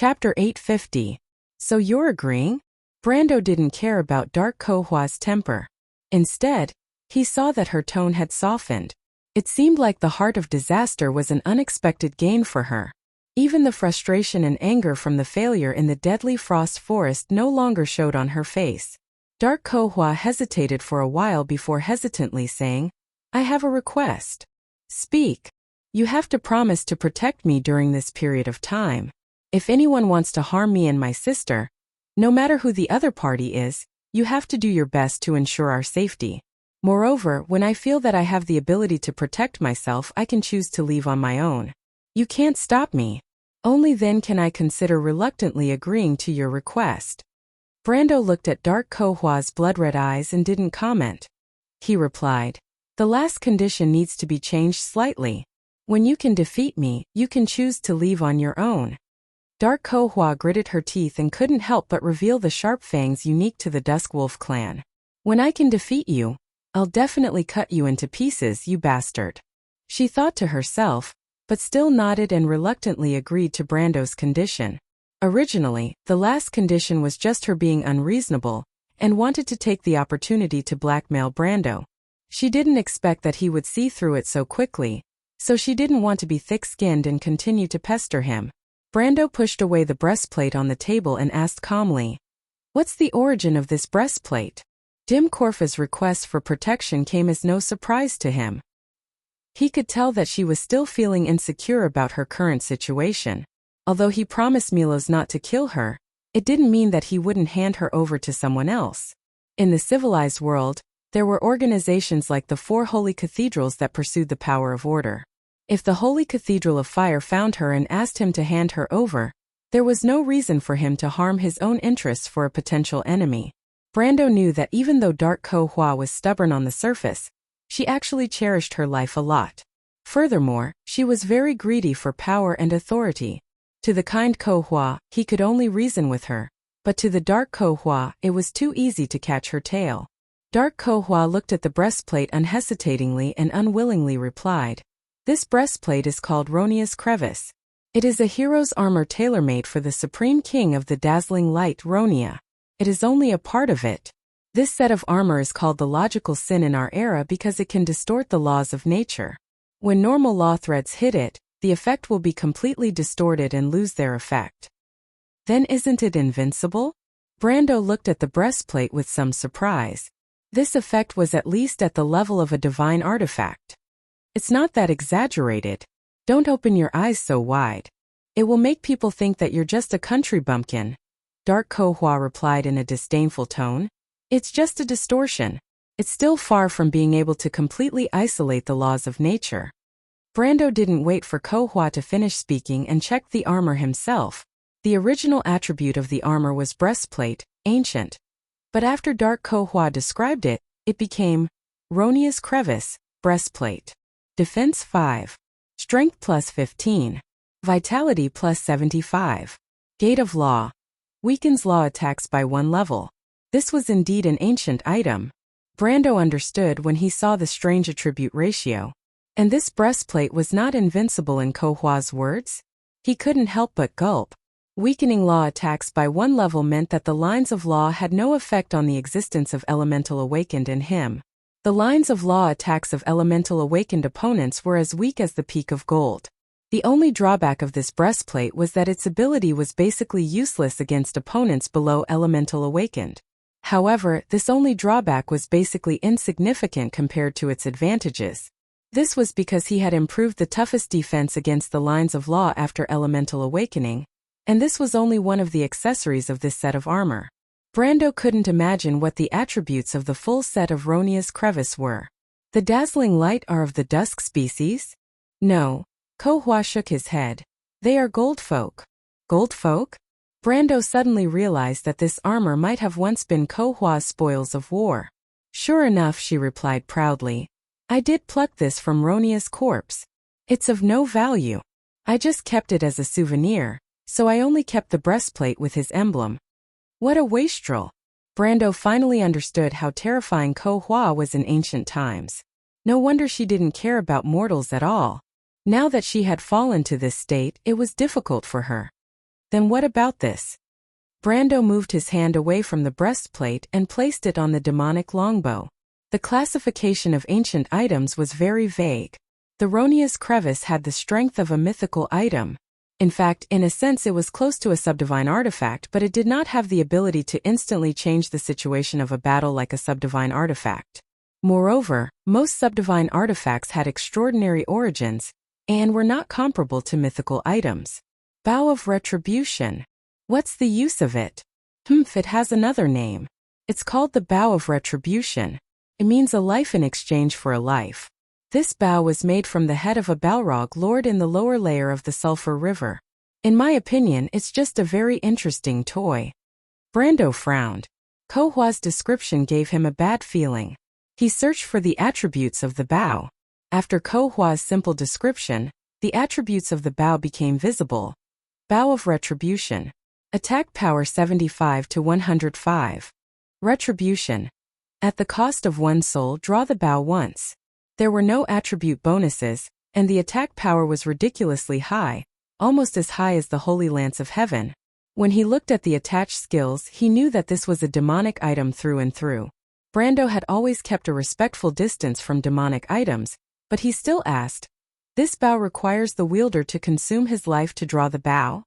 Chapter 850. So you're agreeing? Brando didn't care about Dark Kohua's temper. Instead, he saw that her tone had softened. It seemed like the heart of disaster was an unexpected gain for her. Even the frustration and anger from the failure in the deadly frost forest no longer showed on her face. Dark Kohua hesitated for a while before hesitantly saying, "I have a request." "Speak. You have to promise to protect me during this period of time. If anyone wants to harm me and my sister, no matter who the other party is, you have to do your best to ensure our safety. Moreover, when I feel that I have the ability to protect myself, I can choose to leave on my own. You can't stop me. Only then can I consider reluctantly agreeing to your request." Brando looked at Dark Kohua's blood-red eyes and didn't comment. He replied, "The last condition needs to be changed slightly. When you can defeat me, you can choose to leave on your own." Dark Kohua gritted her teeth and couldn't help but reveal the sharp fangs unique to the Duskwolf clan. "When I can defeat you, I'll definitely cut you into pieces, you bastard." She thought to herself, but still nodded and reluctantly agreed to Brando's condition. Originally, the last condition was just her being unreasonable and wanted to take the opportunity to blackmail Brando. She didn't expect that he would see through it so quickly, so she didn't want to be thick-skinned and continue to pester him. Brando pushed away the breastplate on the table and asked calmly, "What's the origin of this breastplate?" Dim Korfa's request for protection came as no surprise to him. He could tell that she was still feeling insecure about her current situation. Although he promised Milos not to kill her, it didn't mean that he wouldn't hand her over to someone else. In the civilized world, there were organizations like the Four Holy Cathedrals that pursued the power of order. If the Holy Cathedral of Fire found her and asked him to hand her over, there was no reason for him to harm his own interests for a potential enemy. Brando knew that even though Dark Kohua was stubborn on the surface, she actually cherished her life a lot. Furthermore, she was very greedy for power and authority. To the kind Kohua, he could only reason with her, but to the Dark Kohua, it was too easy to catch her tail. Dark Kohua looked at the breastplate unhesitatingly and unwillingly replied, "This breastplate is called Ronia's Crevice. It is a hero's armor tailor-made for the supreme king of the dazzling light, Ronia. It is only a part of it. This set of armor is called the logical sin in our era because it can distort the laws of nature. When normal law threads hit it, the effect will be completely distorted and lose their effect." "Then isn't it invincible?" Brando looked at the breastplate with some surprise. This effect was at least at the level of a divine artifact. "It's not that exaggerated. Don't open your eyes so wide. It will make people think that you're just a country bumpkin," Dark Kohua replied in a disdainful tone. "It's just a distortion. It's still far from being able to completely isolate the laws of nature." Brando didn't wait for Kohua to finish speaking and checked the armor himself. The original attribute of the armor was breastplate, ancient. But after Dark Kohua described it, it became Ronia's Crevice, breastplate. Defense 5. Strength plus 15. Vitality plus 75. Gate of Law. Weakens law attacks by 1 level. This was indeed an ancient item. Brando understood when he saw the strange attribute ratio. And this breastplate was not invincible in Kohua's words? He couldn't help but gulp. Weakening law attacks by 1 level meant that the lines of law had no effect on the existence of elemental awakened in him. The lines of law attacks of elemental awakened opponents were as weak as the peak of gold. The only drawback of this breastplate was that its ability was basically useless against opponents below elemental awakened. However, this only drawback was basically insignificant compared to its advantages. This was because he had improved the toughest defense against the lines of law after elemental awakening, and this was only one of the accessories of this set of armor. Brando couldn't imagine what the attributes of the full set of Ronia's Crevice were. The dazzling light are of the dusk species? No. Kohua shook his head. They are gold folk. Gold folk? Brando suddenly realized that this armor might have once been Kohua's spoils of war. "Sure enough," she replied proudly. "I did pluck this from Ronia's corpse. It's of no value. I just kept it as a souvenir, so I only kept the breastplate with his emblem." What a wastrel! Brando finally understood how terrifying Kohua was in ancient times. No wonder she didn't care about mortals at all. Now that she had fallen to this state, it was difficult for her. Then what about this? Brando moved his hand away from the breastplate and placed it on the demonic longbow. The classification of ancient items was very vague. The Ronia's crevice had the strength of a mythical item. In fact, in a sense it was close to a subdivine artifact, but it did not have the ability to instantly change the situation of a battle like a subdivine artifact. Moreover, most subdivine artifacts had extraordinary origins, and were not comparable to mythical items. Bow of Retribution. What's the use of it? It has another name. It's called the Bow of Retribution. It means a life in exchange for a life. This bow was made from the head of a Balrog lord in the lower layer of the Sulphur River. In my opinion, it's just a very interesting toy. Brando frowned. Kohua's description gave him a bad feeling. He searched for the attributes of the bow. After Kohua's simple description, the attributes of the bow became visible. Bow of Retribution. Attack power 75 to 105. Retribution. At the cost of 1 soul, draw the bow once. There were no attribute bonuses, and the attack power was ridiculously high, almost as high as the Holy Lance of Heaven. When he looked at the attached skills, he knew that this was a demonic item through and through. Brando had always kept a respectful distance from demonic items, but he still asked, "This bow requires the wielder to consume his life to draw the bow?"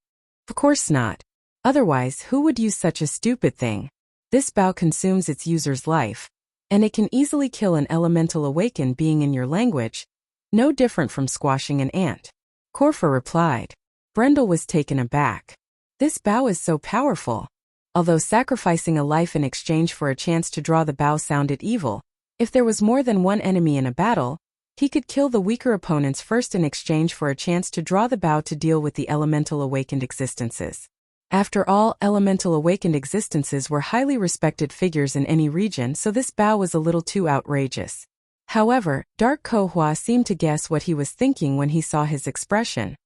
Of course not. Otherwise, who would use such a stupid thing? This bow consumes its user's life, and it can easily kill an elemental awakened being in your language, no different from squashing an ant. Corfa replied. Brendel was taken aback. This bow is so powerful. Although sacrificing a life in exchange for a chance to draw the bow sounded evil, if there was more than one enemy in a battle, he could kill the weaker opponents first in exchange for a chance to draw the bow to deal with the elemental awakened existences. After all, elemental awakened existences were highly respected figures in any region, so this bow was a little too outrageous. However, Dark Kohua seemed to guess what he was thinking when he saw his expression.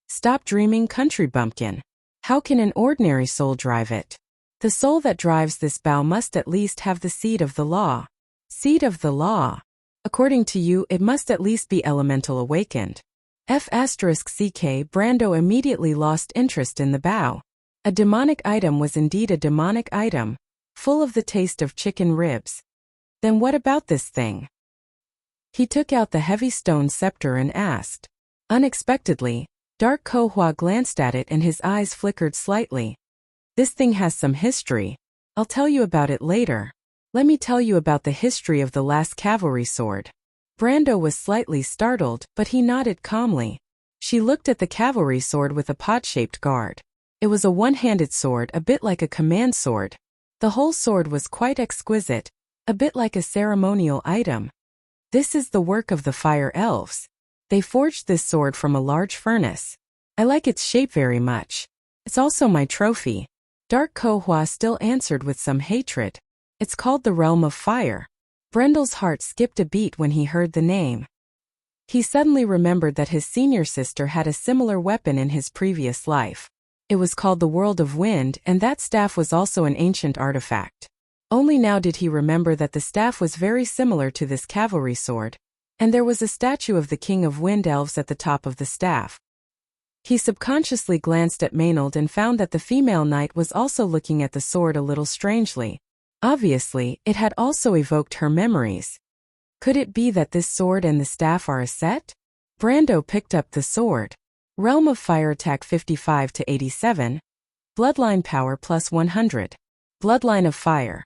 Stop dreaming, country bumpkin. How can an ordinary soul drive it? The soul that drives this bow must at least have the seed of the law. Seed of the law. According to you, it must at least be elemental awakened. F***CK Brando immediately lost interest in the bow. A demonic item was indeed a demonic item, full of the taste of chicken ribs. Then what about this thing? He took out the heavy stone scepter and asked. Unexpectedly, Dark Kohua glanced at it and his eyes flickered slightly. This thing has some history. I'll tell you about it later. Let me tell you about the history of the last cavalry sword. Brando was slightly startled, but he nodded calmly. She looked at the cavalry sword with a pot-shaped guard. It was a one-handed sword, a bit like a command sword. The whole sword was quite exquisite, a bit like a ceremonial item. This is the work of the fire elves. They forged this sword from a large furnace. I like its shape very much. It's also my trophy. Dark Kohua still answered with some hatred. It's called the Realm of Fire. Brendel's heart skipped a beat when he heard the name. He suddenly remembered that his senior sister had a similar weapon in his previous life. It was called the World of Wind, and that staff was also an ancient artifact. Only now did he remember that the staff was very similar to this cavalry sword, and there was a statue of the King of Wind Elves at the top of the staff. He subconsciously glanced at Maynard and found that the female knight was also looking at the sword a little strangely. Obviously, it had also evoked her memories. Could it be that this sword and the staff are a set? Brando picked up the sword. Realm of Fire attack 55 to 87. Bloodline power plus 100. Bloodline of Fire.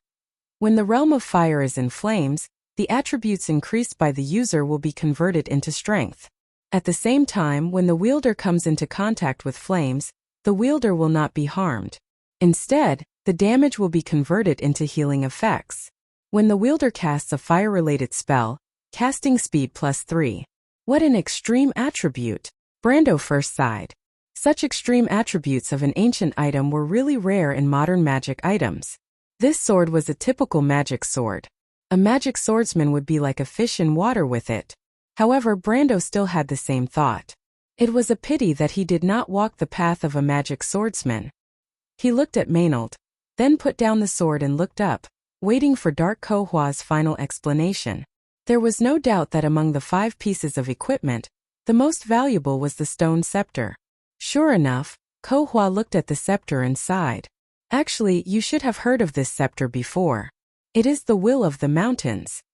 When the Realm of Fire is in flames, the attributes increased by the user will be converted into strength. At the same time, when the wielder comes into contact with flames, the wielder will not be harmed. Instead, the damage will be converted into healing effects. When the wielder casts a fire-related spell, casting speed plus 3. What an extreme attribute! Brando first sighed. Such extreme attributes of an ancient item were really rare in modern magic items. This sword was a typical magic sword. A magic swordsman would be like a fish in water with it. However, Brando still had the same thought. It was a pity that he did not walk the path of a magic swordsman. He looked at Maynard, then put down the sword and looked up, waiting for Dark Kohua's final explanation. There was no doubt that among the 5 pieces of equipment, the most valuable was the stone scepter. Sure enough, Kohua looked at the scepter and sighed. Actually, you should have heard of this scepter before. It is the will of the mountains.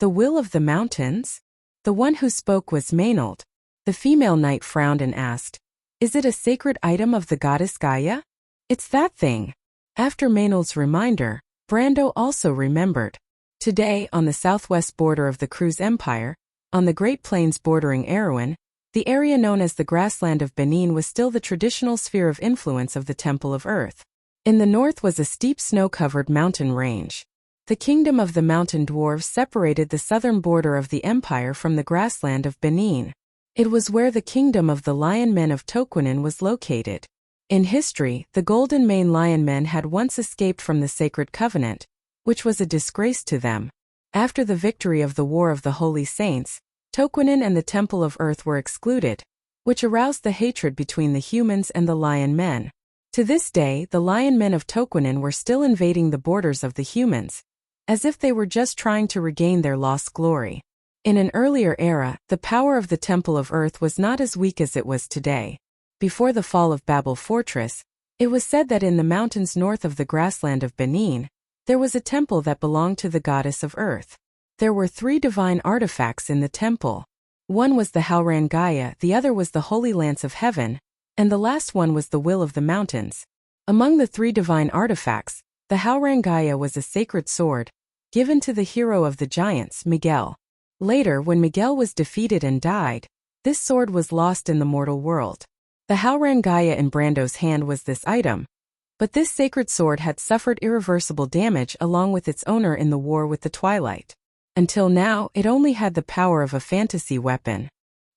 The will of the mountains? The one who spoke was Maynard. The female knight frowned and asked, "Is it a sacred item of the goddess Gaia?" "It's that thing." After Maynard's reminder, Brando also remembered. Today, on the southwest border of the Cruz Empire, on the Great Plains bordering Erewhon, the area known as the grassland of Benin was still the traditional sphere of influence of the Temple of Earth. In the north was a steep snow-covered mountain range. The kingdom of the mountain dwarves separated the southern border of the empire from the grassland of Benin. It was where the kingdom of the Lion Men of Toquinen was located. In history, the Golden Mane Lion Men had once escaped from the Sacred Covenant, which was a disgrace to them. After the victory of the War of the Holy Saints, Toquinen and the Temple of Earth were excluded, which aroused the hatred between the humans and the Lion Men. To this day, the Lion Men of Toquinen were still invading the borders of the humans, as if they were just trying to regain their lost glory. In an earlier era, the power of the Temple of Earth was not as weak as it was today. Before the fall of Babel Fortress, it was said that in the mountains north of the grassland of Benin, there was a temple that belonged to the goddess of Earth. There were 3 divine artifacts in the temple. One was the Haoran Gaia, the other was the Holy Lance of Heaven, and the last one was the Will of the Mountains. Among the 3 divine artifacts, the Haoran Gaia was a sacred sword, given to the hero of the giants, Miguel. Later, when Miguel was defeated and died, this sword was lost in the mortal world. The Haoran Gaia in Brando's hand was this item, but this sacred sword had suffered irreversible damage along with its owner in the war with the Twilight. Until now, it only had the power of a fantasy weapon.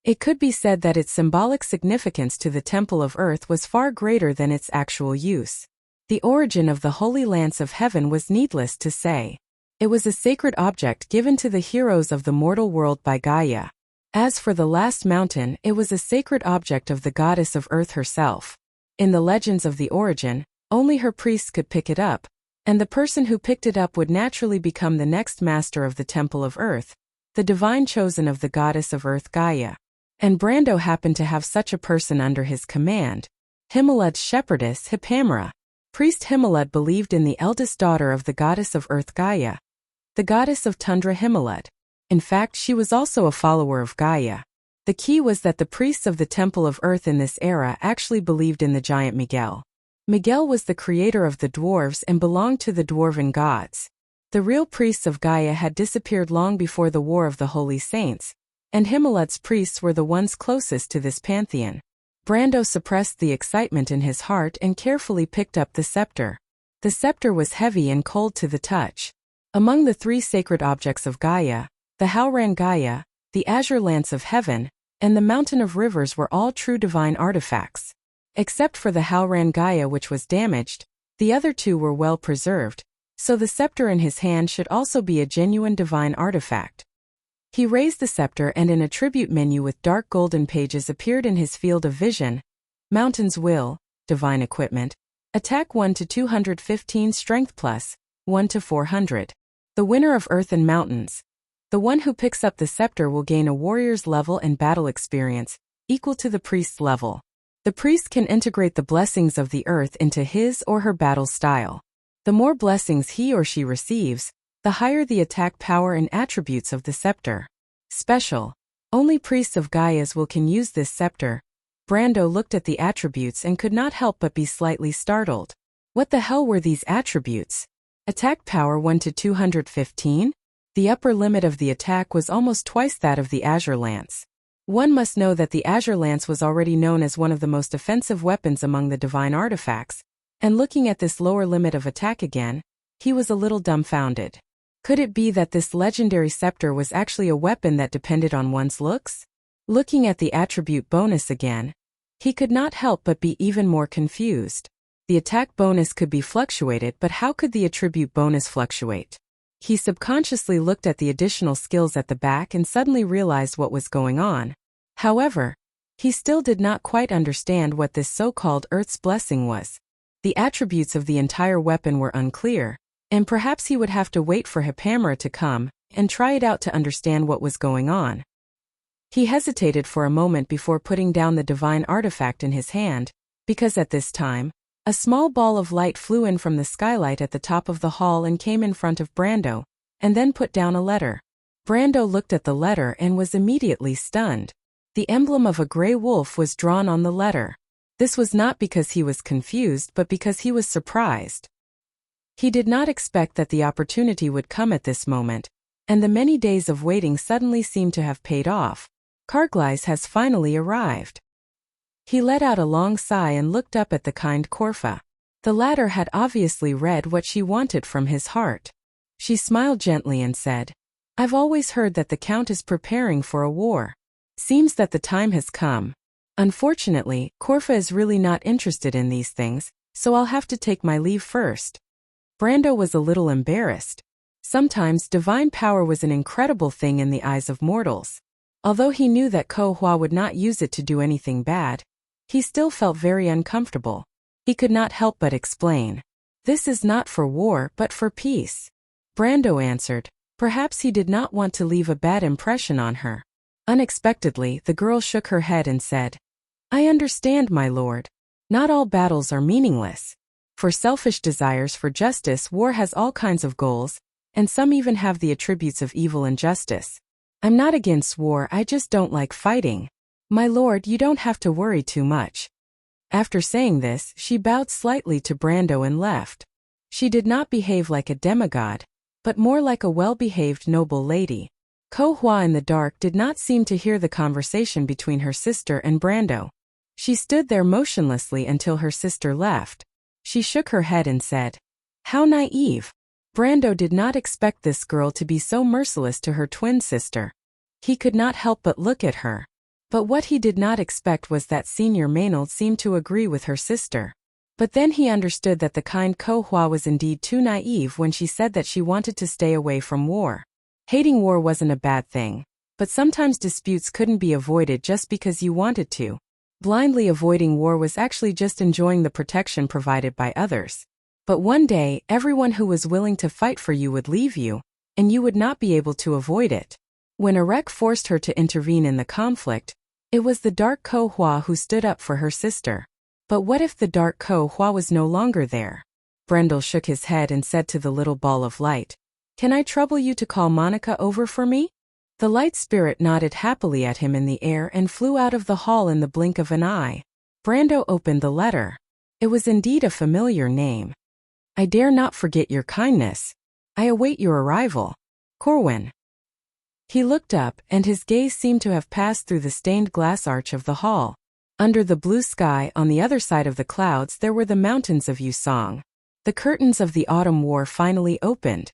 It could be said that its symbolic significance to the Temple of Earth was far greater than its actual use. The origin of the Holy Lance of Heaven was needless to say. It was a sacred object given to the heroes of the mortal world by Gaia. As for the last mountain, it was a sacred object of the goddess of Earth herself. In the legends of the origin, only her priests could pick it up, and the person who picked it up would naturally become the next master of the Temple of Earth, the divine chosen of the goddess of Earth Gaia. And Brando happened to have such a person under his command, Himelad's shepherdess Hipamra. Priest Himelad believed in the eldest daughter of the goddess of Earth Gaia, the goddess of Tundra Himelad. In fact, she was also a follower of Gaia. The key was that the priests of the Temple of Earth in this era actually believed in the giant Miguel. Miguel was the creator of the dwarves and belonged to the dwarven gods. The real priests of Gaia had disappeared long before the War of the Holy Saints, and Himelad's priests were the ones closest to this pantheon. Brando suppressed the excitement in his heart and carefully picked up the scepter. The scepter was heavy and cold to the touch. Among the 3 sacred objects of Gaia, the Haoran Gaia, the Azure Lance of Heaven, and the Mountain of Rivers were all true divine artifacts. Except for the Haoran Gaia, which was damaged, the other 2 were well preserved, so the scepter in his hand should also be a genuine divine artifact. He raised the scepter and an attribute menu with dark golden pages appeared in his field of vision. Mountain's Will, Divine Equipment, Attack 1 to 215 Strength plus, 1 to 400. The winner of Earth and Mountains. The one who picks up the scepter will gain a warrior's level and battle experience, equal to the priest's level. The priest can integrate the blessings of the earth into his or her battle style. The more blessings he or she receives, the higher the attack power and attributes of the scepter. Special. Only priests of Gaia's will can use this scepter. Brando looked at the attributes and could not help but be slightly startled. What the hell were these attributes? Attack power 1 to 215? The upper limit of the attack was almost twice that of the Azure Lance. One must know that the Azure Lance was already known as one of the most offensive weapons among the divine artifacts, and looking at this lower limit of attack again, he was a little dumbfounded. Could it be that this legendary scepter was actually a weapon that depended on one's looks? Looking at the attribute bonus again, he could not help but be even more confused. The attack bonus could be fluctuated, but how could the attribute bonus fluctuate? He subconsciously looked at the additional skills at the back and suddenly realized what was going on. However, he still did not quite understand what this so-called Earth's blessing was. The attributes of the entire weapon were unclear, and perhaps he would have to wait for Hipamra to come and try it out to understand what was going on. He hesitated for a moment before putting down the divine artifact in his hand, because at this time, a small ball of light flew in from the skylight at the top of the hall and came in front of Brando, and then put down a letter. Brando looked at the letter and was immediately stunned. The emblem of a gray wolf was drawn on the letter. This was not because he was confused but because he was surprised. He did not expect that the opportunity would come at this moment, and the many days of waiting suddenly seemed to have paid off. Carglass has finally arrived. He let out a long sigh and looked up at the kind Corfa. The latter had obviously read what she wanted from his heart. She smiled gently and said, "I've always heard that the Count is preparing for a war. Seems that the time has come. Unfortunately, Corfa is really not interested in these things, so I'll have to take my leave first." Brando was a little embarrassed. Sometimes divine power was an incredible thing in the eyes of mortals. Although he knew that Ko Hua would not use it to do anything bad, he still felt very uncomfortable. He could not help but explain, "This is not for war but for peace." Brando answered. Perhaps he did not want to leave a bad impression on her. Unexpectedly, the girl shook her head and said, "I understand, my lord. Not all battles are meaningless. For selfish desires for justice, war has all kinds of goals, and some even have the attributes of evil and justice. I'm not against war, I just don't like fighting. My lord, you don't have to worry too much." After saying this, she bowed slightly to Brando and left. She did not behave like a demigod, but more like a well-behaved noble lady. Ko Hua in the dark did not seem to hear the conversation between her sister and Brando. She stood there motionlessly until her sister left. She shook her head and said, "How naive." Brando did not expect this girl to be so merciless to her twin sister. He could not help but look at her. But what he did not expect was that Senior Maynard seemed to agree with her sister. But then he understood that the kind Ko Hua was indeed too naive when she said that she wanted to stay away from war. Hating war wasn't a bad thing, but sometimes disputes couldn't be avoided just because you wanted to. Blindly avoiding war was actually just enjoying the protection provided by others. But one day, everyone who was willing to fight for you would leave you, and you would not be able to avoid it. When Erek forced her to intervene in the conflict, it was the dark Ko Hua who stood up for her sister. But what if the dark Ko Hua was no longer there? Brendel shook his head and said to the little ball of light, "Can I trouble you to call Monica over for me?" The light spirit nodded happily at him in the air and flew out of the hall in the blink of an eye. Brando opened the letter. It was indeed a familiar name. "I dare not forget your kindness. I await your arrival. Corwin." He looked up, and his gaze seemed to have passed through the stained glass arch of the hall. Under the blue sky, on the other side of the clouds, there were the mountains of Yusong. The curtains of the Autumn War finally opened.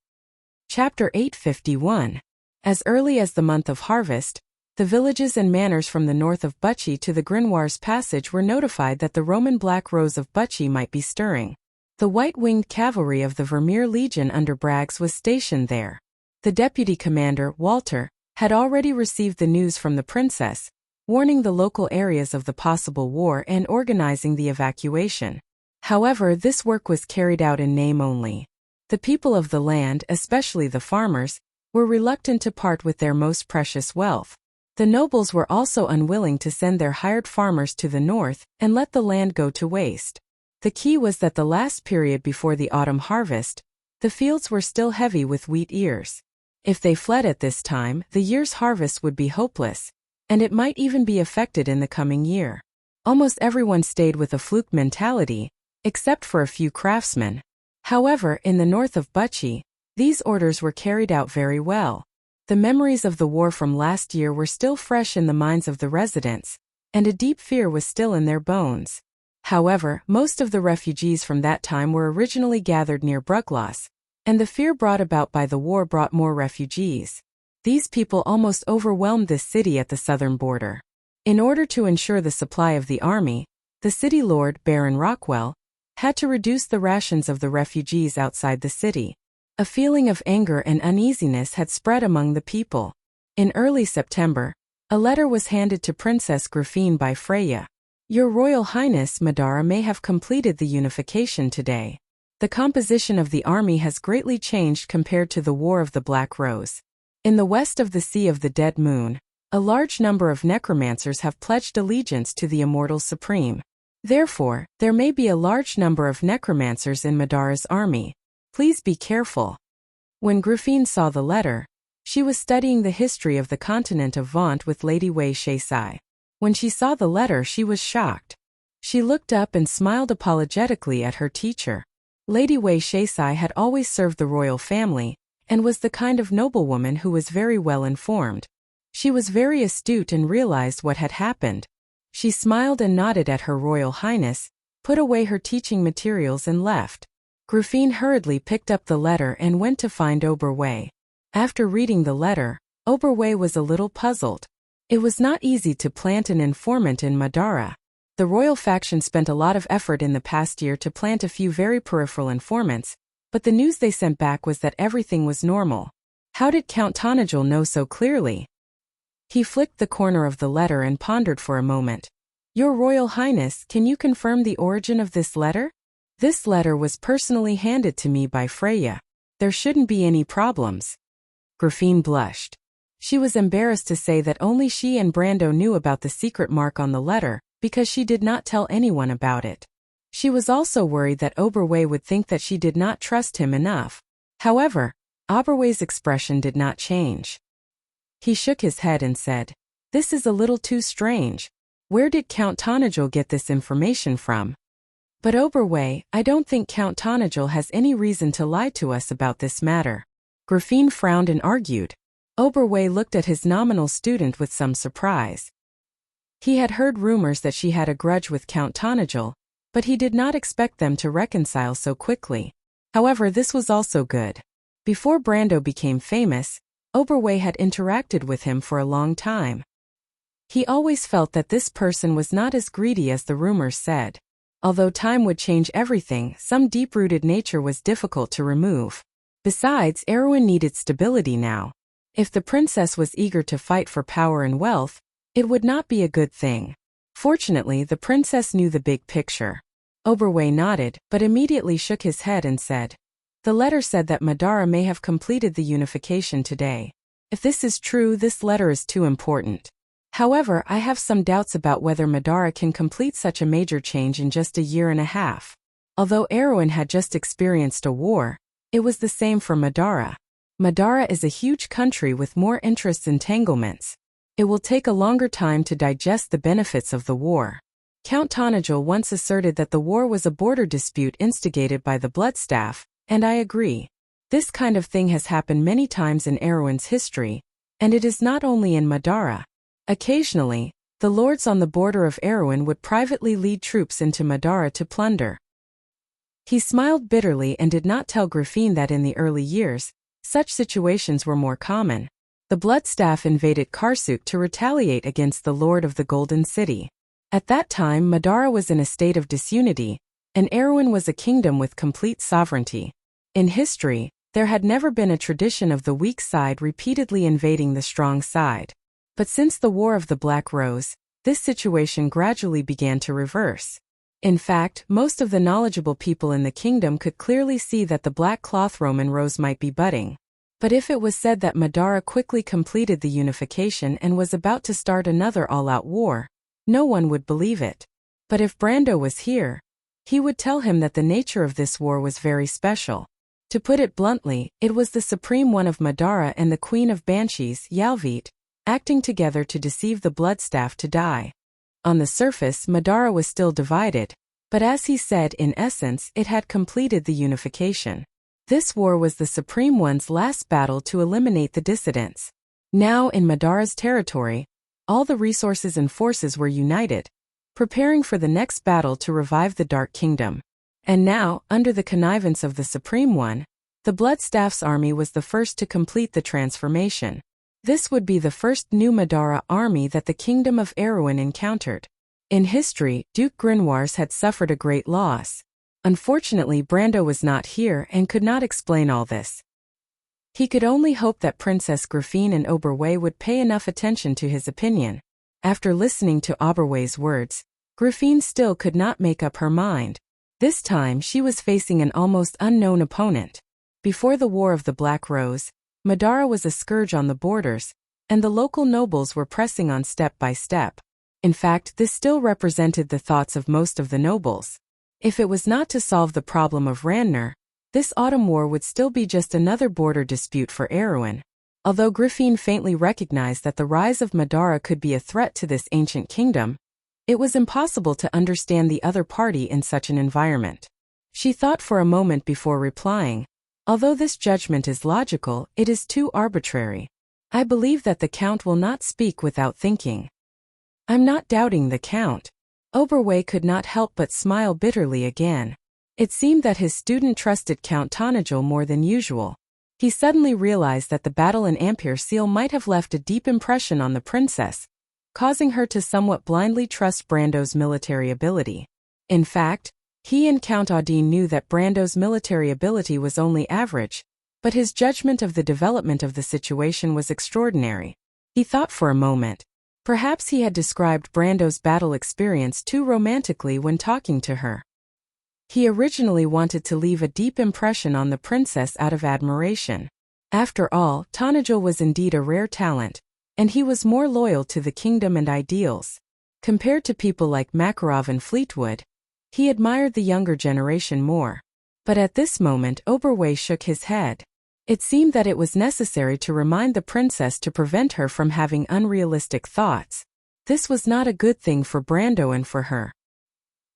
Chapter 851. As early as the month of harvest, the villages and manors from the north of Bucci to the Grinoire's Passage were notified that the Roman Black Rose of Bucci might be stirring. The white-winged cavalry of the Vermeer Legion under Braggs was stationed there. The deputy commander, Walter, had already received the news from the princess, warning the local areas of the possible war and organizing the evacuation. However, this work was carried out in name only. The people of the land, especially the farmers, were reluctant to part with their most precious wealth. The nobles were also unwilling to send their hired farmers to the north and let the land go to waste. The key was that the last period before the autumn harvest, the fields were still heavy with wheat ears. If they fled at this time, the year's harvest would be hopeless, and it might even be affected in the coming year. Almost everyone stayed with a fluke mentality, except for a few craftsmen. However, in the north of Bucci, these orders were carried out very well. The memories of the war from last year were still fresh in the minds of the residents, and a deep fear was still in their bones. However, most of the refugees from that time were originally gathered near Brugloss, and the fear brought about by the war brought more refugees. These people almost overwhelmed this city at the southern border. In order to ensure the supply of the army, the city lord, Baron Rockwell, had to reduce the rations of the refugees outside the city. A feeling of anger and uneasiness had spread among the people. In early September, a letter was handed to Princess Grafine by Freya. "Your Royal Highness Madara may have completed the unification today. The composition of the army has greatly changed compared to the War of the Black Rose. In the west of the Sea of the Dead Moon, a large number of necromancers have pledged allegiance to the Immortal Supreme. Therefore, there may be a large number of necromancers in Madara's army. Please be careful. When Griffin saw the letter, she was studying the history of the continent of Vaunt with Lady Wei Shaisai. When she saw the letter, she was shocked. She looked up and smiled apologetically at her teacher. Lady Wei Shaisai had always served the royal family, and was the kind of noblewoman who was very well informed. She was very astute and realized what had happened. She smiled and nodded at Her Royal Highness, put away her teaching materials and left. Griffin hurriedly picked up the letter and went to find Oberwei. After reading the letter, Oberwei was a little puzzled. It was not easy to plant an informant in Madara. The royal faction spent a lot of effort in the past year to plant a few very peripheral informants, but the news they sent back was that everything was normal. How did Count Tonajul know so clearly? He flicked the corner of the letter and pondered for a moment. Your Royal Highness, can you confirm the origin of this letter? This letter was personally handed to me by Freya. There shouldn't be any problems. Griffin blushed. She was embarrassed to say that only she and Brando knew about the secret mark on the letter, because she did not tell anyone about it. She was also worried that Oberwei would think that she did not trust him enough. However, Oberwei's expression did not change. He shook his head and said, "This is a little too strange. Where did Count Tonajul get this information from?" But Oberwei, I don't think Count Tonajul has any reason to lie to us about this matter. Griffin frowned and argued. Oberwei looked at his nominal student with some surprise. He had heard rumors that she had a grudge with Count Tonajul, but he did not expect them to reconcile so quickly. However, this was also good. Before Brando became famous, Oberwei had interacted with him for a long time. He always felt that this person was not as greedy as the rumors said. Although time would change everything, some deep-rooted nature was difficult to remove. Besides, Erwin needed stability now. If the princess was eager to fight for power and wealth, it would not be a good thing. Fortunately, the princess knew the big picture. Oberwei nodded, but immediately shook his head and said, "The letter said that Madara may have completed the unification today. If this is true, this letter is too important. However, I have some doubts about whether Madara can complete such a major change in just a year and a half. Although Erwin had just experienced a war, it was the same for Madara. Madara is a huge country with more interests and entanglements. It will take a longer time to digest the benefits of the war. Count Tonajul once asserted that the war was a border dispute instigated by the Bloodstaff, and I agree. This kind of thing has happened many times in Erwin's history, and it is not only in Madara. Occasionally, the lords on the border of Erwin would privately lead troops into Madara to plunder." He smiled bitterly and did not tell Griffin that in the early years, such situations were more common. The Bloodstaff invaded Karsuk to retaliate against the Lord of the Golden City. At that time, Madara was in a state of disunity, and Erwin was a kingdom with complete sovereignty. In history, there had never been a tradition of the weak side repeatedly invading the strong side. But since the War of the Black Rose, this situation gradually began to reverse. In fact, most of the knowledgeable people in the kingdom could clearly see that the Black Cloth Roman rose might be budding. But if it was said that Madara quickly completed the unification and was about to start another all-out war, no one would believe it. But if Brando was here, he would tell him that the nature of this war was very special. To put it bluntly, it was the Supreme One of Madara and the Queen of Banshees, Yalvit, acting together to deceive the Bloodstaff to die. On the surface, Madara was still divided, but as he said, in essence, it had completed the unification. This war was the Supreme One's last battle to eliminate the dissidents. Now, in Madara's territory, all the resources and forces were united, preparing for the next battle to revive the Dark Kingdom. And now, under the connivance of the Supreme One, the Bloodstaff's army was the first to complete the transformation. This would be the first new Madara army that the Kingdom of Erwin encountered. In history, Duke Grinwars had suffered a great loss. Unfortunately, Brando was not here and could not explain all this. He could only hope that Princess Griffin and Oberwei would pay enough attention to his opinion. After listening to Oberwei's words, Griffin still could not make up her mind. This time she was facing an almost unknown opponent. Before the War of the Black Rose, Madara was a scourge on the borders, and the local nobles were pressing on step by step. In fact, this still represented the thoughts of most of the nobles. If it was not to solve the problem of Ranner, this autumn war would still be just another border dispute for Erwin. Although Griffin faintly recognized that the rise of Madara could be a threat to this ancient kingdom, it was impossible to understand the other party in such an environment. She thought for a moment before replying, "Although this judgment is logical, it is too arbitrary. I believe that the Count will not speak without thinking." "I'm not doubting the Count." Oberway could not help but smile bitterly again. It seemed that his student trusted Count Tonagel more than usual. He suddenly realized that the battle in Ampere Seal might have left a deep impression on the princess, causing her to somewhat blindly trust Brando's military ability. In fact, he and Count Audin knew that Brando's military ability was only average, but his judgment of the development of the situation was extraordinary. He thought for a moment. Perhaps he had described Brando's battle experience too romantically when talking to her. He originally wanted to leave a deep impression on the princess out of admiration. After all, Tonagel was indeed a rare talent, and he was more loyal to the kingdom and ideals. Compared to people like Makarov and Fleetwood, he admired the younger generation more. But at this moment Oberway shook his head. It seemed that it was necessary to remind the princess to prevent her from having unrealistic thoughts. This was not a good thing for Brando and for her.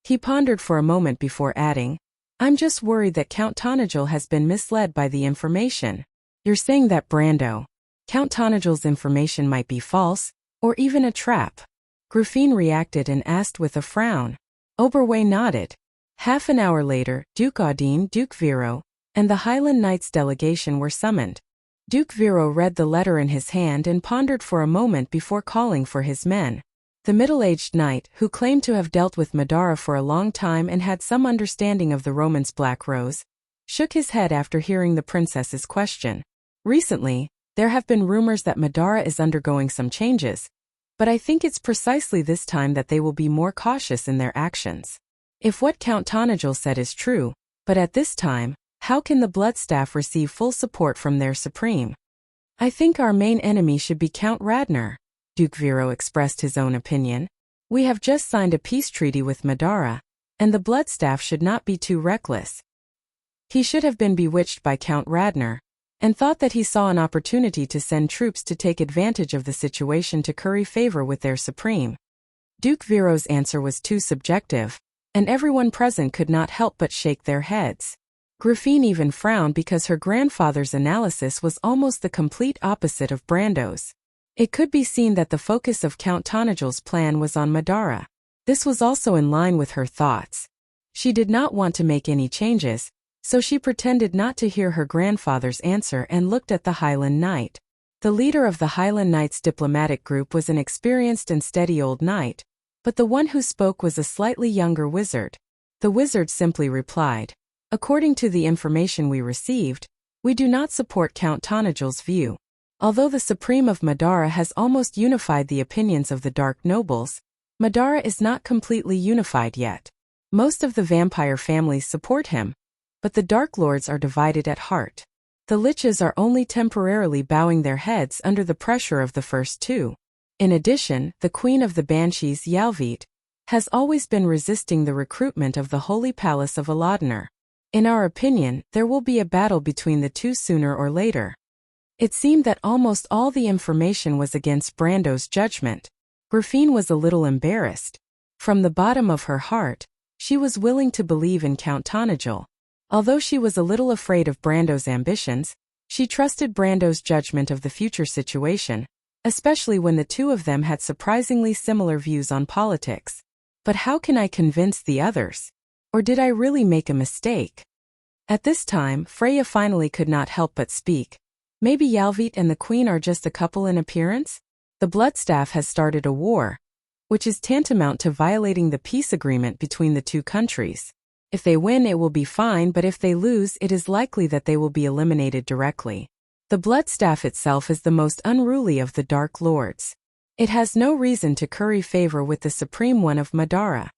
He pondered for a moment before adding, "I'm just worried that Count Tonagel has been misled by the information." "You're saying that Count Tonagel's information might be false, or even a trap?" Griffin reacted and asked with a frown. Oberway nodded. Half an hour later, Duke Audin, Duke Vero, and the Highland Knights delegation were summoned. Duke Vero read the letter in his hand and pondered for a moment before calling for his men. The middle-aged knight, who claimed to have dealt with Madara for a long time and had some understanding of the Romance Black Rose, shook his head after hearing the princess's question. "Recently, there have been rumors that Madara is undergoing some changes, but I think it's precisely this time that they will be more cautious in their actions. If what Count Tonagel said is true, but at this time, how can the Bloodstaff receive full support from their supreme? I think our main enemy should be Count Radner." Duke Vero expressed his own opinion. "We have just signed a peace treaty with Madara, and the Bloodstaff should not be too reckless." He should have been bewitched by Count Radner, and thought that he saw an opportunity to send troops to take advantage of the situation to curry favor with their supreme. Duke Vero's answer was too subjective, and everyone present could not help but shake their heads. Griffin even frowned because her grandfather's analysis was almost the complete opposite of Brando's. It could be seen that the focus of Count Tonagel's plan was on Madara. This was also in line with her thoughts. She did not want to make any changes, so she pretended not to hear her grandfather's answer and looked at the Highland Knight. The leader of the Highland Knights diplomatic group was an experienced and steady old knight, but the one who spoke was a slightly younger wizard. The wizard simply replied, "According to the information we received, we do not support Count Tonagel's view. Although the Supreme of Madara has almost unified the opinions of the Dark Nobles, Madara is not completely unified yet. Most of the vampire families support him, but the Dark Lords are divided at heart. The Liches are only temporarily bowing their heads under the pressure of the first two. In addition, the Queen of the Banshees, Yalvit, has always been resisting the recruitment of the Holy Palace of Aladnar. In our opinion, there will be a battle between the two sooner or later." It seemed that almost all the information was against Brando's judgment. Griffin was a little embarrassed. From the bottom of her heart, she was willing to believe in Count Tonagel. Although she was a little afraid of Brando's ambitions, she trusted Brando's judgment of the future situation, especially when the two of them had surprisingly similar views on politics. But how can I convince the others? Or did I really make a mistake? At this time, Freya finally could not help but speak. "Maybe Yalvit and the Queen are just a couple in appearance? The Bloodstaff has started a war, which is tantamount to violating the peace agreement between the two countries. If they win, it will be fine, but if they lose, it is likely that they will be eliminated directly. The Bloodstaff itself is the most unruly of the Dark Lords. It has no reason to curry favor with the Supreme One of Madara.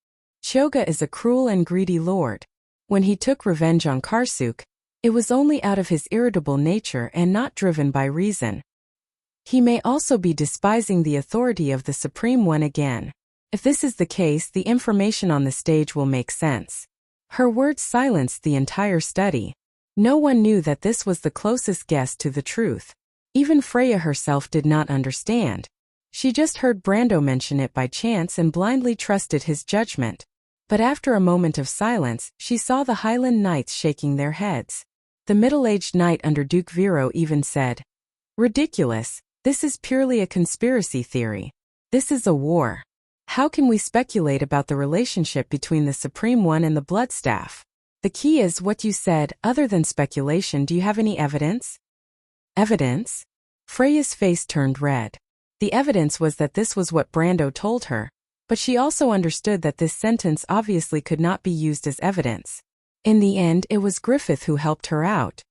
Choga is a cruel and greedy lord. When he took revenge on Karsuk, it was only out of his irritable nature and not driven by reason. He may also be despising the authority of the Supreme One again. If this is the case, the information on the stage will make sense. Her words silenced the entire study. No one knew that this was the closest guess to the truth. Even Freya herself did not understand. She just heard Brando mention it by chance and blindly trusted his judgment. But after a moment of silence, she saw the Highland knights shaking their heads. The middle-aged knight under Duke Vero even said, "Ridiculous, this is purely a conspiracy theory. This is a war. How can we speculate about the relationship between the Supreme One and the Bloodstaff? The key is what you said. Other than speculation, do you have any evidence?" Evidence? Freya's face turned red. The evidence was that this was what Brando told her, but she also understood that this sentence obviously could not be used as evidence. In the end, it was Griffith who helped her out.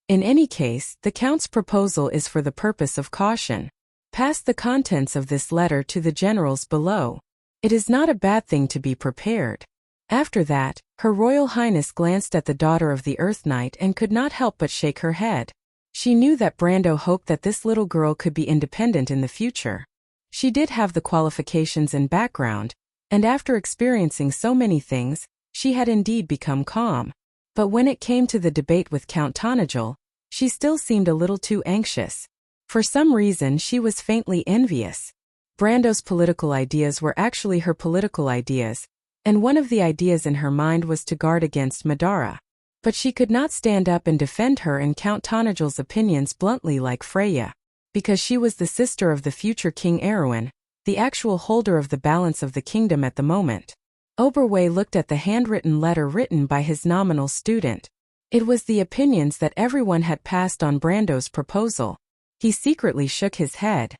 In any case, the Count's proposal is for the purpose of caution. Pass the contents of this letter to the generals below. It is not a bad thing to be prepared. After that, Her Royal Highness glanced at the daughter of the Earth Knight and could not help but shake her head. She knew that Brando hoped that this little girl could be independent in the future. She did have the qualifications and background, and after experiencing so many things, she had indeed become calm. But when it came to the debate with Count Tonagel, she still seemed a little too anxious. For some reason she was faintly envious. Brando's political ideas were actually her political ideas, and one of the ideas in her mind was to guard against Madara. But she could not stand up and defend her and Count Tonagel's opinions bluntly like Freya, because she was the sister of the future King Erwin, the actual holder of the balance of the kingdom at the moment. Oberway looked at the handwritten letter written by his nominal student. It was the opinions that everyone had passed on Brando's proposal. He secretly shook his head.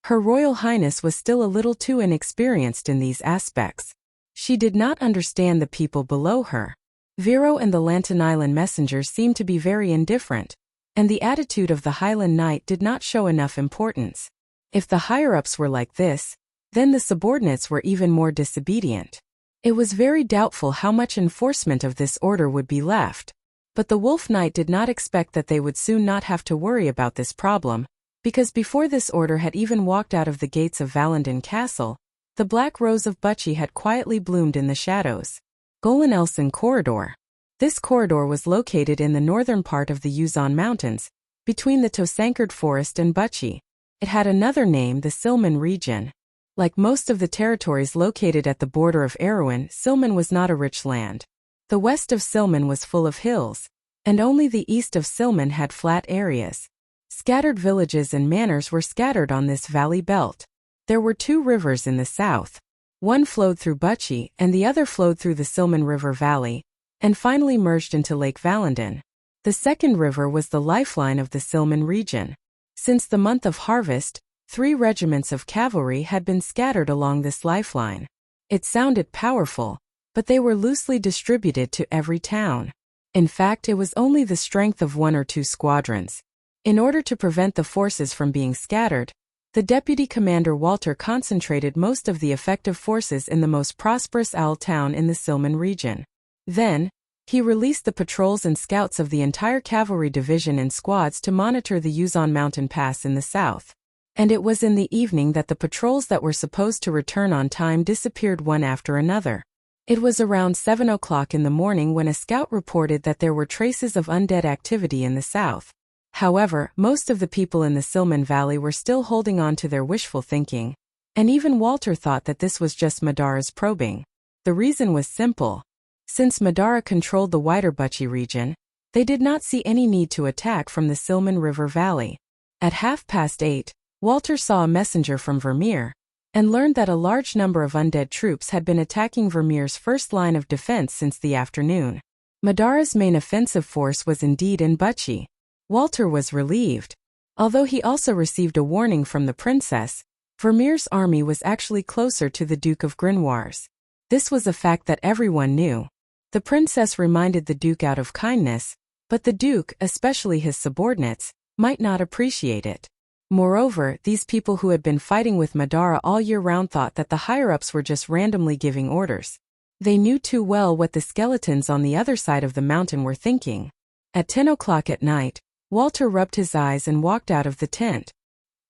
Her Royal Highness was still a little too inexperienced in these aspects. She did not understand the people below her. Vero and the Lantan Island messengers seemed to be very indifferent, and the attitude of the Highland Knight did not show enough importance. If the higher-ups were like this, then the subordinates were even more disobedient. It was very doubtful how much enforcement of this order would be left. But the Wolf Knight did not expect that they would soon not have to worry about this problem, because before this order had even walked out of the gates of Valendon Castle, the Black Rose of Bucci had quietly bloomed in the shadows. Golan-Elson Corridor. This corridor was located in the northern part of the Yuzan Mountains, between the Tosankard Forest and Bucci. It had another name, the Silman region. Like most of the territories located at the border of Erwin, Silman was not a rich land. The west of Silman was full of hills, and only the east of Silman had flat areas. Scattered villages and manors were scattered on this valley belt. There were two rivers in the south. One flowed through Bucci and the other flowed through the Silman River Valley, and finally merged into Lake Valendon. The second river was the lifeline of the Silman region. Since the month of harvest, 3 regiments of cavalry had been scattered along this lifeline. It sounded powerful, but they were loosely distributed to every town. In fact, it was only the strength of 1 or 2 squadrons. In order to prevent the forces from being scattered, the deputy commander Walter concentrated most of the effective forces in the most prosperous owl town in the Silman region. Then, he released the patrols and scouts of the entire cavalry division in squads to monitor the Yuzan Mountain Pass in the south. And it was in the evening that the patrols that were supposed to return on time disappeared one after another. It was around 7 o'clock in the morning when a scout reported that there were traces of undead activity in the south. However, most of the people in the Silman Valley were still holding on to their wishful thinking, and even Walter thought that this was just Madara's probing. The reason was simple. Since Madara controlled the wider Bucci region, they did not see any need to attack from the Silman River Valley. At 8:30, Walter saw a messenger from Vermeer, and learned that a large number of undead troops had been attacking Vermeer's first line of defense since the afternoon. Madara's main offensive force was indeed in Bucci. Walter was relieved. Although he also received a warning from the princess, Vermeer's army was actually closer to the Duke of Grimoires. This was a fact that everyone knew. The princess reminded the Duke out of kindness, but the Duke, especially his subordinates, might not appreciate it. Moreover, these people who had been fighting with Madara all year round thought that the higher-ups were just randomly giving orders. They knew too well what the skeletons on the other side of the mountain were thinking. At 10 o'clock at night, Walter rubbed his eyes and walked out of the tent.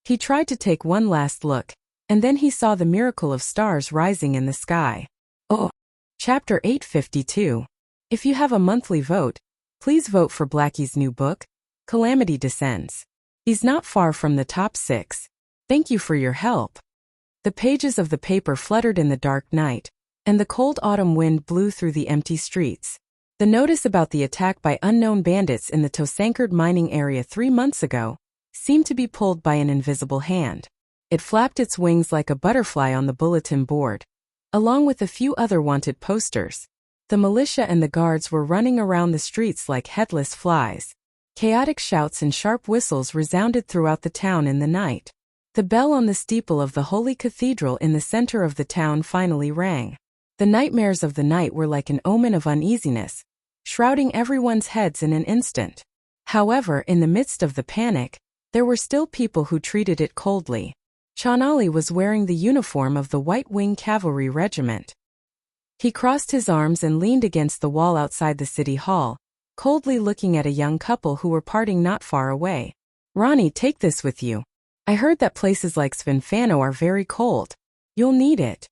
He tried to take one last look, and then he saw the miracle of stars rising in the sky. Oh! Chapter 852. If you have a monthly vote, please vote for Blackie's new book, Calamity Descends. He's not far from the top 6. Thank you for your help. The pages of the paper fluttered in the dark night, and the cold autumn wind blew through the empty streets. The notice about the attack by unknown bandits in the Tosankard mining area 3 months ago seemed to be pulled by an invisible hand. It flapped its wings like a butterfly on the bulletin board, along with a few other wanted posters. The militia and the guards were running around the streets like headless flies. Chaotic shouts and sharp whistles resounded throughout the town in the night. The bell on the steeple of the Holy Cathedral in the center of the town finally rang. The nightmares of the night were like an omen of uneasiness, shrouding everyone's heads in an instant. However, in the midst of the panic, there were still people who treated it coldly. Chanali was wearing the uniform of the White Wing Cavalry Regiment. He crossed his arms and leaned against the wall outside the city hall, coldly looking at a young couple who were parting not far away. "Ronnie, take this with you. I heard that places like Svinfano are very cold. You'll need it."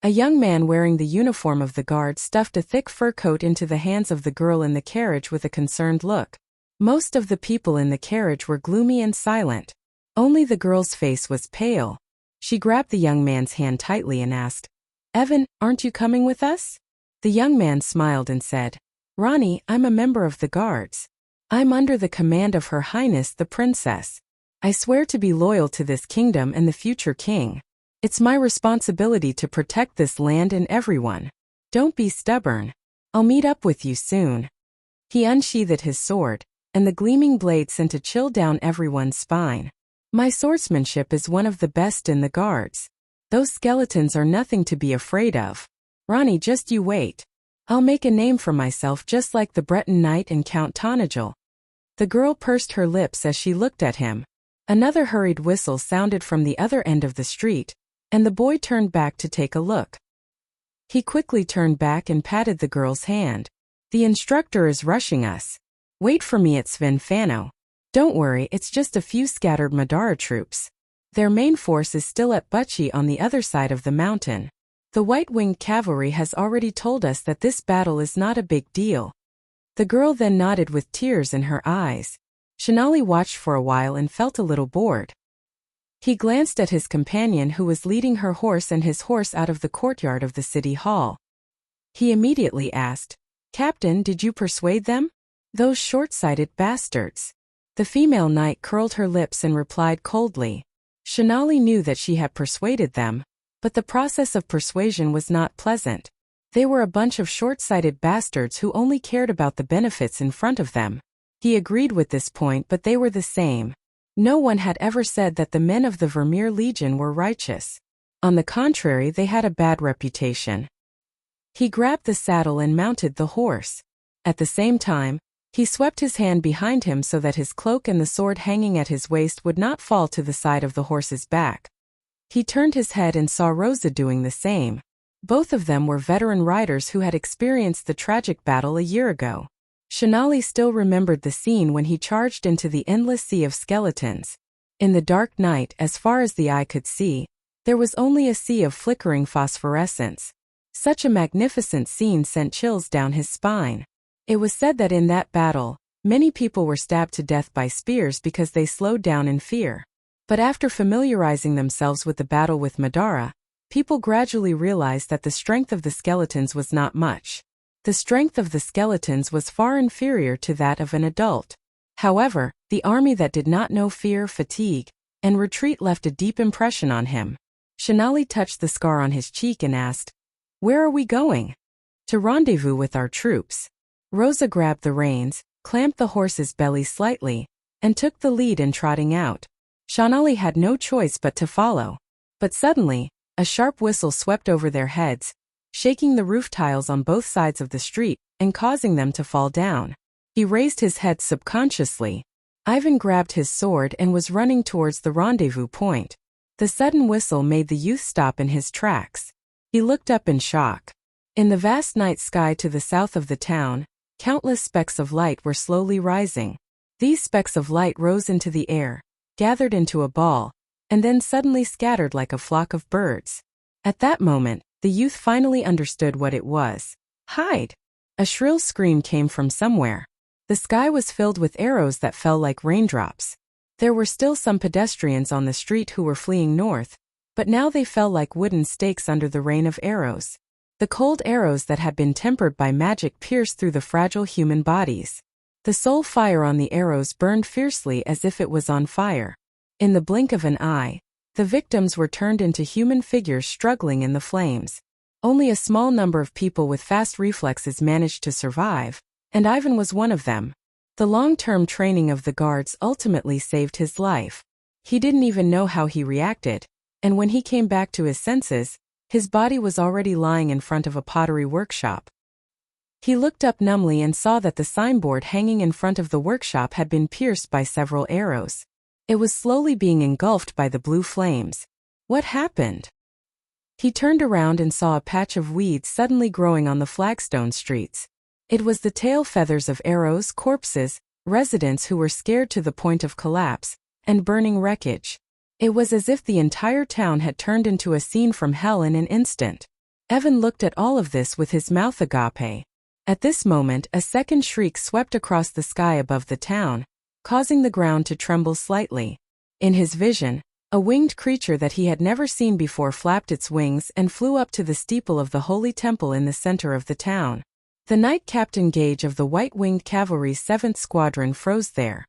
A young man wearing the uniform of the guard stuffed a thick fur coat into the hands of the girl in the carriage with a concerned look. Most of the people in the carriage were gloomy and silent. Only the girl's face was pale. She grabbed the young man's hand tightly and asked, "Evan, aren't you coming with us?" The young man smiled and said, "Ronnie, I'm a member of the guards. I'm under the command of Her Highness the Princess. I swear to be loyal to this kingdom and the future king. It's my responsibility to protect this land and everyone. Don't be stubborn. I'll meet up with you soon." He unsheathed his sword, and the gleaming blade sent a chill down everyone's spine. "My swordsmanship is one of the best in the guards. Those skeletons are nothing to be afraid of. Ronnie, just you wait. I'll make a name for myself just like the Breton Knight and Count Tonagel." The girl pursed her lips as she looked at him. Another hurried whistle sounded from the other end of the street, and the boy turned back to take a look. He quickly turned back and patted the girl's hand. "The instructor is rushing us. Wait for me at Svinfano. Don't worry, it's just a few scattered Madara troops. Their main force is still at Buchi on the other side of the mountain. The White-Winged Cavalry has already told us that this battle is not a big deal." The girl then nodded with tears in her eyes. Shanali watched for a while and felt a little bored. He glanced at his companion who was leading her horse and his horse out of the courtyard of the city hall. He immediately asked, "Captain, did you persuade them? Those short-sighted bastards." The female knight curled her lips and replied coldly. Shanali knew that she had persuaded them, but the process of persuasion was not pleasant. They were a bunch of short-sighted bastards who only cared about the benefits in front of them. He agreed with this point, but they were the same. No one had ever said that the men of the Vermeer Legion were righteous. On the contrary, they had a bad reputation. He grabbed the saddle and mounted the horse. At the same time, he swept his hand behind him so that his cloak and the sword hanging at his waist would not fall to the side of the horse's back. He turned his head and saw Rosa doing the same. Both of them were veteran riders who had experienced the tragic battle a year ago. Shanali still remembered the scene when he charged into the endless sea of skeletons. In the dark night, as far as the eye could see, there was only a sea of flickering phosphorescence. Such a magnificent scene sent chills down his spine. It was said that in that battle, many people were stabbed to death by spears because they slowed down in fear. But after familiarizing themselves with the battle with Madara, people gradually realized that the strength of the skeletons was not much. The strength of the skeletons was far inferior to that of an adult. However, the army that did not know fear, fatigue, and retreat left a deep impression on him. Shanali touched the scar on his cheek and asked, "Where are we going?" "To rendezvous with our troops." Rosa grabbed the reins, clamped the horse's belly slightly, and took the lead in trotting out. Shanali had no choice but to follow. But suddenly, a sharp whistle swept over their heads, shaking the roof tiles on both sides of the street and causing them to fall down. He raised his head subconsciously. Ivan grabbed his sword and was running towards the rendezvous point. The sudden whistle made the youth stop in his tracks. He looked up in shock. In the vast night sky to the south of the town, countless specks of light were slowly rising. These specks of light rose into the air, gathered into a ball, and then suddenly scattered like a flock of birds. At that moment, the youth finally understood what it was. Hide! A shrill scream came from somewhere. The sky was filled with arrows that fell like raindrops. There were still some pedestrians on the street who were fleeing north, but now they fell like wooden stakes under the rain of arrows. The cold arrows that had been tempered by magic pierced through the fragile human bodies. The soul fire on the arrows burned fiercely as if it was on fire. In the blink of an eye, the victims were turned into human figures struggling in the flames. Only a small number of people with fast reflexes managed to survive, and Ivan was one of them. The long-term training of the guards ultimately saved his life. He didn't even know how he reacted, and when he came back to his senses, his body was already lying in front of a pottery workshop. He looked up numbly and saw that the signboard hanging in front of the workshop had been pierced by several arrows. It was slowly being engulfed by the blue flames. What happened? He turned around and saw a patch of weeds suddenly growing on the flagstone streets. It was the tail feathers of arrows, corpses, residents who were scared to the point of collapse, and burning wreckage. It was as if the entire town had turned into a scene from hell in an instant. Evan looked at all of this with his mouth agape. At this moment, a second shriek swept across the sky above the town, causing the ground to tremble slightly. In his vision, a winged creature that he had never seen before flapped its wings and flew up to the steeple of the holy temple in the center of the town. The Knight Captain Gage of the White-Winged Cavalry's 7th Squadron froze there.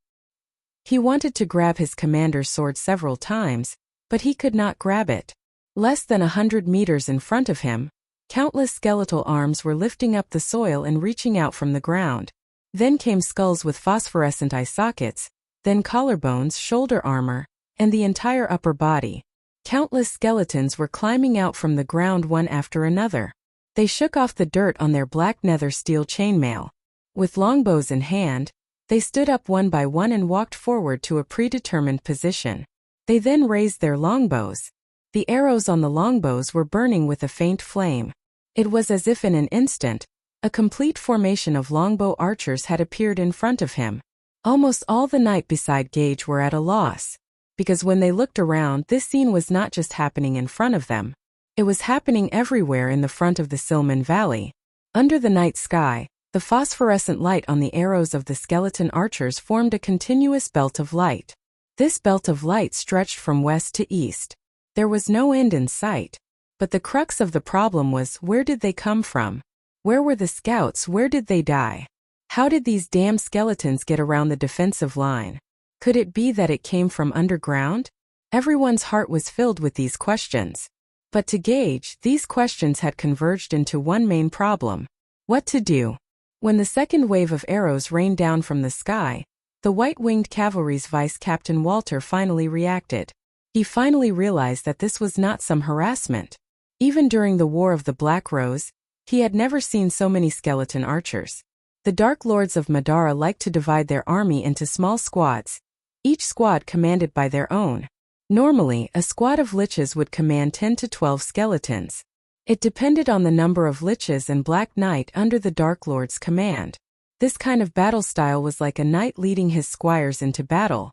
He wanted to grab his commander's sword several times, but he could not grab it. Less than 100 meters in front of him, countless skeletal arms were lifting up the soil and reaching out from the ground. Then came skulls with phosphorescent eye sockets, then collarbones, shoulder armor, and the entire upper body. Countless skeletons were climbing out from the ground one after another. They shook off the dirt on their black nether steel chainmail. With longbows in hand, they stood up one by one and walked forward to a predetermined position. They then raised their longbows. The arrows on the longbows were burning with a faint flame. It was as if in an instant, a complete formation of longbow archers had appeared in front of him. Almost all the knight beside Gage were at a loss, because when they looked around, this scene was not just happening in front of them. It was happening everywhere in the front of the Silman Valley. Under the night sky, the phosphorescent light on the arrows of the skeleton archers formed a continuous belt of light. This belt of light stretched from west to east. There was no end in sight. But the crux of the problem was, where did they come from? Where were the scouts? Where did they die? How did these damn skeletons get around the defensive line? Could it be that it came from underground? Everyone's heart was filled with these questions. But to Gage, these questions had converged into one main problem. What to do? When the second wave of arrows rained down from the sky, the White-Winged Cavalry's Vice Captain Walter finally reacted. He finally realized that this was not some harassment. Even during the War of the Black Rose, he had never seen so many skeleton archers. The Dark Lords of Madara liked to divide their army into small squads, each squad commanded by their own. Normally, a squad of liches would command 10 to 12 skeletons. It depended on the number of liches and Black Knight under the Dark Lord's command. This kind of battle style was like a knight leading his squires into battle.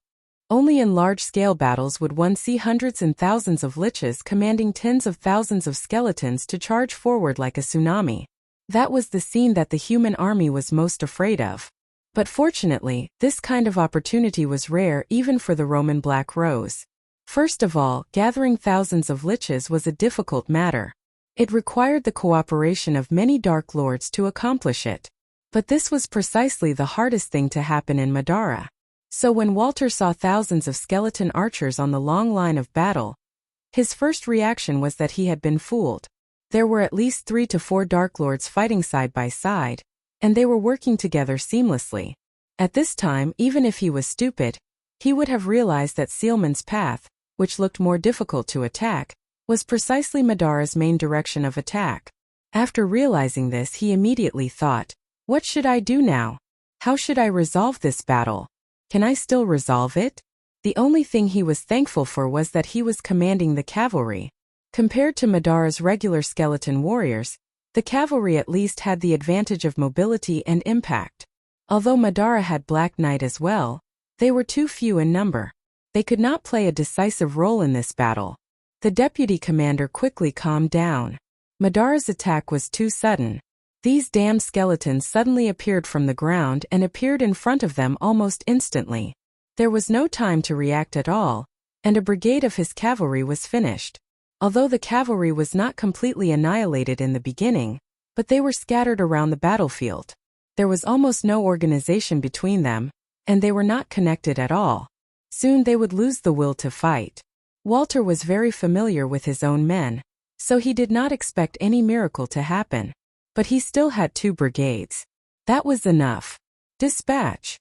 Only in large-scale battles would one see hundreds and thousands of liches commanding tens of thousands of skeletons to charge forward like a tsunami. That was the scene that the human army was most afraid of. But fortunately, this kind of opportunity was rare even for the Roman Black Rose. First of all, gathering thousands of liches was a difficult matter. It required the cooperation of many Dark Lords to accomplish it. But this was precisely the hardest thing to happen in Madara. So when Walter saw thousands of skeleton archers on the long line of battle, his first reaction was that he had been fooled. There were at least 3 to 4 Dark Lords fighting side by side, and they were working together seamlessly. At this time, even if he was stupid, he would have realized that Sealman's path, which looked more difficult to attack, was precisely Madara's main direction of attack. After realizing this, he immediately thought, what should I do now? How should I resolve this battle? Can I still resolve it? The only thing he was thankful for was that he was commanding the cavalry. Compared to Madara's regular skeleton warriors, the cavalry at least had the advantage of mobility and impact. Although Madara had Black Knight as well, they were too few in number. They could not play a decisive role in this battle. The deputy commander quickly calmed down. Madara's attack was too sudden. These damned skeletons suddenly appeared from the ground and appeared in front of them almost instantly. There was no time to react at all, and a brigade of his cavalry was finished. Although the cavalry was not completely annihilated in the beginning, but they were scattered around the battlefield. There was almost no organization between them, and they were not connected at all. Soon they would lose the will to fight. Walter was very familiar with his own men, so he did not expect any miracle to happen. But he still had 2 brigades. That was enough. Dispatch.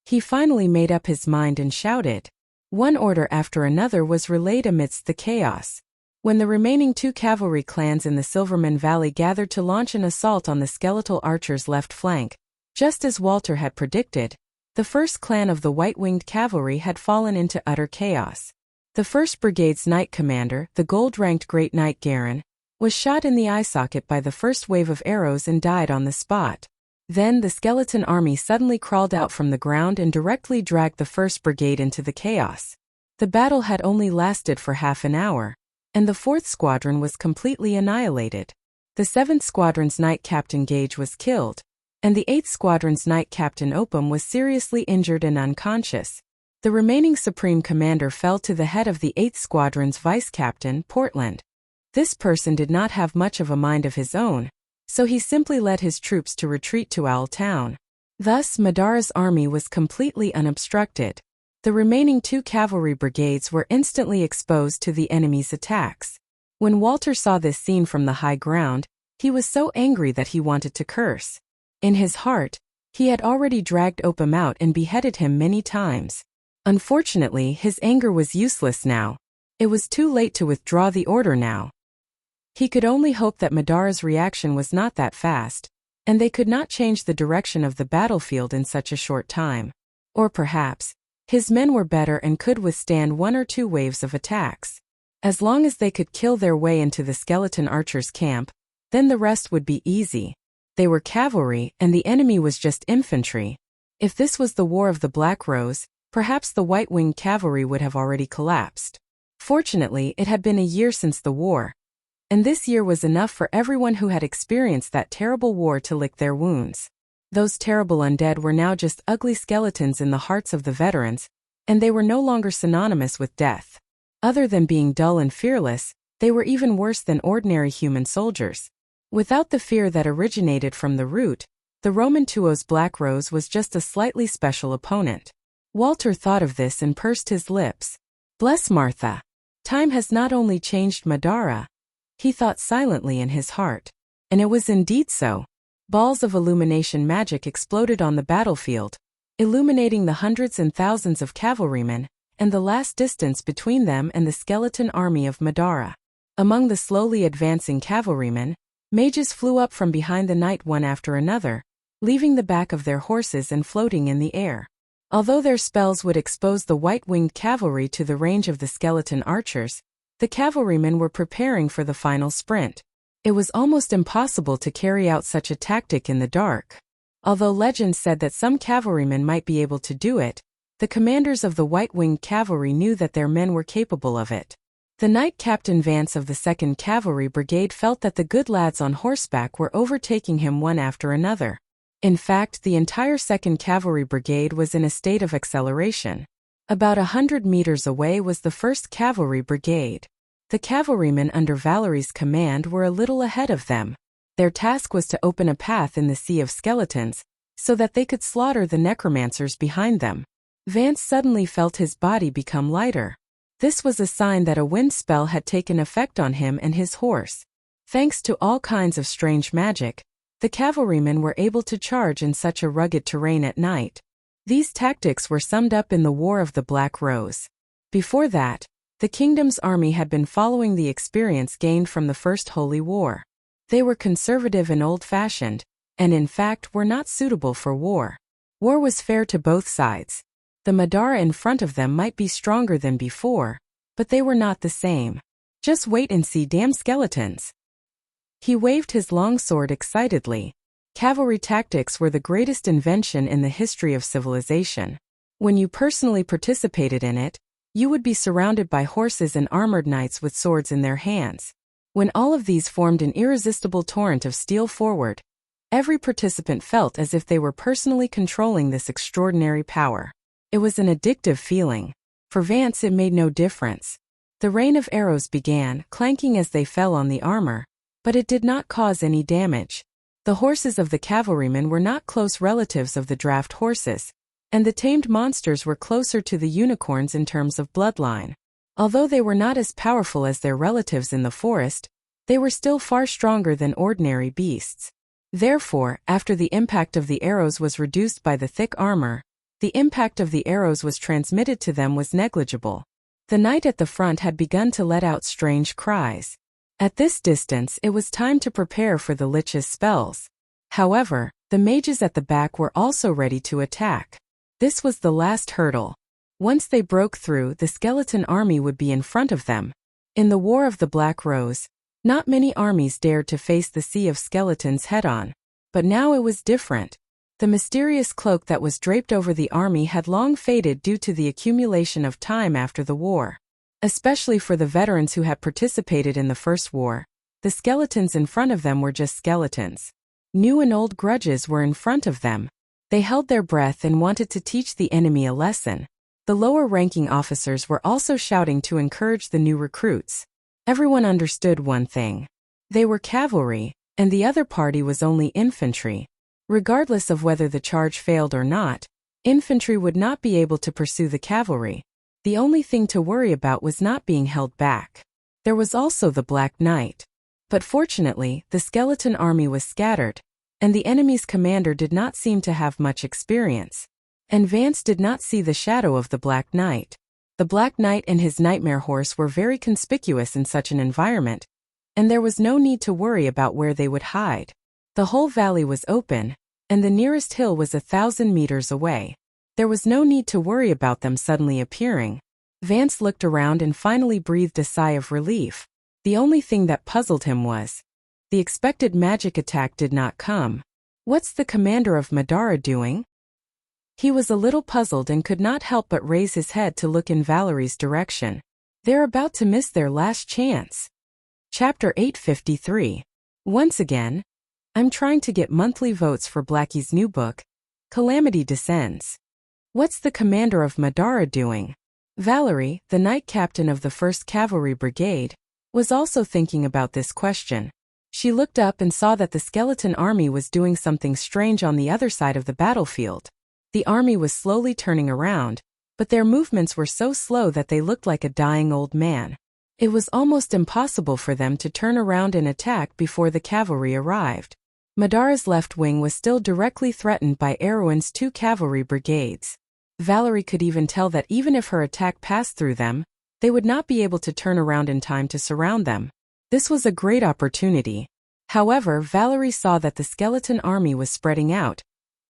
He finally made up his mind and shouted. One order after another was relayed amidst the chaos. When the remaining 2 cavalry clans in the Silverman Valley gathered to launch an assault on the skeletal archers' left flank, just as Walter had predicted, the first clan of the white-winged cavalry had fallen into utter chaos. The 1st Brigade's knight commander, the gold-ranked Great Knight Garin, was shot in the eye socket by the first wave of arrows and died on the spot. Then the skeleton army suddenly crawled out from the ground and directly dragged the 1st Brigade into the chaos. The battle had only lasted for half an hour, and the 4th Squadron was completely annihilated. The 7th Squadron's Knight Captain Gage was killed, and the 8th Squadron's Knight Captain Opum was seriously injured and unconscious. The remaining Supreme Commander fell to the head of the 8th Squadron's Vice Captain, Portland. This person did not have much of a mind of his own, so he simply led his troops to retreat to Owl Town. Thus Madara's army was completely unobstructed. The remaining 2 cavalry brigades were instantly exposed to the enemy's attacks. When Walter saw this scene from the high ground, he was so angry that he wanted to curse. In his heart, he had already dragged Opum out and beheaded him many times. Unfortunately, his anger was useless now. It was too late to withdraw the order now. He could only hope that Madara's reaction was not that fast, and they could not change the direction of the battlefield in such a short time. Or perhaps, his men were better and could withstand 1 or 2 waves of attacks. As long as they could kill their way into the skeleton archers' camp, then the rest would be easy. They were cavalry, and the enemy was just infantry. If this was the War of the Black Rose, perhaps the white-winged cavalry would have already collapsed. Fortunately, it had been a year since the war, and this year was enough for everyone who had experienced that terrible war to lick their wounds. Those terrible undead were now just ugly skeletons in the hearts of the veterans, and they were no longer synonymous with death. Other than being dull and fearless, they were even worse than ordinary human soldiers. Without the fear that originated from the root, the Roman Tuo's Black Rose was just a slightly special opponent. Walter thought of this and pursed his lips. Bless Martha. Time has not only changed Madara. He thought silently in his heart. And it was indeed so. Balls of illumination magic exploded on the battlefield, illuminating the hundreds and thousands of cavalrymen, and the last distance between them and the skeleton army of Madara. Among the slowly advancing cavalrymen, mages flew up from behind the knight one after another, leaving the back of their horses and floating in the air. Although their spells would expose the white-winged cavalry to the range of the skeleton archers, the cavalrymen were preparing for the final sprint. It was almost impossible to carry out such a tactic in the dark. Although legend said that some cavalrymen might be able to do it, the commanders of the white-winged cavalry knew that their men were capable of it. The Knight Captain Vance of the 2nd Cavalry Brigade felt that the good lads on horseback were overtaking him one after another. In fact, the entire 2nd Cavalry Brigade was in a state of acceleration. About 100 meters away was the 1st Cavalry Brigade. The cavalrymen under Valerie's command were a little ahead of them. Their task was to open a path in the sea of skeletons, so that they could slaughter the necromancers behind them. Vance suddenly felt his body become lighter. This was a sign that a wind spell had taken effect on him and his horse. Thanks to all kinds of strange magic, the cavalrymen were able to charge in such a rugged terrain at night. These tactics were summed up in the War of the Black Rose. Before that, the kingdom's army had been following the experience gained from the First Holy War. They were conservative and old-fashioned, and in fact were not suitable for war. War was fair to both sides. The Madara in front of them might be stronger than before, but they were not the same. Just wait and see, damn skeletons. He waved his long sword excitedly. Cavalry tactics were the greatest invention in the history of civilization. When you personally participated in it, You would be surrounded by horses and armored knights with swords in their hands. When all of these formed an irresistible torrent of steel forward, every participant felt as if they were personally controlling this extraordinary power. It was an addictive feeling. For Vance it made no difference. The rain of arrows began, clanking as they fell on the armor, but it did not cause any damage. The horses of the cavalrymen were not close relatives of the draft horses, and the tamed monsters were closer to the unicorns in terms of bloodline. Although they were not as powerful as their relatives in the forest, they were still far stronger than ordinary beasts. Therefore, after the impact of the arrows was reduced by the thick armor, the impact of the arrows was transmitted to them was negligible. The knight at the front had begun to let out strange cries. At this distance it was time to prepare for the lich's spells. However, the mages at the back were also ready to attack. This was the last hurdle. Once they broke through, the skeleton army would be in front of them. In the War of the Black Rose, not many armies dared to face the sea of skeletons head-on. But now it was different. The mysterious cloak that was draped over the army had long faded due to the accumulation of time after the war. Especially for the veterans who had participated in the First War, the skeletons in front of them were just skeletons. New and old grudges were in front of them. They held their breath and wanted to teach the enemy a lesson. The lower-ranking officers were also shouting to encourage the new recruits. Everyone understood one thing. They were cavalry, and the other party was only infantry. Regardless of whether the charge failed or not, infantry would not be able to pursue the cavalry. The only thing to worry about was not being held back. There was also the Black Knight. But fortunately, the skeleton army was scattered, and the enemy's commander did not seem to have much experience. And Vance did not see the shadow of the Black Knight. The Black Knight and his nightmare horse were very conspicuous in such an environment, and there was no need to worry about where they would hide. The whole valley was open, and the nearest hill was 1,000 meters away. There was no need to worry about them suddenly appearing. Vance looked around and finally breathed a sigh of relief. The only thing that puzzled him was the expected magic attack did not come. What's the commander of Madara doing? He was a little puzzled and could not help but raise his head to look in Valerie's direction. They're about to miss their last chance. Chapter 853. Once again, I'm trying to get monthly votes for Blackie's new book, Calamity Descends. What's the commander of Madara doing? Valerie, the knight captain of the 1st Cavalry Brigade, was also thinking about this question. She looked up and saw that the skeleton army was doing something strange on the other side of the battlefield. The army was slowly turning around, but their movements were so slow that they looked like a dying old man. It was almost impossible for them to turn around and attack before the cavalry arrived. Madara's left wing was still directly threatened by Erwin's 2 cavalry brigades. Valerie could even tell that even if her attack passed through them, they would not be able to turn around in time to surround them. This was a great opportunity. However, Valerie saw that the skeleton army was spreading out,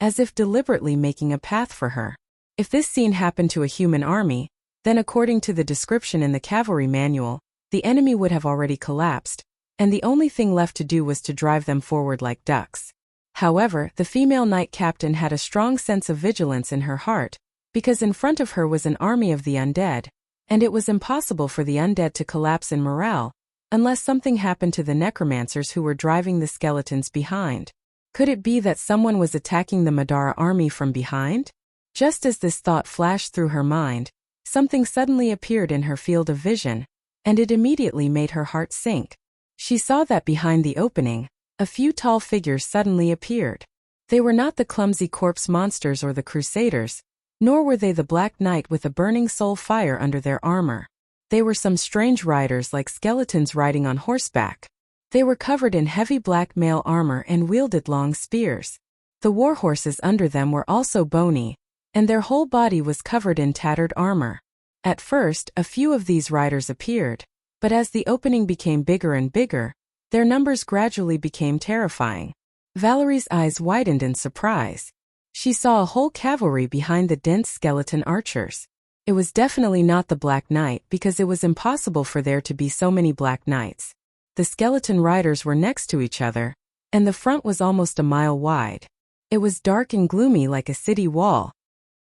as if deliberately making a path for her. If this scene happened to a human army, then according to the description in the cavalry manual, the enemy would have already collapsed, and the only thing left to do was to drive them forward like ducks. However, the female knight captain had a strong sense of vigilance in her heart, because in front of her was an army of the undead, and it was impossible for the undead to collapse in morale, unless something happened to the necromancers who were driving the skeletons behind. Could it be that someone was attacking the Madara army from behind? Just as this thought flashed through her mind, something suddenly appeared in her field of vision, and it immediately made her heart sink. She saw that behind the opening, a few tall figures suddenly appeared. They were not the clumsy corpse monsters or the crusaders, nor were they the Black Knight with a burning soul fire under their armor. They were some strange riders like skeletons riding on horseback. They were covered in heavy black mail armor and wielded long spears. The war horses under them were also bony, and their whole body was covered in tattered armor. At first, a few of these riders appeared, but as the opening became bigger and bigger, their numbers gradually became terrifying. Valerie's eyes widened in surprise. She saw a whole cavalry behind the dense skeleton archers. It was definitely not the Black Knight because it was impossible for there to be so many Black Knights. The skeleton riders were next to each other, and the front was almost a mile wide. It was dark and gloomy like a city wall.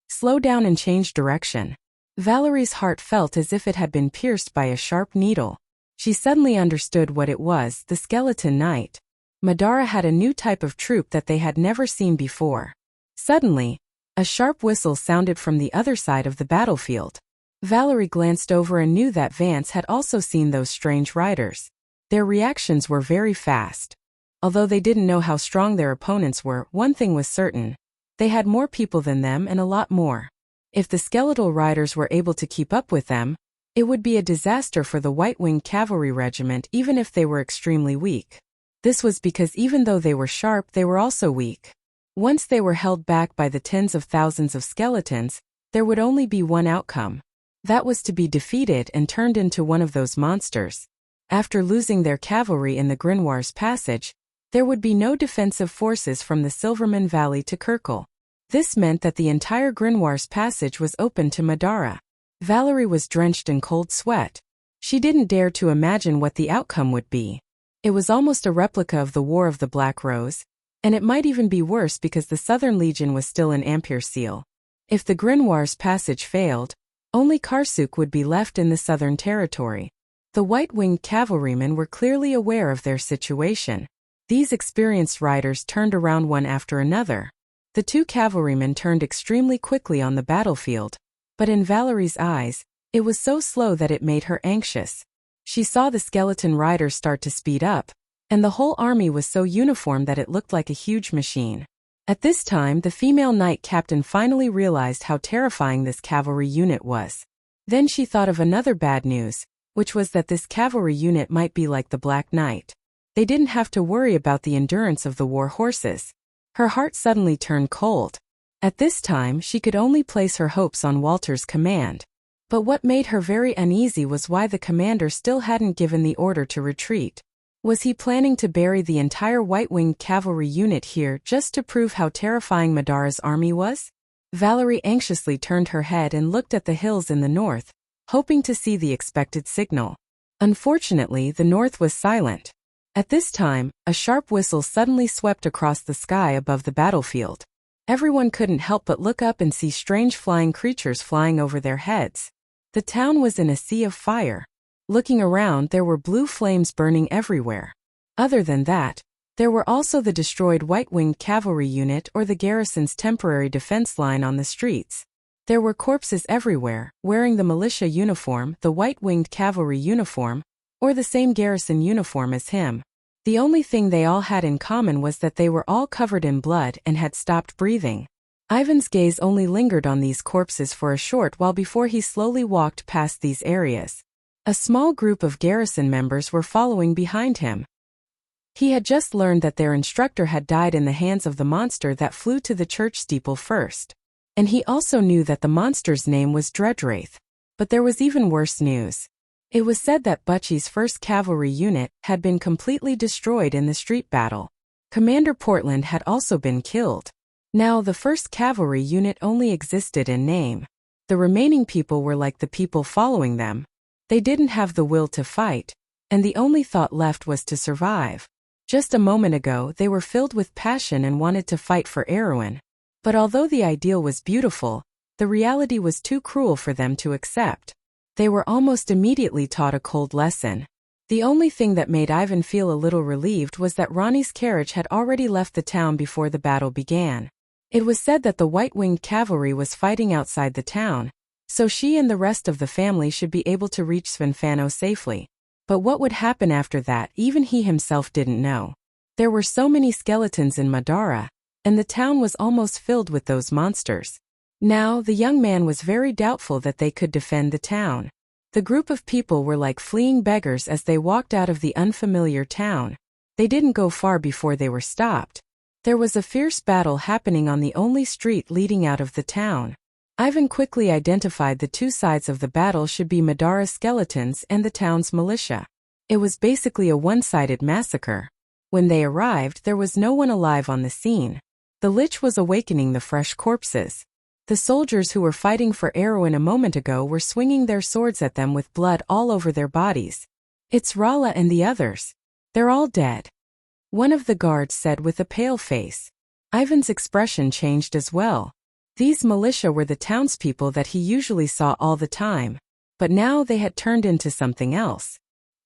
Slow down and change direction. Valerie's heart felt as if it had been pierced by a sharp needle. She suddenly understood what it was, the Skeleton Knight. Madara had a new type of troop that they had never seen before. Suddenly, a sharp whistle sounded from the other side of the battlefield. Valerie glanced over and knew that Vance had also seen those strange riders. Their reactions were very fast. Although they didn't know how strong their opponents were, one thing was certain. They had more people than them and a lot more. If the skeletal riders were able to keep up with them, it would be a disaster for the White-Winged Cavalry Regiment even if they were extremely weak. This was because even though they were sharp, they were also weak. Once they were held back by the tens of thousands of skeletons, there would only be one outcome. That was to be defeated and turned into one of those monsters. After losing their cavalry in the Grimoire's Passage, there would be no defensive forces from the Silverman Valley to Kirkle. This meant that the entire Grimoire's Passage was open to Madara. Valerie was drenched in cold sweat. She didn't dare to imagine what the outcome would be. It was almost a replica of the War of the Black Rose, and it might even be worse because the Southern Legion was still in Ampere-Seal. If the Grimoire's Passage failed, only Karsuk would be left in the Southern Territory. The White-Winged Cavalrymen were clearly aware of their situation. These experienced riders turned around one after another. The two cavalrymen turned extremely quickly on the battlefield, but in Valerie's eyes, it was so slow that it made her anxious. She saw the skeleton riders start to speed up, and the whole army was so uniform that it looked like a huge machine. At this time, the female knight captain finally realized how terrifying this cavalry unit was. Then she thought of another bad news, which was that this cavalry unit might be like the Black Knight. They didn't have to worry about the endurance of the war horses. Her heart suddenly turned cold. At this time, she could only place her hopes on Walter's command. But what made her very uneasy was why the commander still hadn't given the order to retreat. Was he planning to bury the entire White-Winged Cavalry unit here just to prove how terrifying Madara's army was? Valerie anxiously turned her head and looked at the hills in the north, hoping to see the expected signal. Unfortunately, the north was silent. At this time, a sharp whistle suddenly swept across the sky above the battlefield. Everyone couldn't help but look up and see strange flying creatures flying over their heads. The town was in a sea of fire. Looking around, there were blue flames burning everywhere. Other than that, there were also the destroyed White-Winged Cavalry unit or the garrison's temporary defense line on the streets. There were corpses everywhere, wearing the militia uniform, the White-Winged Cavalry uniform, or the same garrison uniform as him. The only thing they all had in common was that they were all covered in blood and had stopped breathing. Ivan's gaze only lingered on these corpses for a short while before he slowly walked past these areas. A small group of garrison members were following behind him. He had just learned that their instructor had died in the hands of the monster that flew to the church steeple first. And he also knew that the monster's name was Dreadwraith. But there was even worse news. It was said that Butchie's 1st Cavalry unit had been completely destroyed in the street battle. Commander Portland had also been killed. Now the 1st Cavalry unit only existed in name. The remaining people were like the people following them. They didn't have the will to fight, and the only thought left was to survive. Just a moment ago, they were filled with passion and wanted to fight for Erwin. But although the ideal was beautiful, the reality was too cruel for them to accept. They were almost immediately taught a cold lesson. The only thing that made Ivan feel a little relieved was that Ronnie's carriage had already left the town before the battle began. It was said that the White-Winged Cavalry was fighting outside the town, so she and the rest of the family should be able to reach Svenfano safely. But what would happen after that, even he himself didn't know. There were so many skeletons in Madara, and the town was almost filled with those monsters. Now, the young man was very doubtful that they could defend the town. The group of people were like fleeing beggars as they walked out of the unfamiliar town. They didn't go far before they were stopped. There was a fierce battle happening on the only street leading out of the town. Ivan quickly identified the two sides of the battle should be Madara's skeletons and the town's militia. It was basically a one-sided massacre. When they arrived, there was no one alive on the scene. The Lich was awakening the fresh corpses. The soldiers who were fighting for Erwin a moment ago were swinging their swords at them with blood all over their bodies. "It's Rala and the others. They're all dead," one of the guards said with a pale face. Ivan's expression changed as well. These militia were the townspeople that he usually saw all the time, but now they had turned into something else.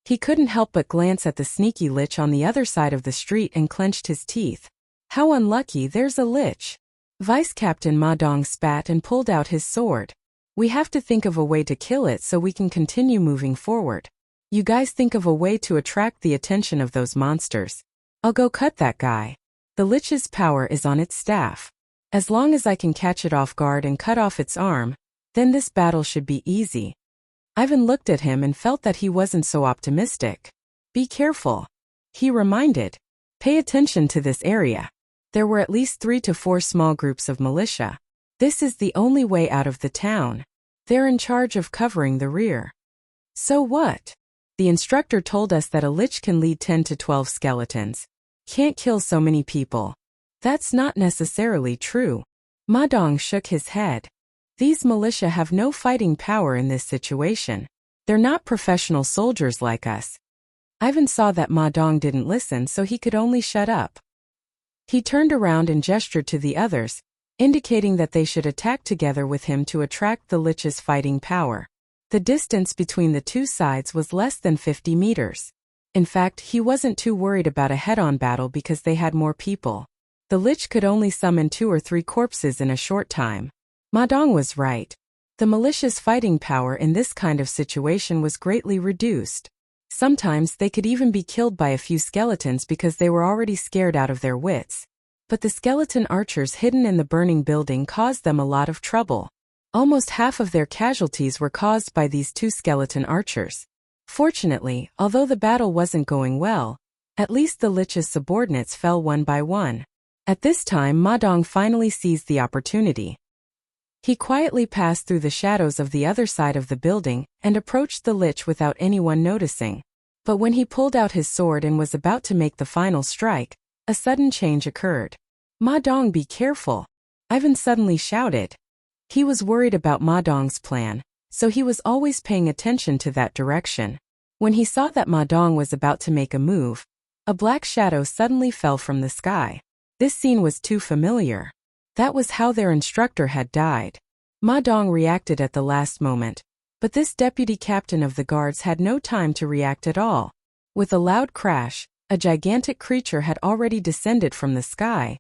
He couldn't help but glance at the sneaky lich on the other side of the street and clenched his teeth. How unlucky, there's a lich. Vice Captain Ma Dong spat and pulled out his sword. We have to think of a way to kill it so we can continue moving forward. You guys think of a way to attract the attention of those monsters. I'll go cut that guy. The lich's power is on its staff. As long as I can catch it off guard and cut off its arm, then this battle should be easy. Ivan looked at him and felt that he wasn't so optimistic. Be careful, he reminded. Pay attention to this area. There were at least 3 to 4 small groups of militia. This is the only way out of the town. They're in charge of covering the rear. So what? The instructor told us that a lich can lead 10 to 12 skeletons. Can't kill so many people. That's not necessarily true. Ma Dong shook his head. These militia have no fighting power in this situation. They're not professional soldiers like us. Ivan saw that Ma Dong didn't listen, so he could only shut up. He turned around and gestured to the others, indicating that they should attack together with him to attract the lich's fighting power. The distance between the two sides was less than 50 meters. In fact, he wasn't too worried about a head-on battle because they had more people. The lich could only summon 2 or 3 corpses in a short time. Ma Dong was right. The militia's fighting power in this kind of situation was greatly reduced. Sometimes they could even be killed by a few skeletons because they were already scared out of their wits. But the skeleton archers hidden in the burning building caused them a lot of trouble. Almost half of their casualties were caused by these 2 skeleton archers. Fortunately, although the battle wasn't going well, at least the lich's subordinates fell one by one. At this time, Ma Dong finally seized the opportunity. He quietly passed through the shadows of the other side of the building and approached the lich without anyone noticing. But when he pulled out his sword and was about to make the final strike, a sudden change occurred. Ma Dong, be careful! Ivan suddenly shouted. He was worried about Ma Dong's plan, so he was always paying attention to that direction. When he saw that Ma Dong was about to make a move, a black shadow suddenly fell from the sky. This scene was too familiar. That was how their instructor had died. Ma Dong reacted at the last moment, but this deputy captain of the guards had no time to react at all. With a loud crash, a gigantic creature had already descended from the sky,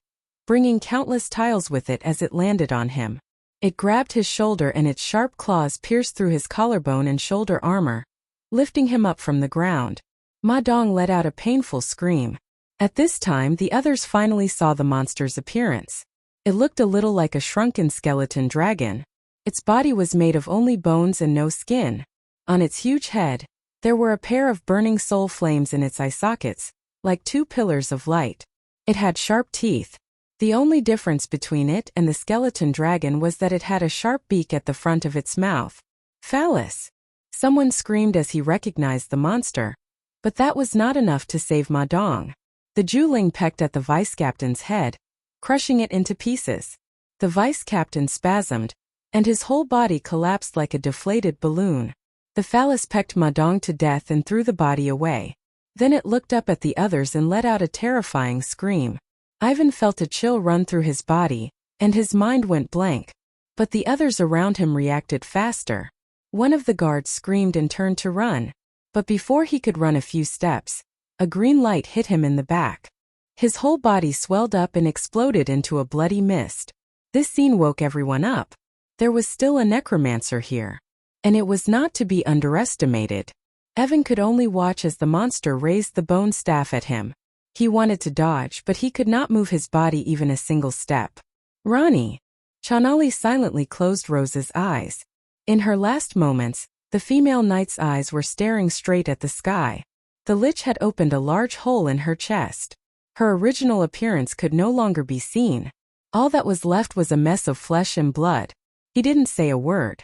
bringing countless tiles with it as it landed on him. It grabbed his shoulder and its sharp claws pierced through his collarbone and shoulder armor, lifting him up from the ground. Ma Dong let out a painful scream. At this time, the others finally saw the monster's appearance. It looked a little like a shrunken skeleton dragon. Its body was made of only bones and no skin. On its huge head, there were a pair of burning soul flames in its eye sockets, like 2 pillars of light. It had sharp teeth. The only difference between it and the skeleton dragon was that it had a sharp beak at the front of its mouth. Phallus! Someone screamed as he recognized the monster. But that was not enough to save Ma Dong. The Juling pecked at the vice captain's head, crushing it into pieces. The vice captain spasmed, and his whole body collapsed like a deflated balloon. The phallus pecked Ma Dong to death and threw the body away. Then it looked up at the others and let out a terrifying scream. Ivan felt a chill run through his body, and his mind went blank. But the others around him reacted faster. One of the guards screamed and turned to run. But before he could run a few steps, a green light hit him in the back. His whole body swelled up and exploded into a bloody mist. This scene woke everyone up. There was still a necromancer here. And it was not to be underestimated. Evan could only watch as the monster raised the bone staff at him. He wanted to dodge, but he could not move his body even a single step. Ronnie! Chanali silently closed Rose's eyes. In her last moments, the female knight's eyes were staring straight at the sky. The lich had opened a large hole in her chest. Her original appearance could no longer be seen. All that was left was a mess of flesh and blood. He didn't say a word.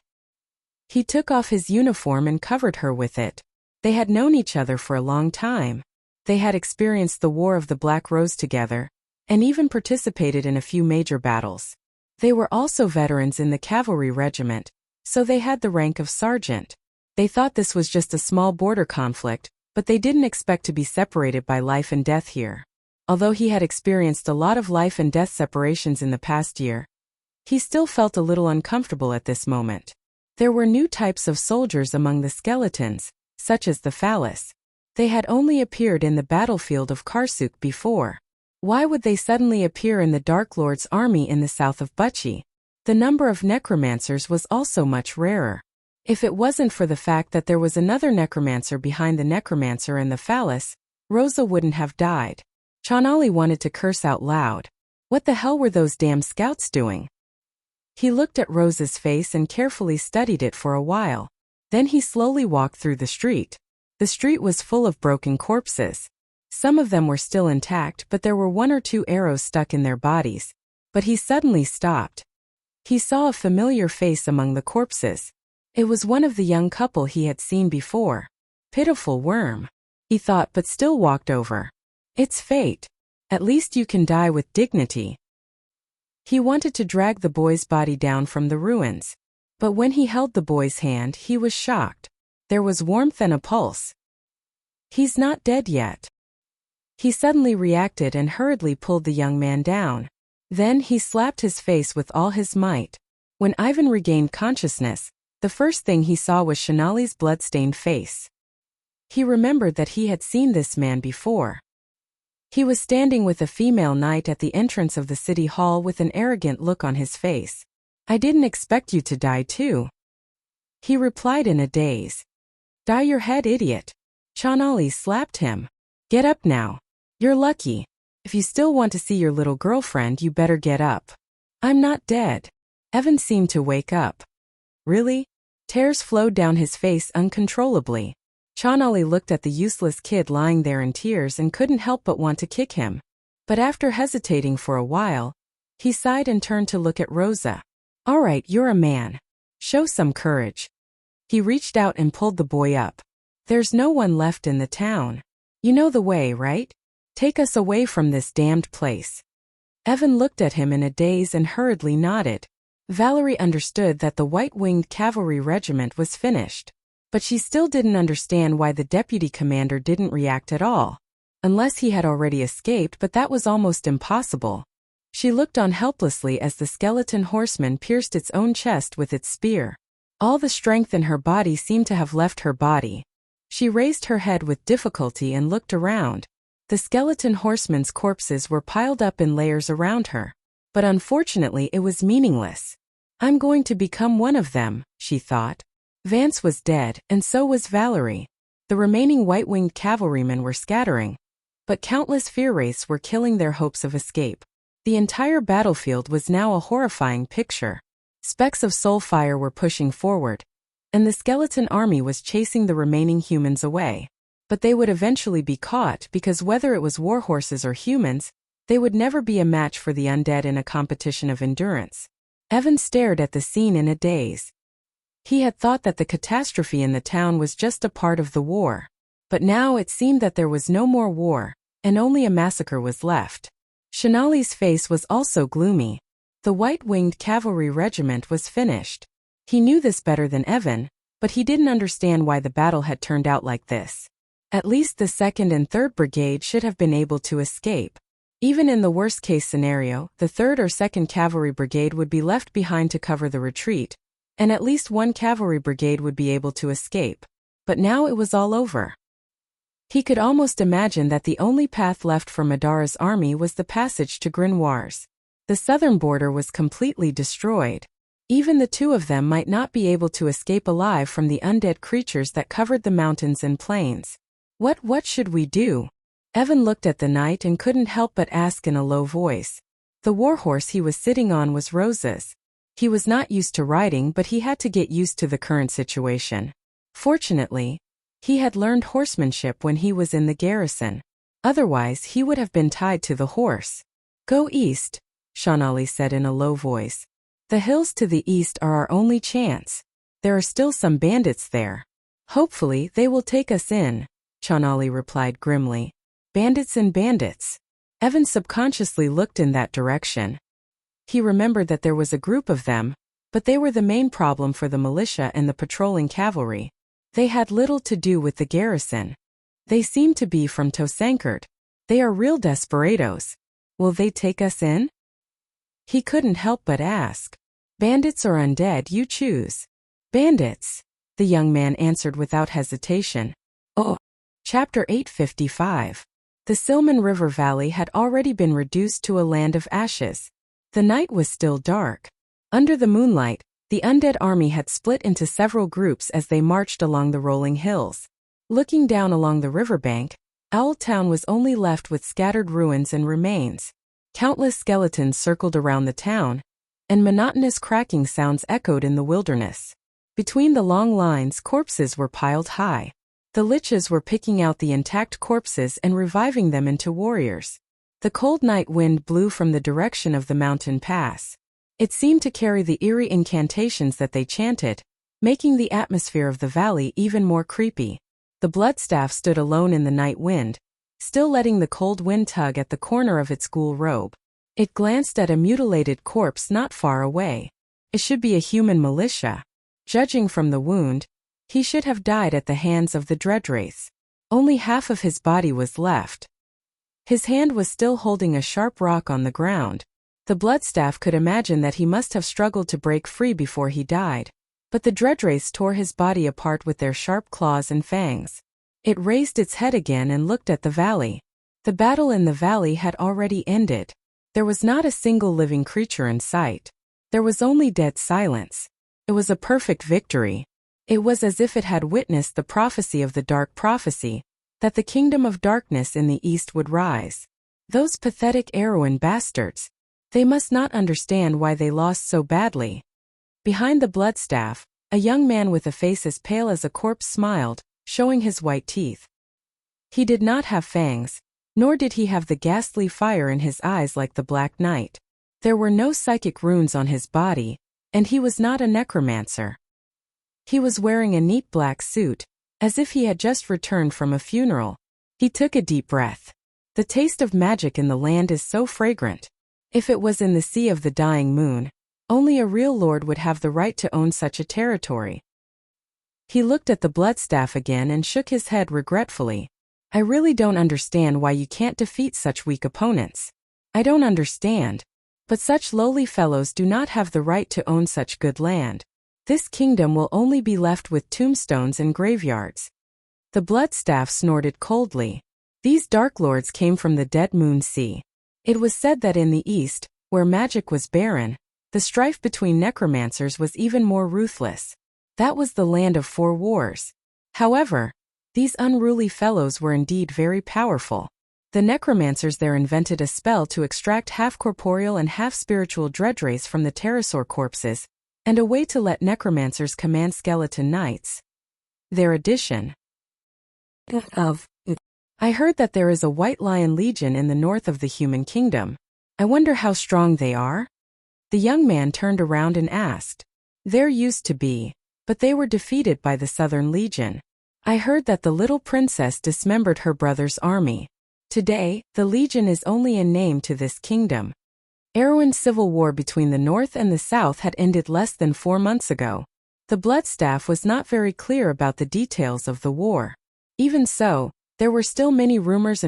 He took off his uniform and covered her with it. They had known each other for a long time. They had experienced the War of the Black Rose together, and even participated in a few major battles. They were also veterans in the cavalry regiment, so they had the rank of sergeant. They thought this was just a small border conflict, but they didn't expect to be separated by life and death here. Although he had experienced a lot of life and death separations in the past year, He still felt a little uncomfortable at this moment. There were new types of soldiers among the skeletons, such as the phallus. They had only appeared in the battlefield of Karsuk before. Why would they suddenly appear in the Dark Lord's army in the south of Buchi? The number of necromancers was also much rarer. If it wasn't for the fact that there was another necromancer behind the necromancer and the phallus, Rosa wouldn't have died. Chanali wanted to curse out loud. What the hell were those damn scouts doing? He looked at Rosa's face and carefully studied it for a while. Then he slowly walked through the street. The street was full of broken corpses. Some of them were still intact, but there were 1 or 2 arrows stuck in their bodies. But he suddenly stopped. He saw a familiar face among the corpses. It was one of the young couple he had seen before. Pitiful worm, he thought, but still walked over. It's fate. At least you can die with dignity. He wanted to drag the boy's body down from the ruins. But when he held the boy's hand, he was shocked. There was warmth and a pulse. He's not dead yet. He suddenly reacted and hurriedly pulled the young man down. Then he slapped his face with all his might. When Ivan regained consciousness, the first thing he saw was Shanali's blood-stained face. He remembered that he had seen this man before. He was standing with a female knight at the entrance of the city hall with an arrogant look on his face. I didn't expect you to die too. He replied in a daze. Dye your head, idiot. Chanali slapped him. Get up now. You're lucky. If you still want to see your little girlfriend, you better get up. I'm not dead. Evan seemed to wake up. Really? Tears flowed down his face uncontrollably. Chanali looked at the useless kid lying there in tears and couldn't help but want to kick him. But after hesitating for a while, he sighed and turned to look at Rosa. All right, you're a man. Show some courage. He reached out and pulled the boy up. There's no one left in the town. You know the way, right? Take us away from this damned place. Evan looked at him in a daze and hurriedly nodded. Valerie understood that the White-Winged Cavalry Regiment was finished. But she still didn't understand why the deputy commander didn't react at all. Unless he had already escaped, but that was almost impossible. She looked on helplessly as the skeleton horseman pierced its own chest with its spear. All the strength in her body seemed to have left her body. She raised her head with difficulty and looked around. The skeleton horseman's corpses were piled up in layers around her. But unfortunately it was meaningless. I'm going to become one of them, she thought. Vance was dead, and so was Valerie. The remaining White-Winged Cavalrymen were scattering. But countless fear wraiths were killing their hopes of escape. The entire battlefield was now a horrifying picture. Specks of soul fire were pushing forward, and the skeleton army was chasing the remaining humans away. But they would eventually be caught because whether it was warhorses or humans, they would never be a match for the undead in a competition of endurance. Evan stared at the scene in a daze. He had thought that the catastrophe in the town was just a part of the war. But now it seemed that there was no more war, and only a massacre was left. Shanali's face was also gloomy. The White-Winged Cavalry Regiment was finished. He knew this better than Evan, but he didn't understand why the battle had turned out like this. At least the 2nd and 3rd Brigade should have been able to escape. Even in the worst-case scenario, the 3rd or 2nd Cavalry Brigade would be left behind to cover the retreat, and at least one cavalry brigade would be able to escape. But now it was all over. He could almost imagine that the only path left for Madara's army was the passage to Grimoires. The southern border was completely destroyed. Even the two of them might not be able to escape alive from the undead creatures that covered the mountains and plains. What should we do? Evan looked at the knight and couldn't help but ask in a low voice. The warhorse he was sitting on was Rosa's. He was not used to riding, but he had to get used to the current situation. Fortunately, he had learned horsemanship when he was in the garrison. Otherwise, he would have been tied to the horse. Go east, Shanali said in a low voice. The hills to the east are our only chance. There are still some bandits there. Hopefully, they will take us in, Shanali replied grimly. Bandits and bandits. Evan subconsciously looked in that direction. He remembered that there was a group of them, but they were the main problem for the militia and the patrolling cavalry. They had little to do with the garrison. They seemed to be from Tosankard. They are real desperados. Will they take us in? He couldn't help but ask. Bandits or undead, you choose. Bandits, the young man answered without hesitation. Oh. Chapter 855. The Silman River Valley had already been reduced to a land of ashes. The night was still dark. Under the moonlight, the undead army had split into several groups as they marched along the rolling hills. Looking down along the riverbank, Owl Town was only left with scattered ruins and remains. Countless skeletons circled around the town, and monotonous cracking sounds echoed in the wilderness. Between the long lines, corpses were piled high. The liches were picking out the intact corpses and reviving them into warriors. The cold night wind blew from the direction of the mountain pass. It seemed to carry the eerie incantations that they chanted, making the atmosphere of the valley even more creepy. The bloodstaff stood alone in the night wind, still letting the cold wind tug at the corner of its ghoul robe. It glanced at a mutilated corpse not far away. It should be a human militia. Judging from the wound, he should have died at the hands of the Dreadwraiths. Only half of his body was left. His hand was still holding a sharp rock on the ground. The bloodstaff could imagine that he must have struggled to break free before he died. But the Dreadwraiths tore his body apart with their sharp claws and fangs. It raised its head again and looked at the valley. The battle in the valley had already ended. There was not a single living creature in sight. There was only dead silence. It was a perfect victory. It was as if it had witnessed the prophecy of the Dark Prophecy, that the kingdom of darkness in the east would rise. Those pathetic Erewhon bastards. They must not understand why they lost so badly. Behind the bloodstaff, a young man with a face as pale as a corpse smiled, showing his white teeth. He did not have fangs, nor did he have the ghastly fire in his eyes like the Black Knight. There were no psychic runes on his body, and he was not a necromancer. He was wearing a neat black suit, as if he had just returned from a funeral. He took a deep breath. The taste of magic in the land is so fragrant. If it was in the Sea of the Dying Moon, only a real lord would have the right to own such a territory. He looked at the bloodstaff again and shook his head regretfully. I really don't understand why you can't defeat such weak opponents. I don't understand. But such lowly fellows do not have the right to own such good land. This kingdom will only be left with tombstones and graveyards. The bloodstaff snorted coldly. These Dark Lords came from the Dead Moon Sea. It was said that in the east, where magic was barren, the strife between necromancers was even more ruthless. That was the land of 4 wars. However, these unruly fellows were indeed very powerful. The necromancers there invented a spell to extract half-corporeal and half-spiritual Dreadwraiths from the pterosaur corpses, and a way to let necromancers command skeleton knights. Their addition of I heard that there is a White Lion Legion in the north of the human kingdom. I wonder how strong they are? The young man turned around and asked. There used to be, but they were defeated by the Southern Legion. I heard that the little princess dismembered her brother's army. Today, the Legion is only in name to this kingdom. Erewhon's civil war between the North and the South had ended less than 4 months ago. The bloodstaff was not very clear about the details of the war. Even so, there were still many rumors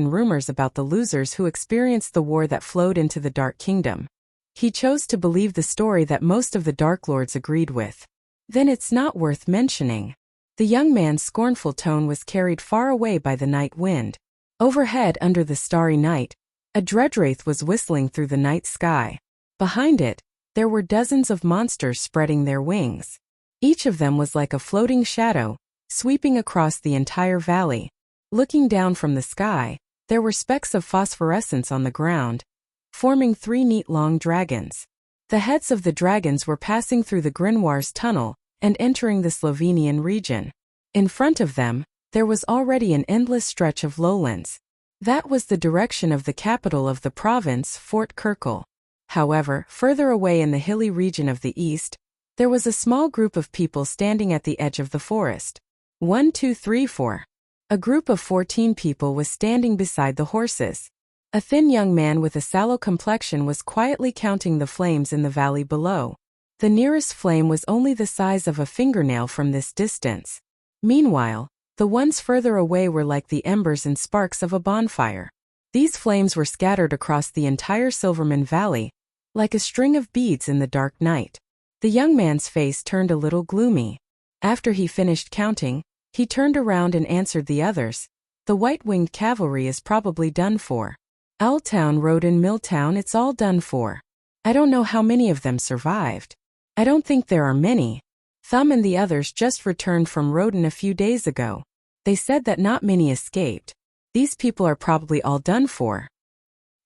about the losers who experienced the war that flowed into the Dark Kingdom. He chose to believe the story that most of the Dark Lords agreed with. Then it's not worth mentioning. The young man's scornful tone was carried far away by the night wind. Overhead under the starry night, a Dreadwraith was whistling through the night sky. Behind it, there were dozens of monsters spreading their wings. Each of them was like a floating shadow, sweeping across the entire valley. Looking down from the sky, there were specks of phosphorescence on the ground, forming 3 neat long dragons. The heads of the dragons were passing through the Grimoire's tunnel and entering the Slovenian region. In front of them, there was already an endless stretch of lowlands. That was the direction of the capital of the province, Fort Kirkle. However, further away in the hilly region of the east, there was a small group of people standing at the edge of the forest. 1, 2, 3, 4. A group of 14 people was standing beside the horses. A thin young man with a sallow complexion was quietly counting the flames in the valley below. The nearest flame was only the size of a fingernail from this distance. Meanwhile, the ones further away were like the embers and sparks of a bonfire. These flames were scattered across the entire Silverman Valley, like a string of beads in the dark night. The young man's face turned a little gloomy. After he finished counting, he turned around and answered the others. The white-winged cavalry is probably done for. Owltown Road in Milltown, it's all done for. I don't know how many of them survived. I don't think there are many. Thumb and the others just returned from Roden a few days ago. They said that not many escaped. These people are probably all done for.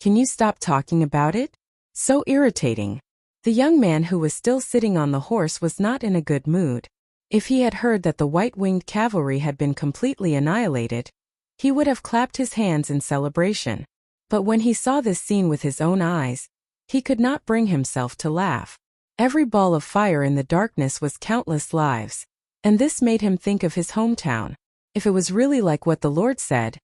Can you stop talking about it? So irritating. The young man who was still sitting on the horse was not in a good mood. If he had heard that the white-winged cavalry had been completely annihilated, he would have clapped his hands in celebration. But when he saw this scene with his own eyes, he could not bring himself to laugh. Every ball of fire in the darkness was countless lives, and this made him think of his hometown. If it was really like what the Lord said,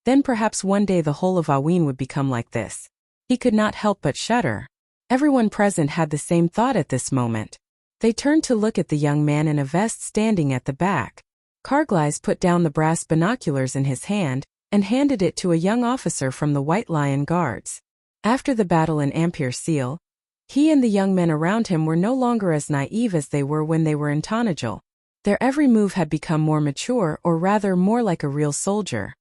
then perhaps one day the whole of Aween would become like this. He could not help but shudder. Everyone present had the same thought at this moment. They turned to look at the young man in a vest standing at the back. Carglass put down the brass binoculars in his hand and handed it to a young officer from the White Lion Guards. After the battle in Ampere Seal, he and the young men around him were no longer as naive as they were when they were in Tonajal. Their every move had become more mature, or rather more like a real soldier.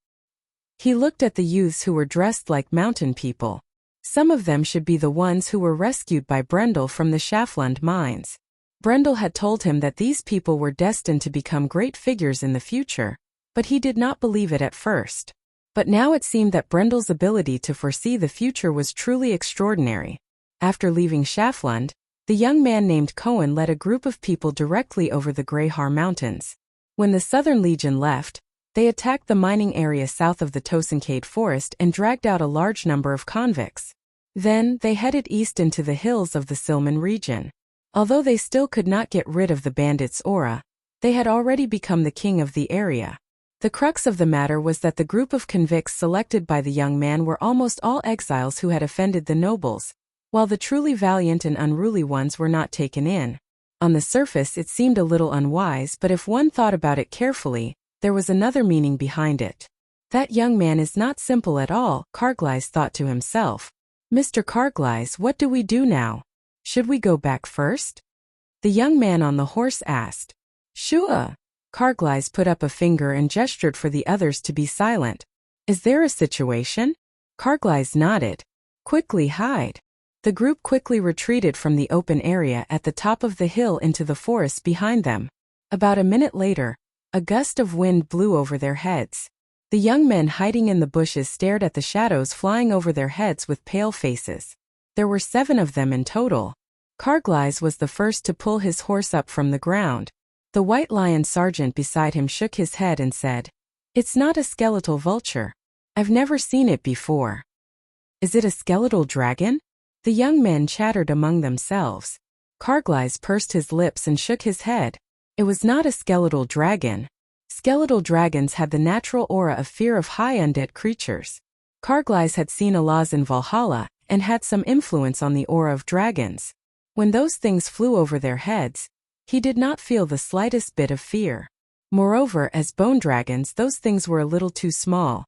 He looked at the youths who were dressed like mountain people. Some of them should be the ones who were rescued by Brendel from the Schaflund mines. Brendel had told him that these people were destined to become great figures in the future, but he did not believe it at first. But now it seemed that Brendel's ability to foresee the future was truly extraordinary. After leaving Schaflund, the young man named Cohen led a group of people directly over the Greyhar Mountains. When the Southern Legion left, they attacked the mining area south of the Tosancade Forest and dragged out a large number of convicts. Then, they headed east into the hills of the Silman region. Although they still could not get rid of the bandits' aura, they had already become the king of the area. The crux of the matter was that the group of convicts selected by the young man were almost all exiles who had offended the nobles, while the truly valiant and unruly ones were not taken in. On the surface it seemed a little unwise, but if one thought about it carefully, there was another meaning behind it. That young man is not simple at all, Carglass thought to himself. Mr. Carglass, what do we do now? Should we go back first? The young man on the horse asked. Shua. Carglass put up a finger and gestured for the others to be silent. Is there a situation? Carglass nodded. Quickly hide. The group quickly retreated from the open area at the top of the hill into the forest behind them. About a minute later, a gust of wind blew over their heads. The young men hiding in the bushes stared at the shadows flying over their heads with pale faces. There were 7 of them in total. Carglass was the first to pull his horse up from the ground. The White Lion sergeant beside him shook his head and said, It's not a skeletal vulture. I've never seen it before. Is it a skeletal dragon? The young men chattered among themselves. Carglass pursed his lips and shook his head. It was not a skeletal dragon. Skeletal dragons had the natural aura of fear of high undead creatures. Carglass had seen Alaz in Valhalla and had some influence on the aura of dragons. When those things flew over their heads, he did not feel the slightest bit of fear. Moreover, as bone dragons, those things were a little too small.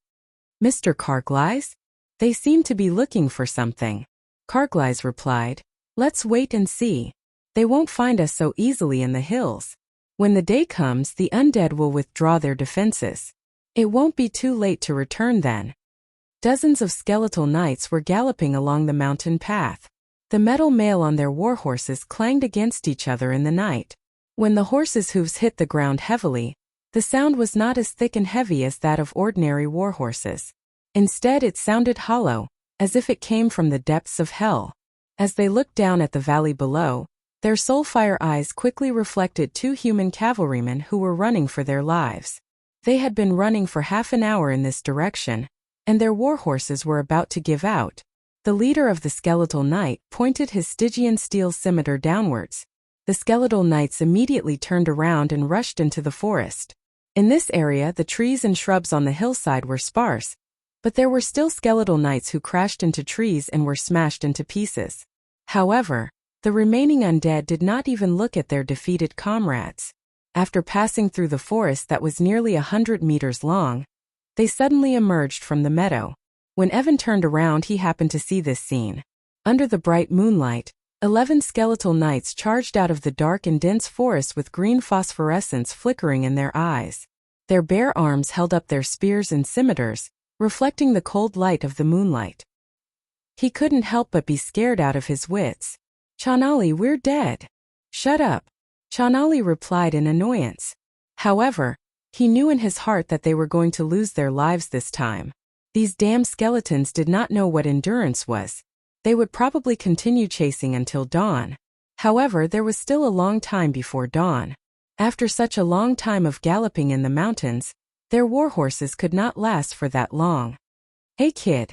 Mr. Carglass? They seem to be looking for something. Carglass replied, Let's wait and see. They won't find us so easily in the hills. When the day comes, the undead will withdraw their defenses. It won't be too late to return then. Dozens of skeletal knights were galloping along the mountain path. The metal mail on their war horses clanged against each other in the night. When the horses' hooves hit the ground heavily, the sound was not as thick and heavy as that of ordinary war horses. Instead, it sounded hollow, as if it came from the depths of hell. As they looked down at the valley below, their soulfire eyes quickly reflected 2 human cavalrymen who were running for their lives. They had been running for half an hour in this direction, and their war horses were about to give out. The leader of the skeletal knight pointed his Stygian steel scimitar downwards. The skeletal knights immediately turned around and rushed into the forest. In this area, the trees and shrubs on the hillside were sparse, but there were still skeletal knights who crashed into trees and were smashed into pieces. However, the remaining undead did not even look at their defeated comrades. After passing through the forest that was nearly 100 meters long, they suddenly emerged from the meadow. When Evan turned around, he happened to see this scene. Under the bright moonlight, 11 skeletal knights charged out of the dark and dense forest with green phosphorescence flickering in their eyes. Their bare arms held up their spears and scimitars, reflecting the cold light of the moonlight. He couldn't help but be scared out of his wits. "Chanali, we're dead." "Shut up," Chanali replied in annoyance. However, he knew in his heart that they were going to lose their lives this time. These damn skeletons did not know what endurance was. They would probably continue chasing until dawn. However, there was still a long time before dawn. After such a long time of galloping in the mountains, their warhorses could not last for that long. "Hey kid!"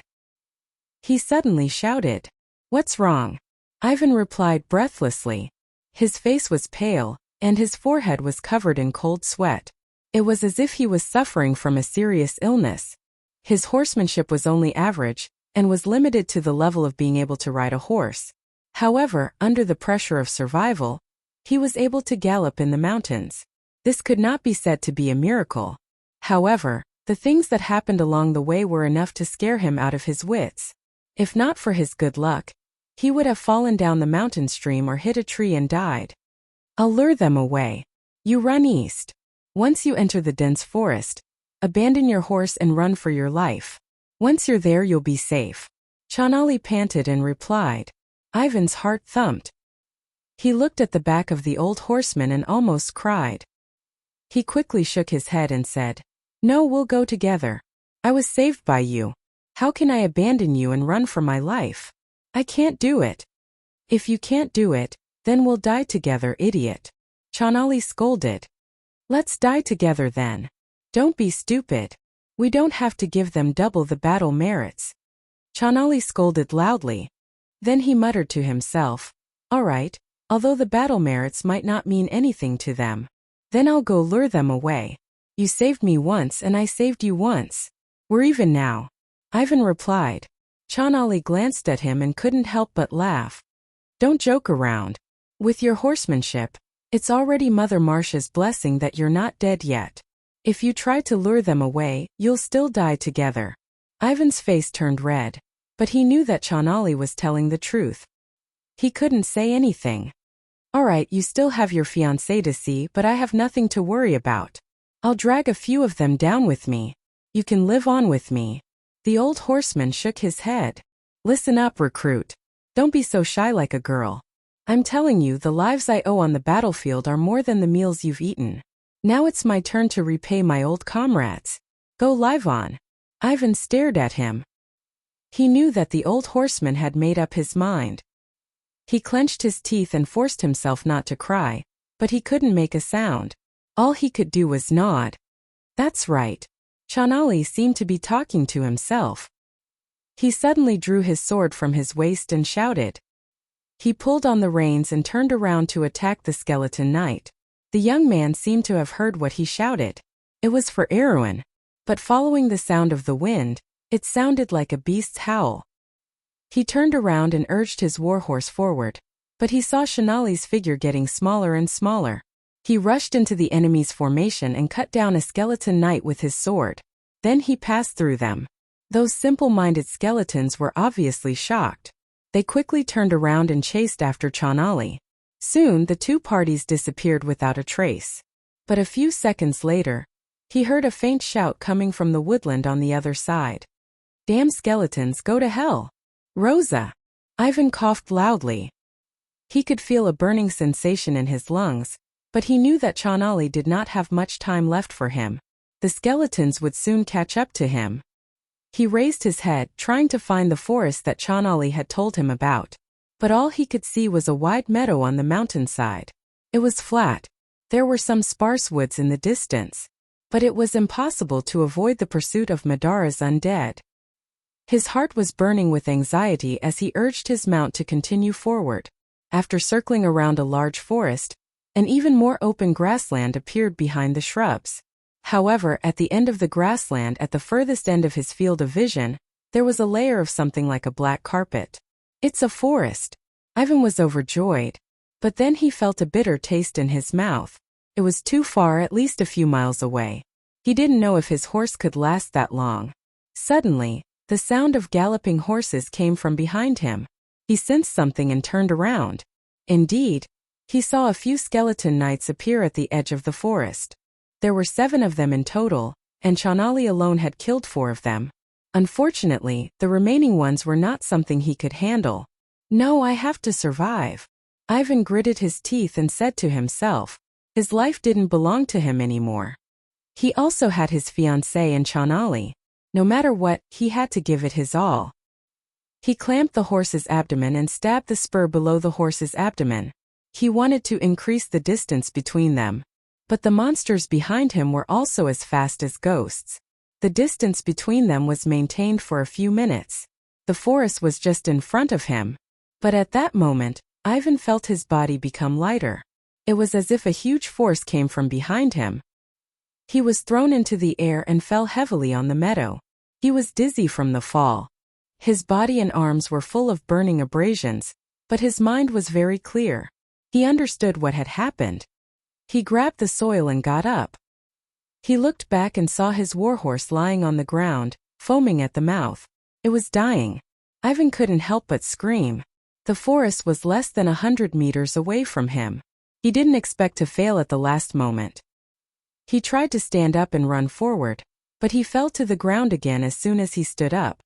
he suddenly shouted. "What's wrong?" Ivan replied breathlessly. His face was pale, and his forehead was covered in cold sweat. It was as if he was suffering from a serious illness. His horsemanship was only average, and was limited to the level of being able to ride a horse. However, under the pressure of survival, he was able to gallop in the mountains. This could not be said to be a miracle. However, the things that happened along the way were enough to scare him out of his wits. If not for his good luck, he would have fallen down the mountain stream or hit a tree and died. "I'll lure them away. You run east. Once you enter the dense forest, abandon your horse and run for your life. Once you're there, you'll be safe." Chanali panted and replied. Ivan's heart thumped. He looked at the back of the old horseman and almost cried. He quickly shook his head and said, "No, we'll go together. I was saved by you. How can I abandon you and run for my life? I can't do it." "If you can't do it, then we'll die together, idiot," Chanali scolded. "Let's die together then. Don't be stupid. We don't have to give them double the battle merits." Chanali scolded loudly. Then he muttered to himself, "All right, although the battle merits might not mean anything to them, then I'll go lure them away. You saved me once and I saved you once. We're even now," Ivan replied. Chanali glanced at him and couldn't help but laugh. "Don't joke around. With your horsemanship, it's already Mother Marcia's blessing that you're not dead yet. If you try to lure them away, you'll still die together." Ivan's face turned red, but he knew that Chanali was telling the truth. He couldn't say anything. "All right, you still have your fiancé to see, but I have nothing to worry about. I'll drag a few of them down with me. You can live on with me." The old horseman shook his head. "Listen up, recruit. Don't be so shy like a girl. I'm telling you, the lives I owe on the battlefield are more than the meals you've eaten. Now it's my turn to repay my old comrades. Go live on." Ivan stared at him. He knew that the old horseman had made up his mind. He clenched his teeth and forced himself not to cry, but he couldn't make a sound. All he could do was nod. "That's right." Chanali seemed to be talking to himself. He suddenly drew his sword from his waist and shouted. He pulled on the reins and turned around to attack the skeleton knight. The young man seemed to have heard what he shouted. It was for Erwin, but following the sound of the wind, it sounded like a beast's howl. He turned around and urged his warhorse forward, but he saw Chanali's figure getting smaller and smaller. He rushed into the enemy's formation and cut down a skeleton knight with his sword. Then he passed through them. Those simple-minded skeletons were obviously shocked. They quickly turned around and chased after Chanali. Soon the two parties disappeared without a trace. But a few seconds later, he heard a faint shout coming from the woodland on the other side. "Damn skeletons, go to hell! Rosa!" Ivan coughed loudly. He could feel a burning sensation in his lungs, but he knew that Chanali did not have much time left for him. The skeletons would soon catch up to him. He raised his head, trying to find the forest that Chanali had told him about. But all he could see was a wide meadow on the mountainside. It was flat. There were some sparse woods in the distance, but it was impossible to avoid the pursuit of Madara's undead. His heart was burning with anxiety as he urged his mount to continue forward. After circling around a large forest, an even more open grassland appeared behind the shrubs. However, at the end of the grassland, at the furthest end of his field of vision, there was a layer of something like a black carpet. "It's a forest." Ivan was overjoyed. But then he felt a bitter taste in his mouth. It was too far, at least a few miles away. He didn't know if his horse could last that long. Suddenly, the sound of galloping horses came from behind him. He sensed something and turned around. Indeed, he saw a few skeleton knights appear at the edge of the forest. There were 7 of them in total, and Chanali alone had killed 4 of them. Unfortunately, the remaining ones were not something he could handle. No, I have to survive. Ivan gritted his teeth and said to himself, his life didn't belong to him anymore. He also had his fiancée and Chanali. No matter what, he had to give it his all. He clamped the horse's abdomen and stabbed the spur below the horse's abdomen. He wanted to increase the distance between them. But the monsters behind him were also as fast as ghosts. The distance between them was maintained for a few minutes. The forest was just in front of him. But at that moment, Ivan felt his body become lighter. It was as if a huge force came from behind him. He was thrown into the air and fell heavily on the meadow. He was dizzy from the fall. His body and arms were full of burning abrasions, but his mind was very clear. He understood what had happened. He grabbed the soil and got up. He looked back and saw his warhorse lying on the ground, foaming at the mouth. It was dying. Ivan couldn't help but scream. The forest was less than 100 meters away from him. He didn't expect to fail at the last moment. He tried to stand up and run forward, but he fell to the ground again as soon as he stood up.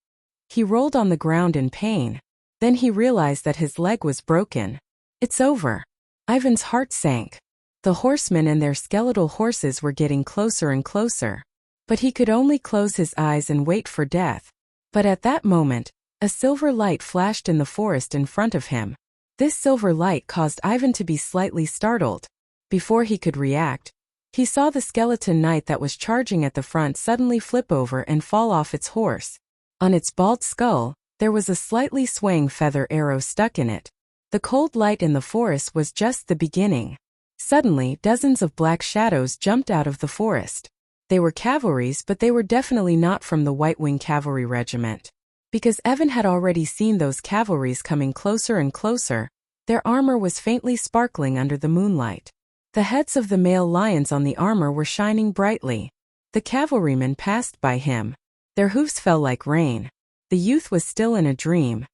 He rolled on the ground in pain. Then he realized that his leg was broken. It's over. Ivan's heart sank. The horsemen and their skeletal horses were getting closer and closer. But he could only close his eyes and wait for death. But at that moment, a silver light flashed in the forest in front of him. This silver light caused Ivan to be slightly startled. Before he could react, he saw the skeleton knight that was charging at the front suddenly flip over and fall off its horse. On its bald skull, there was a slightly swaying feather arrow stuck in it. The cold light in the forest was just the beginning. Suddenly, dozens of black shadows jumped out of the forest. They were cavalries, but they were definitely not from the White Wing Cavalry Regiment. Because Evan had already seen those cavalries coming closer and closer, their armor was faintly sparkling under the moonlight. The heads of the male lions on the armor were shining brightly. The cavalrymen passed by him. Their hoofs fell like rain. The youth was still in a dream.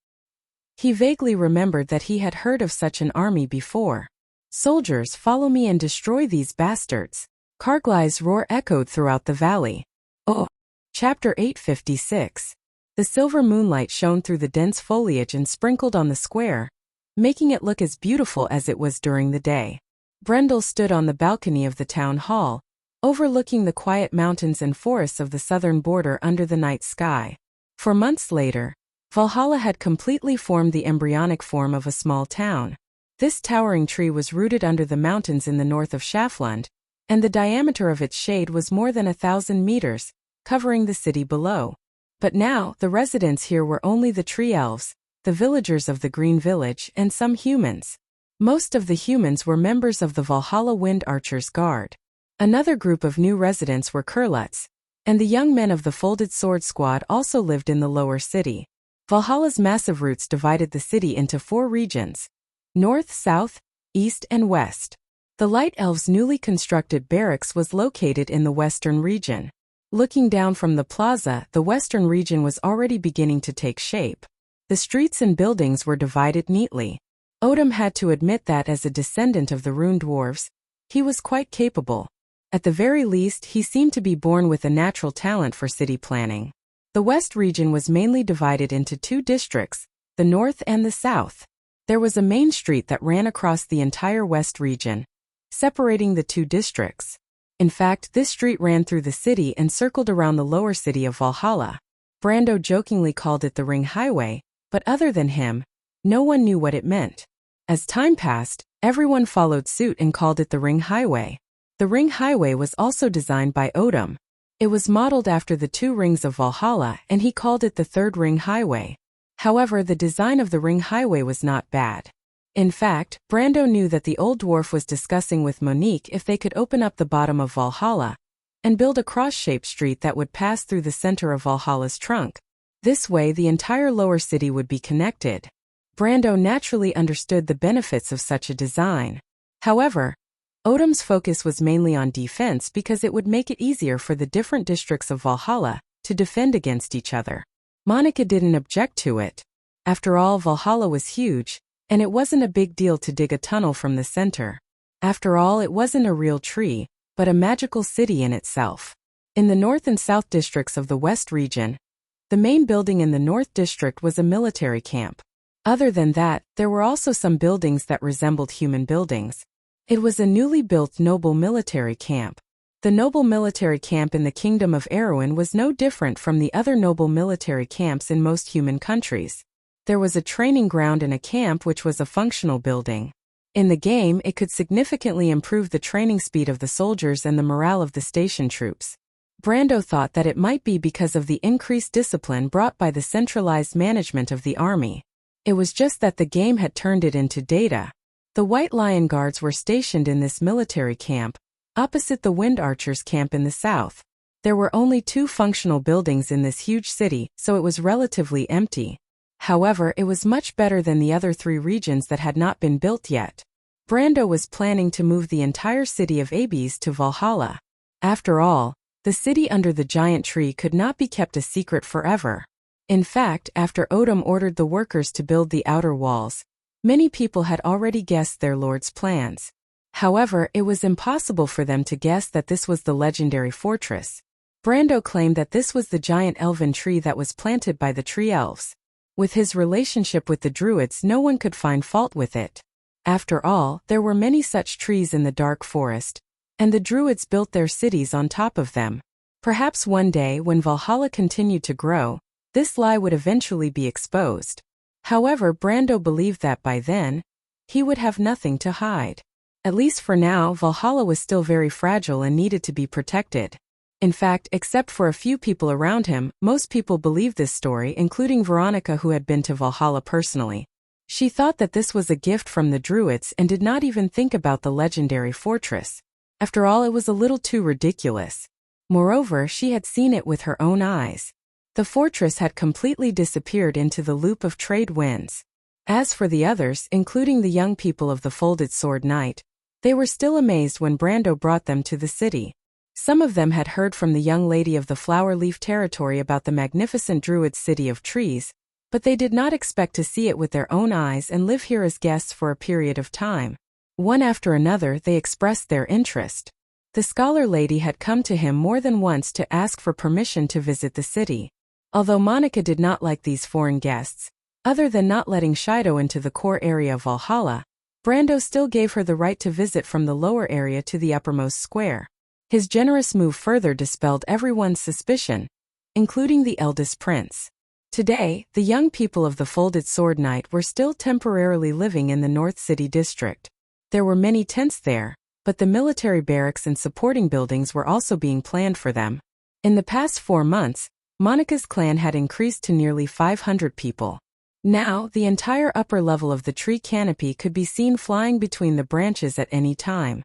He vaguely remembered that he had heard of such an army before. Soldiers, follow me and destroy these bastards. Karglai's roar echoed throughout the valley. Oh! Chapter 856. The silver moonlight shone through the dense foliage and sprinkled on the square, making it look as beautiful as it was during the day. Brendel stood on the balcony of the town hall, overlooking the quiet mountains and forests of the southern border under the night sky. For months later, Valhalla had completely formed the embryonic form of a small town. This towering tree was rooted under the mountains in the north of Schafland, and the diameter of its shade was more than 1,000 meters, covering the city below. But now, the residents here were only the tree elves, the villagers of the Green Village, and some humans. Most of the humans were members of the Valhalla Wind Archers Guard. Another group of new residents were Kurluts, and the young men of the Folded Sword Squad also lived in the lower city. Valhalla's massive roots divided the city into 4 regions: north, south, east, and west. The Light Elves' newly constructed barracks was located in the western region. Looking down from the plaza, the western region was already beginning to take shape. The streets and buildings were divided neatly. Odom had to admit that as a descendant of the Rune Dwarves, he was quite capable. At the very least, he seemed to be born with a natural talent for city planning. The west region was mainly divided into 2 districts, the north and the south. There was a main street that ran across the entire west region, separating the 2 districts. In fact, this street ran through the city and circled around the lower city of Valhalla. Brando jokingly called it the Ring Highway, but other than him, no one knew what it meant. As time passed, everyone followed suit and called it the Ring Highway. The Ring Highway was also designed by Odom. It was modeled after the 2 rings of Valhalla, and he called it the Third Ring Highway. However, the design of the Ring Highway was not bad. In fact, Brando knew that the old dwarf was discussing with Monique if they could open up the bottom of Valhalla and build a cross-shaped street that would pass through the center of Valhalla's trunk. This way, the entire lower city would be connected. Brando naturally understood the benefits of such a design. However, Odom's focus was mainly on defense because it would make it easier for the different districts of Valhalla to defend against each other. Monica didn't object to it. After all, Valhalla was huge, and it wasn't a big deal to dig a tunnel from the center. After all, it wasn't a real tree, but a magical city in itself. In the north and south districts of the West region, the main building in the North District was a military camp. Other than that, there were also some buildings that resembled human buildings. It was a newly built noble military camp. The noble military camp in the Kingdom of Erewhon was no different from the other noble military camps in most human countries. There was a training ground and a camp which was a functional building. In the game, it could significantly improve the training speed of the soldiers and the morale of the station troops. Brando thought that it might be because of the increased discipline brought by the centralized management of the army. It was just that the game had turned it into data. The White Lion Guards were stationed in this military camp, opposite the Wind Archers camp in the south. There were only 2 functional buildings in this huge city, so it was relatively empty. However, it was much better than the other 3 regions that had not been built yet. Brando was planning to move the entire city of Abes to Valhalla. After all, the city under the giant tree could not be kept a secret forever. In fact, after Odin ordered the workers to build the outer walls, many people had already guessed their lord's plans. However, it was impossible for them to guess that this was the legendary fortress. Brando claimed that this was the giant elven tree that was planted by the tree elves. With his relationship with the druids, no one could find fault with it. After all, there were many such trees in the dark forest, and the druids built their cities on top of them. Perhaps one day, when Valhalla continued to grow, this lie would eventually be exposed. However, Brando believed that by then, he would have nothing to hide. At least for now, Valhalla was still very fragile and needed to be protected. In fact, except for a few people around him, most people believed this story, including Veronica, who had been to Valhalla personally. She thought that this was a gift from the druids and did not even think about the legendary fortress. After all, it was a little too ridiculous. Moreover, she had seen it with her own eyes. The fortress had completely disappeared into the loop of trade winds. As for the others, including the young people of the Folded Sword Knight, they were still amazed when Brando brought them to the city. Some of them had heard from the young lady of the Flower Leaf territory about the magnificent druid city of trees, but they did not expect to see it with their own eyes and live here as guests for a period of time. One after another, they expressed their interest. The scholar lady had come to him more than once to ask for permission to visit the city. Although Monica did not like these foreign guests, other than not letting Shido into the core area of Valhalla, Brando still gave her the right to visit from the lower area to the uppermost square. His generous move further dispelled everyone's suspicion, including the eldest prince. Today, the young people of the Folded Sword Knight were still temporarily living in the North City district. There were many tents there, but the military barracks and supporting buildings were also being planned for them. In the past 4 months, Monica's clan had increased to nearly 500 people. Now, the entire upper level of the tree canopy could be seen flying between the branches at any time.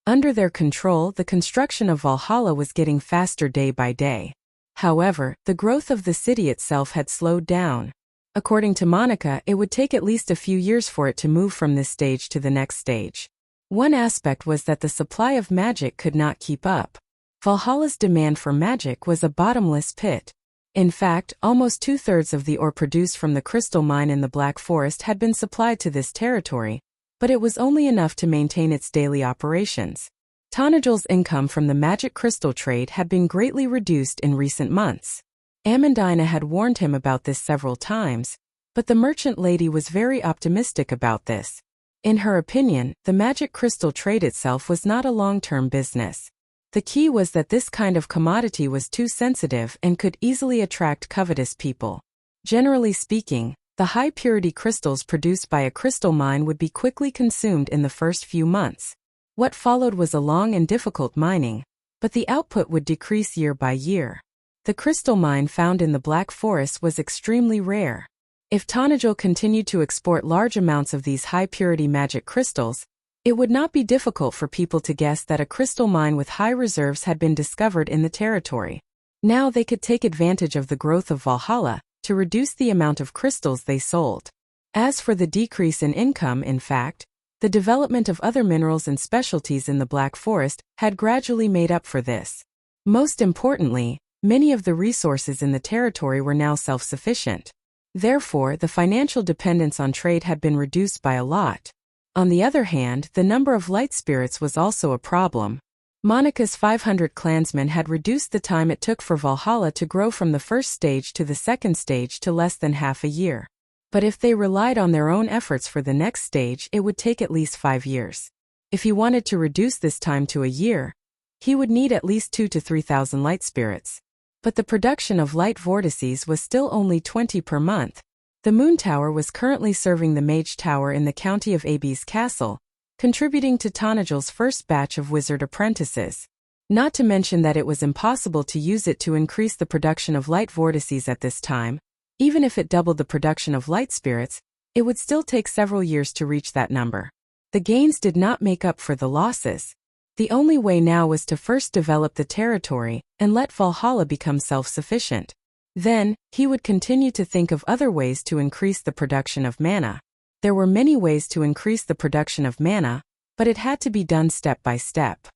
Under their control, the construction of Valhalla was getting faster day by day. However, the growth of the city itself had slowed down. According to Monica, it would take at least a few years for it to move from this stage to the next stage. One aspect was that the supply of magic could not keep up. Valhalla's demand for magic was a bottomless pit. In fact, almost 2/3 of the ore produced from the crystal mine in the Black Forest had been supplied to this territory, but it was only enough to maintain its daily operations. Tanajal's income from the magic crystal trade had been greatly reduced in recent months. Amandina had warned him about this several times, but the merchant lady was very optimistic about this. In her opinion, the magic crystal trade itself was not a long-term business. The key was that this kind of commodity was too sensitive and could easily attract covetous people. Generally speaking, the high-purity crystals produced by a crystal mine would be quickly consumed in the first few months. What followed was a long and difficult mining, but the output would decrease year by year. The crystal mine found in the Black Forest was extremely rare. If Tanajal continued to export large amounts of these high-purity magic crystals, it would not be difficult for people to guess that a crystal mine with high reserves had been discovered in the territory. Now they could take advantage of the growth of Valhalla to reduce the amount of crystals they sold. As for the decrease in income, in fact, the development of other minerals and specialties in the Black Forest had gradually made up for this. Most importantly, many of the resources in the territory were now self-sufficient. Therefore, the financial dependence on trade had been reduced by a lot. On the other hand, the number of light spirits was also a problem. Monica's 500 clansmen had reduced the time it took for Valhalla to grow from the first stage to the second stage to less than half a year. But if they relied on their own efforts for the next stage, it would take at least 5 years. If he wanted to reduce this time to a year, he would need at least 2,000 to 3,000 light spirits. But the production of light vortices was still only 20 per month. The Moon Tower was currently serving the Mage Tower in the county of Abi's castle, contributing to Tanajal's first batch of wizard apprentices. Not to mention that it was impossible to use it to increase the production of light vortices at this time. Even if it doubled the production of light spirits, it would still take several years to reach that number. The gains did not make up for the losses. The only way now was to first develop the territory and let Valhalla become self-sufficient. Then, he would continue to think of other ways to increase the production of mana. There were many ways to increase the production of mana, but it had to be done step by step.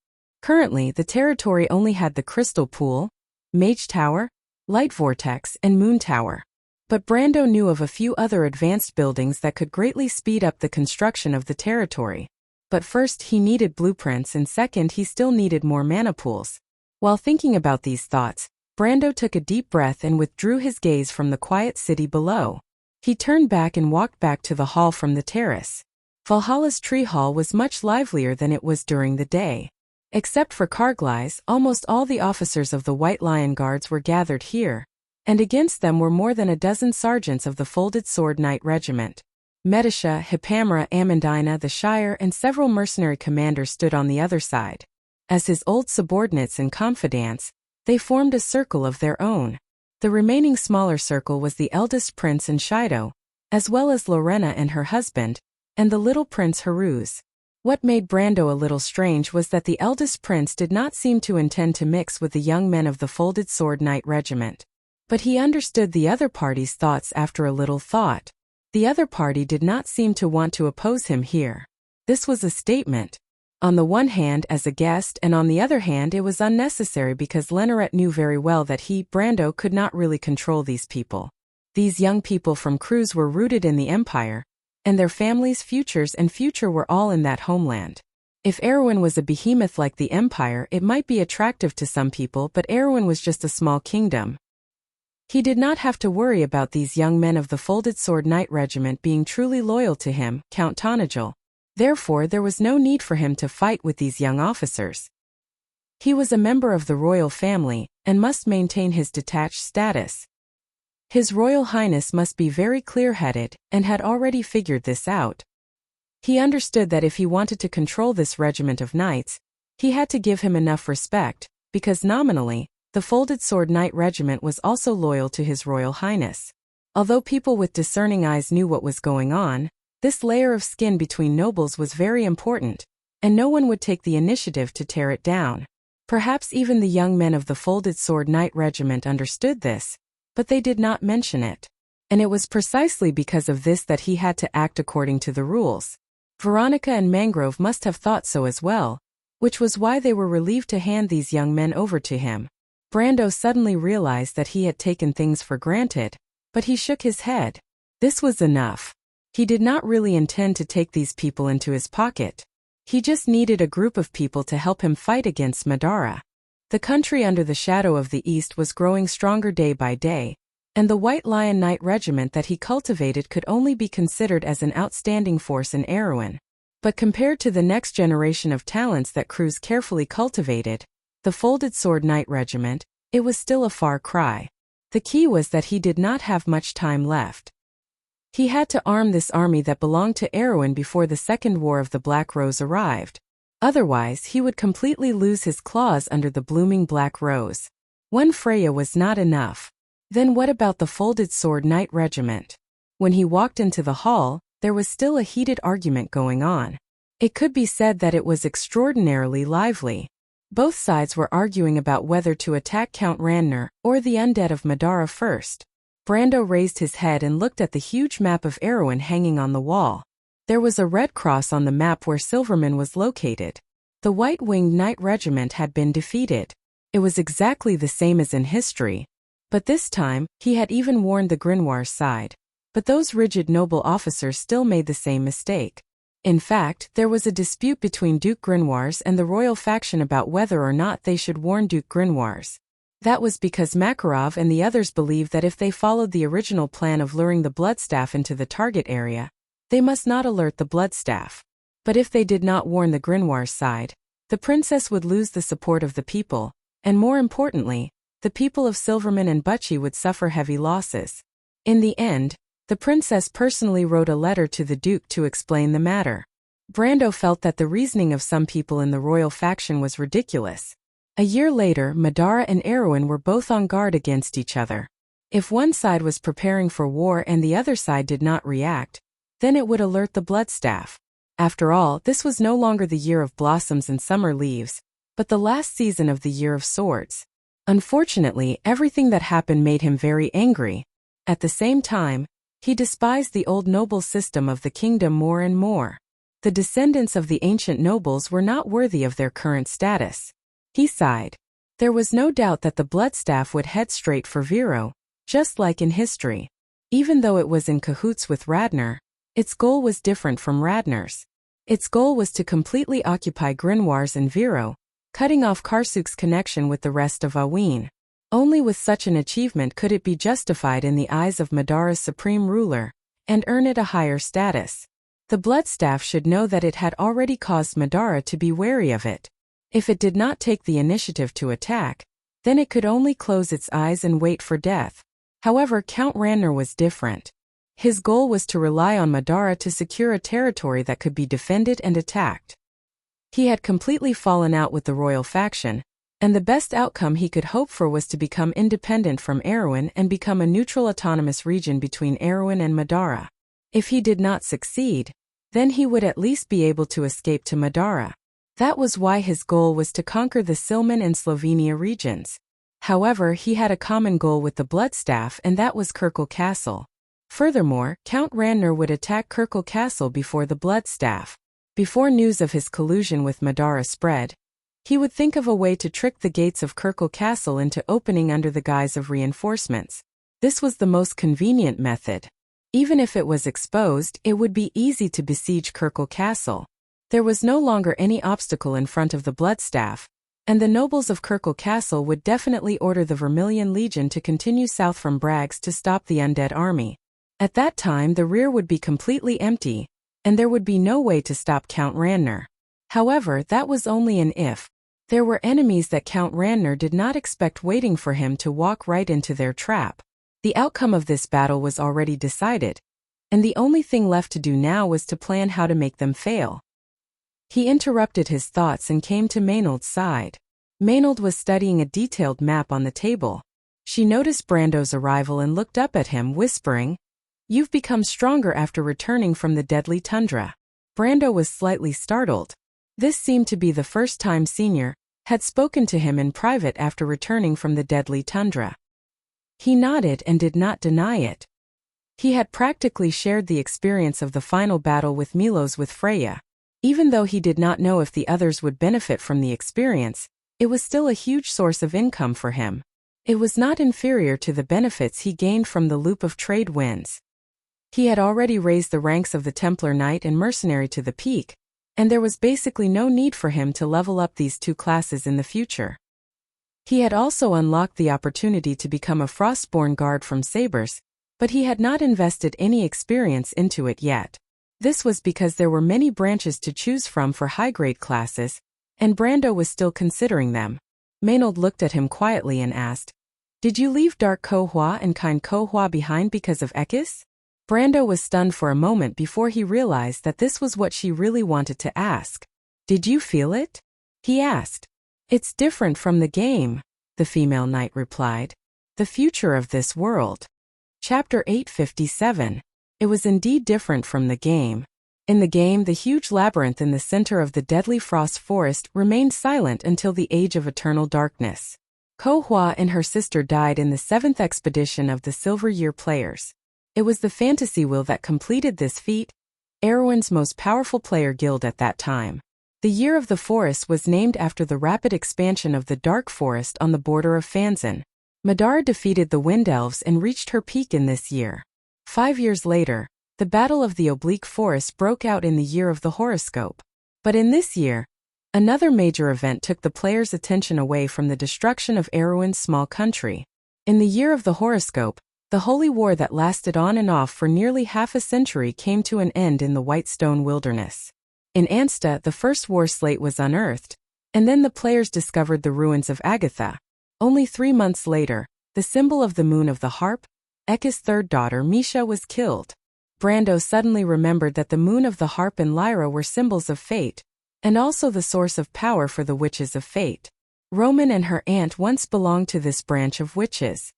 Currently, the territory only had the Crystal Pool, Mage Tower, Light Vortex, and Moon Tower. But Brando knew of a few other advanced buildings that could greatly speed up the construction of the territory. But first he needed blueprints and second he still needed more mana pools. While thinking about these thoughts, Brando took a deep breath and withdrew his gaze from the quiet city below. He turned back and walked back to the hall from the terrace. Valhalla's tree hall was much livelier than it was during the day. Except for Karglais, almost all the officers of the White Lion Guards were gathered here, and against them were more than a dozen sergeants of the Folded Sword Knight Regiment. Medisha, Hippamra, Amandina, the Shire, and several mercenary commanders stood on the other side. As his old subordinates and confidants, they formed a circle of their own. The remaining smaller circle was the eldest prince and Shido, as well as Lorena and her husband, and the little prince Haruz. What made Brando a little strange was that the eldest prince did not seem to intend to mix with the young men of the Folded Sword Knight Regiment. But he understood the other party's thoughts after a little thought. The other party did not seem to want to oppose him here. This was a statement. On the one hand as a guest and on the other hand it was unnecessary because Lenoret knew very well that he, Brando, could not really control these people. These young people from Cruz were rooted in the Empire, and their families' futures and future were all in that homeland. If Erwin was a behemoth like the Empire, it might be attractive to some people, but Erwin was just a small kingdom. He did not have to worry about these young men of the Folded Sword Knight Regiment being truly loyal to him, Count Tanajal. Therefore, there was no need for him to fight with these young officers. He was a member of the royal family, and must maintain his detached status. His Royal Highness must be very clear-headed, and had already figured this out. He understood that if he wanted to control this regiment of knights, he had to give him enough respect, because nominally, the Folded Sword Knight Regiment was also loyal to His Royal Highness. Although people with discerning eyes knew what was going on, this layer of skin between nobles was very important, and no one would take the initiative to tear it down. Perhaps even the young men of the Folded Sword Knight Regiment understood this, but they did not mention it. And it was precisely because of this that he had to act according to the rules. Veronica and Mangrove must have thought so as well, which was why they were relieved to hand these young men over to him. Brando suddenly realized that he had taken things for granted, but he shook his head. This was enough. He did not really intend to take these people into his pocket. He just needed a group of people to help him fight against Madara. The country under the shadow of the East was growing stronger day by day, and the White Lion Knight Regiment that he cultivated could only be considered as an outstanding force in Erewhon. But compared to the next generation of talents that Cruz carefully cultivated, the Folded Sword Knight Regiment, it was still a far cry. The key was that he did not have much time left. He had to arm this army that belonged to Erewhon before the Second War of the Black Rose arrived. Otherwise, he would completely lose his claws under the blooming Black Rose. One Freya was not enough. Then what about the Folded Sword Knight Regiment? When he walked into the hall, there was still a heated argument going on. It could be said that it was extraordinarily lively. Both sides were arguing about whether to attack Count Randner or the undead of Madara first. Brando raised his head and looked at the huge map of Erewhon hanging on the wall. There was a red cross on the map where Silverman was located. The White-Winged Knight Regiment had been defeated. It was exactly the same as in history, but this time, he had even warned the Grimoire's side. But those rigid noble officers still made the same mistake. In fact, there was a dispute between Duke Grinoires and the royal faction about whether or not they should warn Duke Grinoires. That was because Makarov and the others believed that if they followed the original plan of luring the Bloodstaff into the target area, they must not alert the Bloodstaff. But if they did not warn the Grinoires side, the princess would lose the support of the people, and more importantly, the people of Silverman and Butchie would suffer heavy losses. In the end, the princess personally wrote a letter to the Duke to explain the matter. Brando felt that the reasoning of some people in the royal faction was ridiculous. A year later, Madara and Erwin were both on guard against each other. If one side was preparing for war and the other side did not react, then it would alert the Bloodstaff. After all, this was no longer the year of blossoms and summer leaves, but the last season of the Year of Swords. Unfortunately, everything that happened made him very angry. At the same time, he despised the old noble system of the kingdom more and more. The descendants of the ancient nobles were not worthy of their current status. He sighed. There was no doubt that the Bloodstaff would head straight for Vero, just like in history. Even though it was in cahoots with Radner, its goal was different from Radner's. Its goal was to completely occupy Grinoires and Vero, cutting off Karsuk's connection with the rest of Aween. Only with such an achievement could it be justified in the eyes of Madara's supreme ruler, and earn it a higher status. The Bloodstaff should know that it had already caused Madara to be wary of it. If it did not take the initiative to attack, then it could only close its eyes and wait for death. However, Count Randner was different. His goal was to rely on Madara to secure a territory that could be defended and attacked. He had completely fallen out with the royal faction, and the best outcome he could hope for was to become independent from Erwin and become a neutral autonomous region between Erwin and Madara. If he did not succeed, then he would at least be able to escape to Madara. That was why his goal was to conquer the Silman and Slovenia regions. However, he had a common goal with the Bloodstaff, and that was Kirkle Castle. Furthermore, Count Randner would attack Kirkle Castle before the Bloodstaff. Before news of his collusion with Madara spread, he would think of a way to trick the gates of Kirkle Castle into opening under the guise of reinforcements. This was the most convenient method. Even if it was exposed, it would be easy to besiege Kirkle Castle. There was no longer any obstacle in front of the Bloodstaff, and the nobles of Kirkle Castle would definitely order the Vermilion Legion to continue south from Bragg's to stop the undead army. At that time, the rear would be completely empty, and there would be no way to stop Count Randner. However, that was only an if. There were enemies that Count Randner did not expect waiting for him to walk right into their trap. The outcome of this battle was already decided, and the only thing left to do now was to plan how to make them fail. He interrupted his thoughts and came to Maynold's side. Maynold was studying a detailed map on the table. She noticed Brando's arrival and looked up at him, whispering, "You've become stronger after returning from the deadly tundra." Brando was slightly startled. This seemed to be the first time Senior had spoken to him in private after returning from the deadly tundra. He nodded and did not deny it. He had practically shared the experience of the final battle with Milos with Freya. Even though he did not know if the others would benefit from the experience, it was still a huge source of income for him. It was not inferior to the benefits he gained from the loop of trade winds. He had already raised the ranks of the Templar Knight and Mercenary to the peak, and there was basically no need for him to level up these two classes in the future. He had also unlocked the opportunity to become a Frostborn guard from Sabers, but he had not invested any experience into it yet. This was because there were many branches to choose from for high-grade classes, and Brando was still considering them. Maynold looked at him quietly and asked, "Did you leave Dark Kohua and Kind Kohua behind because of Ekis?" Brando was stunned for a moment before he realized that this was what she really wanted to ask. "Did you feel it?" he asked. "It's different from the game," the female knight replied. "The future of this world." Chapter 857. It was indeed different from the game. In the game, the huge labyrinth in the center of the deadly frost forest remained silent until the Age of Eternal Darkness. Kohua and her sister died in the 7th expedition of the Silver Year players. It was the Fantasy Wheel that completed this feat, Erwin's most powerful player guild at that time. The Year of the Forest was named after the rapid expansion of the Dark Forest on the border of Fanzan. Madara defeated the Wind Elves and reached her peak in this year. 5 years later, the Battle of the Oblique Forest broke out in the year of the horoscope. But in this year, another major event took the players' attention away from the destruction of Erewhon's small country. In the year of the horoscope, the holy war that lasted on and off for nearly half a century came to an end in the Whitestone Wilderness. In Ansta, the first war slate was unearthed, and then the players discovered the ruins of Agatha. Only 3 months later, the symbol of the moon of the harp, Eki's third daughter Misha, was killed. Brando suddenly remembered that the moon of the harp and lyra were symbols of fate, and also the source of power for the witches of fate. Roman and her aunt once belonged to this branch of witches.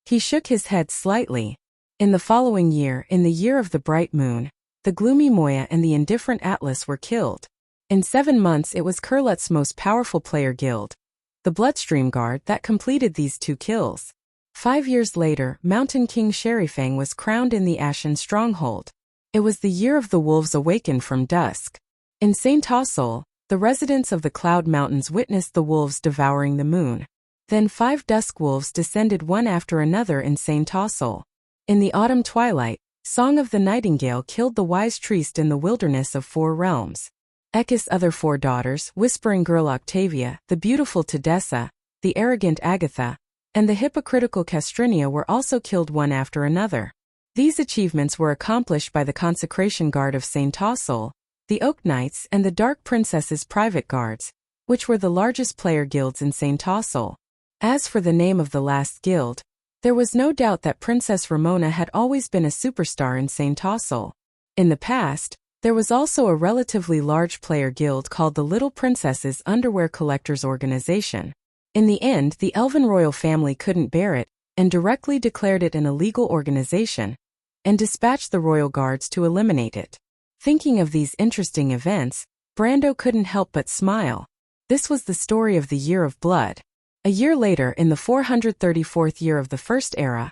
He shook his head slightly. In the following year, in the year of the bright moon, the gloomy Moya and the indifferent Atlas were killed. In 7 months it was Kurlut's most powerful player guild, the Bloodstream Guard, that completed these 2 kills. 5 years later, Mountain King Sherifang was crowned in the Ashen Stronghold. It was the year of the wolves awakened from dusk. In St. Tassel, the residents of the Cloud Mountains witnessed the wolves devouring the moon. Then 5 dusk wolves descended one after another in St. Tassel. In the autumn twilight, Song of the Nightingale killed the wise Triest in the wilderness of 4 realms. Eki's other 4 daughters, Whispering Girl Octavia, the beautiful Tedessa, the arrogant Agatha, and the hypocritical Castrinia, were also killed one after another. These achievements were accomplished by the Consecration Guard of St. Tassel, the Oak Knights, and the Dark Princess's Private Guards, which were the largest player guilds in St. Tassel. As for the name of the last guild, there was no doubt that Princess Ramona had always been a superstar in St. Tassel. In the past, there was also a relatively large player guild called the Little Princess's Underwear Collectors Organization. In the end, the Elven royal family couldn't bear it, and directly declared it an illegal organization, and dispatched the royal guards to eliminate it. Thinking of these interesting events, Brando couldn't help but smile. This was the story of the Year of Blood. A year later, in the 434th year of the First Era,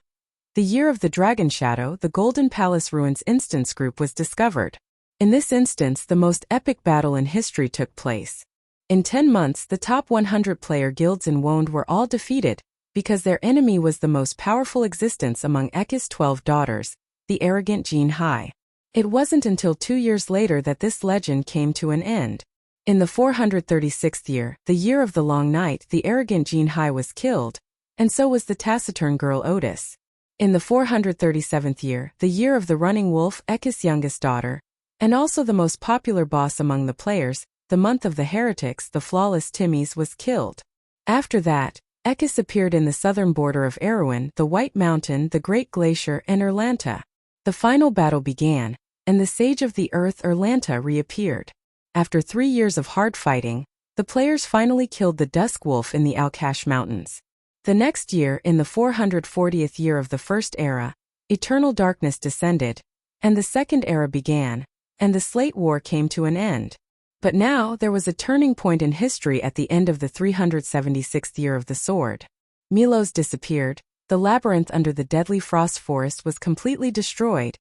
the year of the Dragon Shadow, the Golden Palace Ruins instance group was discovered. In this instance, the most epic battle in history took place. In 10 months, the top 100 player guilds in Wonde were all defeated, because their enemy was the most powerful existence among Eki's 12 daughters, the arrogant Jean Hai. It wasn't until 2 years later that this legend came to an end. In the 436th year, the year of the Long Night, the arrogant Jean Hai was killed, and so was the taciturn girl Otis. In the 437th year, the year of the Running Wolf, Eki's youngest daughter, and also the most popular boss among the players, the month of the heretics, the flawless Timmies, was killed. After that, Ekis appeared in the southern border of Erewhon, the White Mountain, the Great Glacier, and Erlanta. The final battle began, and the Sage of the Earth, Erlanta, reappeared. After 3 years of hard fighting, the players finally killed the Dusk Wolf in the Alkash Mountains. The next year, in the 440th year of the First Era, eternal darkness descended, and the Second Era began, and the Slate War came to an end. But now there was a turning point in history at the end of the 376th year of the Sword. Milos disappeared, the labyrinth under the deadly frost forest was completely destroyed,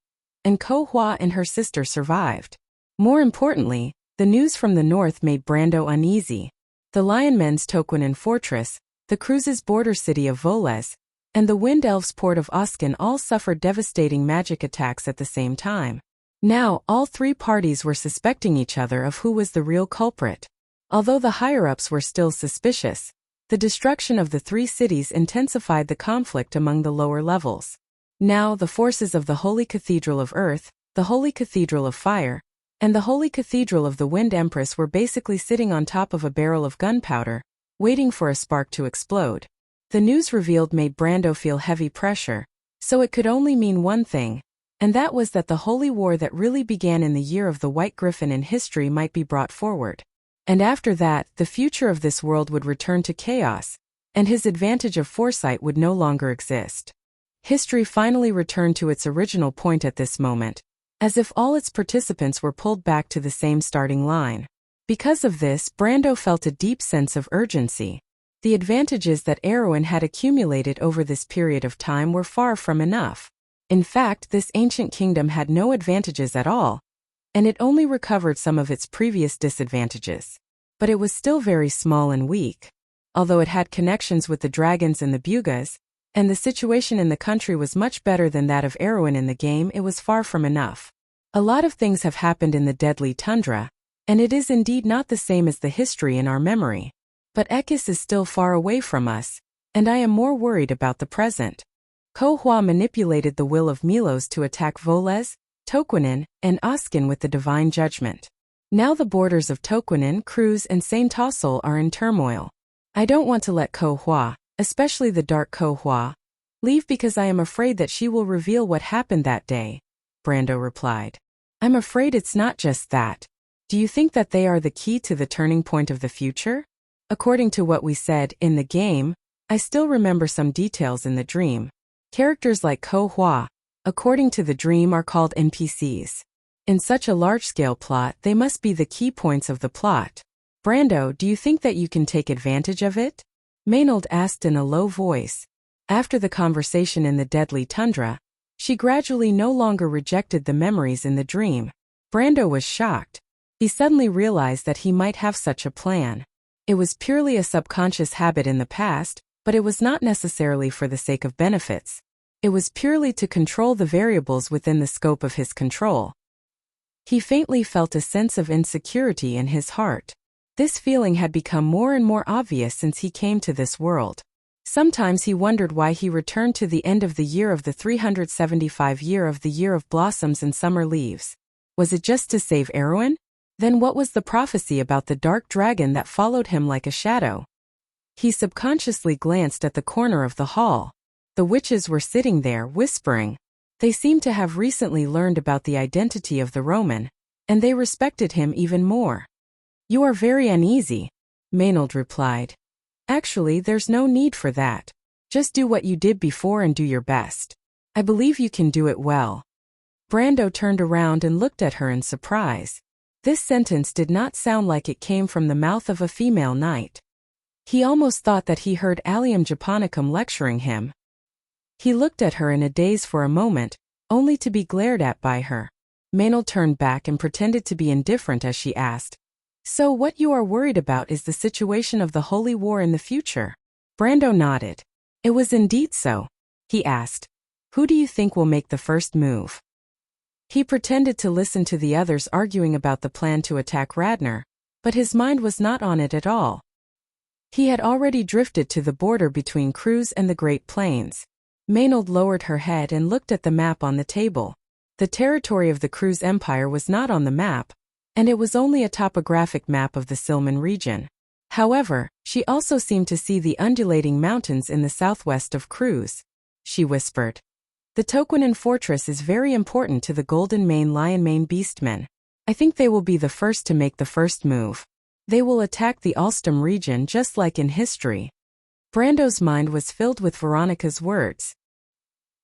and Ko Hua and her sister survived. More importantly, the news from the north made Brando uneasy. The Lionmen's Toquenin Fortress, the Cruise's border city of Voles, and the Wind Elves' port of Oscan all suffered devastating magic attacks at the same time. Now, all 3 parties were suspecting each other of who was the real culprit. Although the higher-ups were still suspicious, the destruction of the 3 cities intensified the conflict among the lower levels. Now, the forces of the Holy Cathedral of Earth, the Holy Cathedral of Fire, and the Holy Cathedral of the Wind Empress were basically sitting on top of a barrel of gunpowder, waiting for a spark to explode. The news revealed made Brando feel heavy pressure, so it could only mean one thing, and that was that the holy war that really began in the year of the White Griffin in history might be brought forward. And after that, the future of this world would return to chaos, and his advantage of foresight would no longer exist. History finally returned to its original point at this moment, as if all its participants were pulled back to the same starting line. Because of this, Brando felt a deep sense of urgency. The advantages that Erewhon had accumulated over this period of time were far from enough. In fact, this ancient kingdom had no advantages at all, and it only recovered some of its previous disadvantages. But it was still very small and weak. Although it had connections with the dragons and the Bugas, And the situation in the country was much better than that of Erwin in the game. It was far from enough. A lot of things have happened in the deadly tundra, and it is indeed not the same as the history in our memory. But Ekis is still far away from us, and I am more worried about the present. Ko Hua manipulated the will of Milos to attack Volez, Toquinen, and Oskin with the divine judgment. Now the borders of Toquinen, Cruz, and Saint Tossel are in turmoil. I don't want to let Ko Hua, especially the dark Ko Hua, leave because I am afraid that she will reveal what happened that day, Brando replied. I'm afraid it's not just that. Do you think that they are the key to the turning point of the future? According to what we said in the game, I still remember some details in the dream. Characters like Ko Hua, according to the dream, are called NPCs. In such a large-scale plot, they must be the key points of the plot. Brando, do you think that you can take advantage of it? Maynard asked in a low voice. After the conversation in the deadly tundra, she gradually no longer rejected the memories in the dream. Brando was shocked. He suddenly realized that he might have such a plan. It was purely a subconscious habit in the past, but it was not necessarily for the sake of benefits. It was purely to control the variables within the scope of his control. He faintly felt a sense of insecurity in his heart. This feeling had become more and more obvious since he came to this world. Sometimes he wondered why he returned to the end of the year of the 375 year of the year of blossoms and summer leaves. Was it just to save Erwin? Then what was the prophecy about the dark dragon that followed him like a shadow? He subconsciously glanced at the corner of the hall. The witches were sitting there, whispering. They seemed to have recently learned about the identity of the Roman, and they respected him even more. You are very uneasy, Maynard replied. Actually, there's no need for that. Just do what you did before and do your best. I believe you can do it well. Brando turned around and looked at her in surprise. This sentence did not sound like it came from the mouth of a female knight. He almost thought that he heard Allium Japonicum lecturing him. He looked at her in a daze for a moment, only to be glared at by her. Maynard turned back and pretended to be indifferent as she asked, "So what you are worried about is the situation of the Holy War in the future?" Brando nodded. It was indeed so. He asked, "Who do you think will make the first move?" He pretended to listen to the others arguing about the plan to attack Radnor, but his mind was not on it at all. He had already drifted to the border between Cruz and the Great Plains. Maynard lowered her head and looked at the map on the table. The territory of the Cruz Empire was not on the map, and it was only a topographic map of the Silman region. However, she also seemed to see the undulating mountains in the southwest of Cruz. She whispered, "The Toquinen fortress is very important to the Golden Mane Lionmane Beastmen. I think they will be the first to make the first move. They will attack the Alstom region just like in history." Brando's mind was filled with Veronica's words.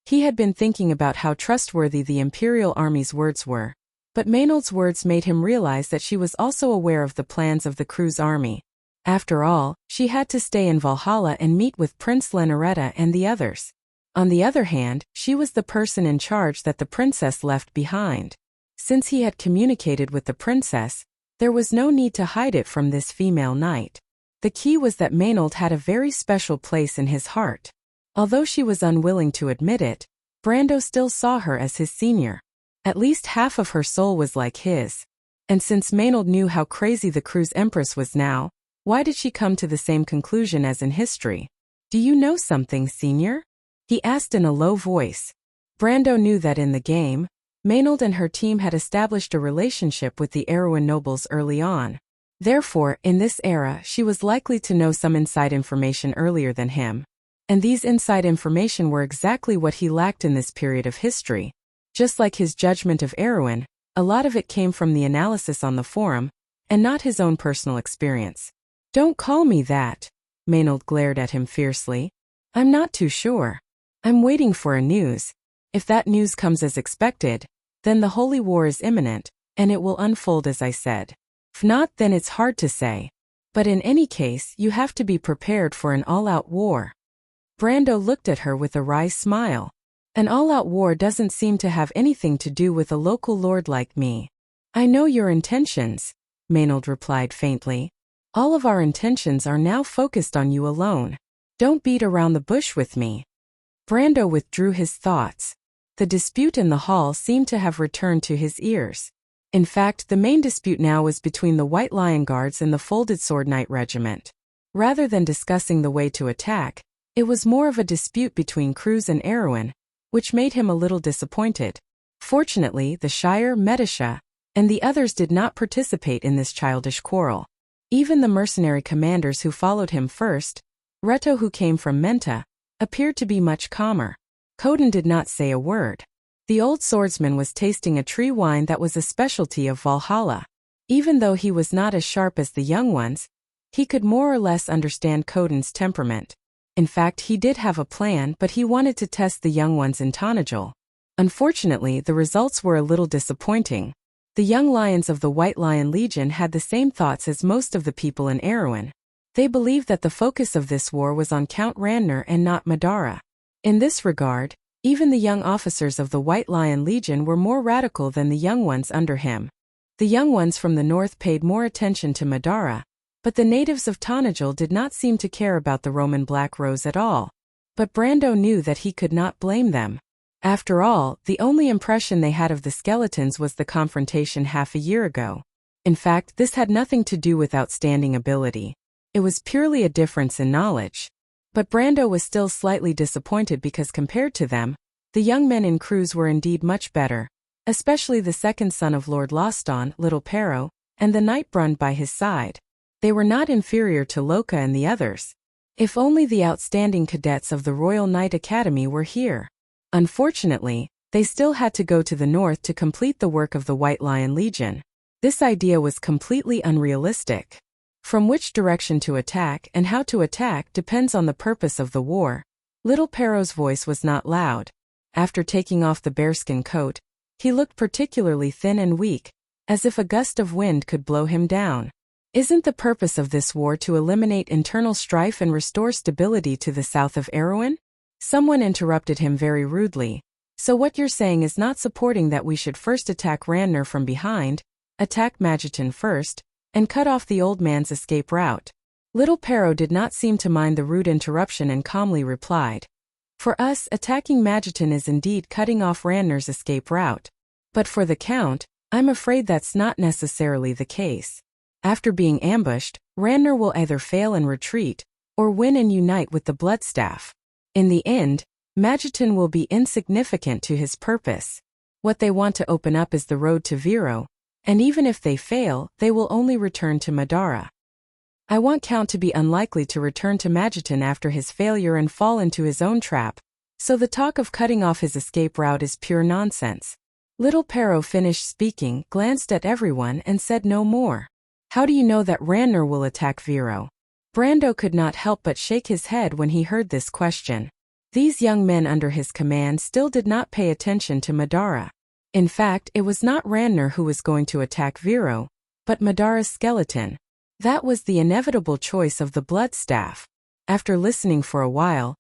He had been thinking about how trustworthy the Imperial Army's words were, but Maynard's words made him realize that she was also aware of the plans of the Cruz army. After all, she had to stay in Valhalla and meet with Prince Lenoretta and the others. On the other hand, she was the person in charge that the princess left behind. Since he had communicated with the princess, there was no need to hide it from this female knight. The key was that Maynard had a very special place in his heart. Although she was unwilling to admit it, Brando still saw her as his senior. At least half of her soul was like his. And since Maynard knew how crazy the Cruz Empress was now, why did she come to the same conclusion as in history? "Do you know something, senior?" he asked in a low voice. Brando knew that in the game, Maynard and her team had established a relationship with the Erwin nobles early on. Therefore, in this era, she was likely to know some inside information earlier than him. And these inside information were exactly what he lacked in this period of history. Just like his judgment of Erwin, a lot of it came from the analysis on the forum, and not his own personal experience. "Don't call me that," Maynard glared at him fiercely. "I'm not too sure. I'm waiting for a news. If that news comes as expected, then the Holy War is imminent, and it will unfold as I said. If not, then it's hard to say. But in any case, you have to be prepared for an all-out war." Brando looked at her with a wry smile. "An all-out war doesn't seem to have anything to do with a local lord like me." "I know your intentions," Maynard replied faintly. "All of our intentions are now focused on you alone. Don't beat around the bush with me." Brando withdrew his thoughts. The dispute in the hall seemed to have returned to his ears. In fact, the main dispute now was between the White Lion Guards and the Folded Sword Knight Regiment. Rather than discussing the way to attack, it was more of a dispute between Cruz and Erwin, which made him a little disappointed. Fortunately, the Shire, Medisha, and the others did not participate in this childish quarrel. Even the mercenary commanders who followed him first, Reto who came from Menta, appeared to be much calmer. Coden did not say a word. The old swordsman was tasting a tree wine that was a specialty of Valhalla. Even though he was not as sharp as the young ones, he could more or less understand Coden's temperament. In fact, he did have a plan, but he wanted to test the young ones in Tanajul. Unfortunately, the results were a little disappointing. The young lions of the White Lion Legion had the same thoughts as most of the people in Erwin. They believed that the focus of this war was on Count Randner and not Madara. In this regard, even the young officers of the White Lion Legion were more radical than the young ones under him. The young ones from the north paid more attention to Madara, but the natives of Tanajul did not seem to care about the Roman Black Rose at all. But Brando knew that he could not blame them. After all, the only impression they had of the skeletons was the confrontation half a year ago. In fact, this had nothing to do with outstanding ability. It was purely a difference in knowledge. But Brando was still slightly disappointed because compared to them, the young men in Cruz were indeed much better, especially the second son of Lord Loston, Little Pero, and the Knight Brund by his side. They were not inferior to Loka and the others. If only the outstanding cadets of the Royal Knight Academy were here. Unfortunately, they still had to go to the north to complete the work of the White Lion Legion. This idea was completely unrealistic. From which direction to attack and how to attack depends on the purpose of the war. Little Pero's voice was not loud. After taking off the bearskin coat, he looked particularly thin and weak, as if a gust of wind could blow him down. Isn't the purpose of this war to eliminate internal strife and restore stability to the south of Erwin? Someone interrupted him very rudely. So what you're saying is not supporting that we should first attack Randner from behind, attack Magiton first, and cut off the old man's escape route. Little Pero did not seem to mind the rude interruption and calmly replied. For us, attacking Magiton is indeed cutting off Randner's escape route. But for the Count, I'm afraid that's not necessarily the case. After being ambushed, Randner will either fail and retreat, or win and unite with the Bloodstaff. In the end, Magiton will be insignificant to his purpose. What they want to open up is the road to Viro, and even if they fail, they will only return to Madara. I want Count to be unlikely to return to Magiton after his failure and fall into his own trap, so the talk of cutting off his escape route is pure nonsense. Little Pero finished speaking, glanced at everyone and said no more. How do you know that Randner will attack Viro? Brando could not help but shake his head when he heard this question. These young men under his command still did not pay attention to Madara. In fact, it was not Randner who was going to attack Viro, but Madara's skeleton. That was the inevitable choice of the Bloodstaff. After listening for a while,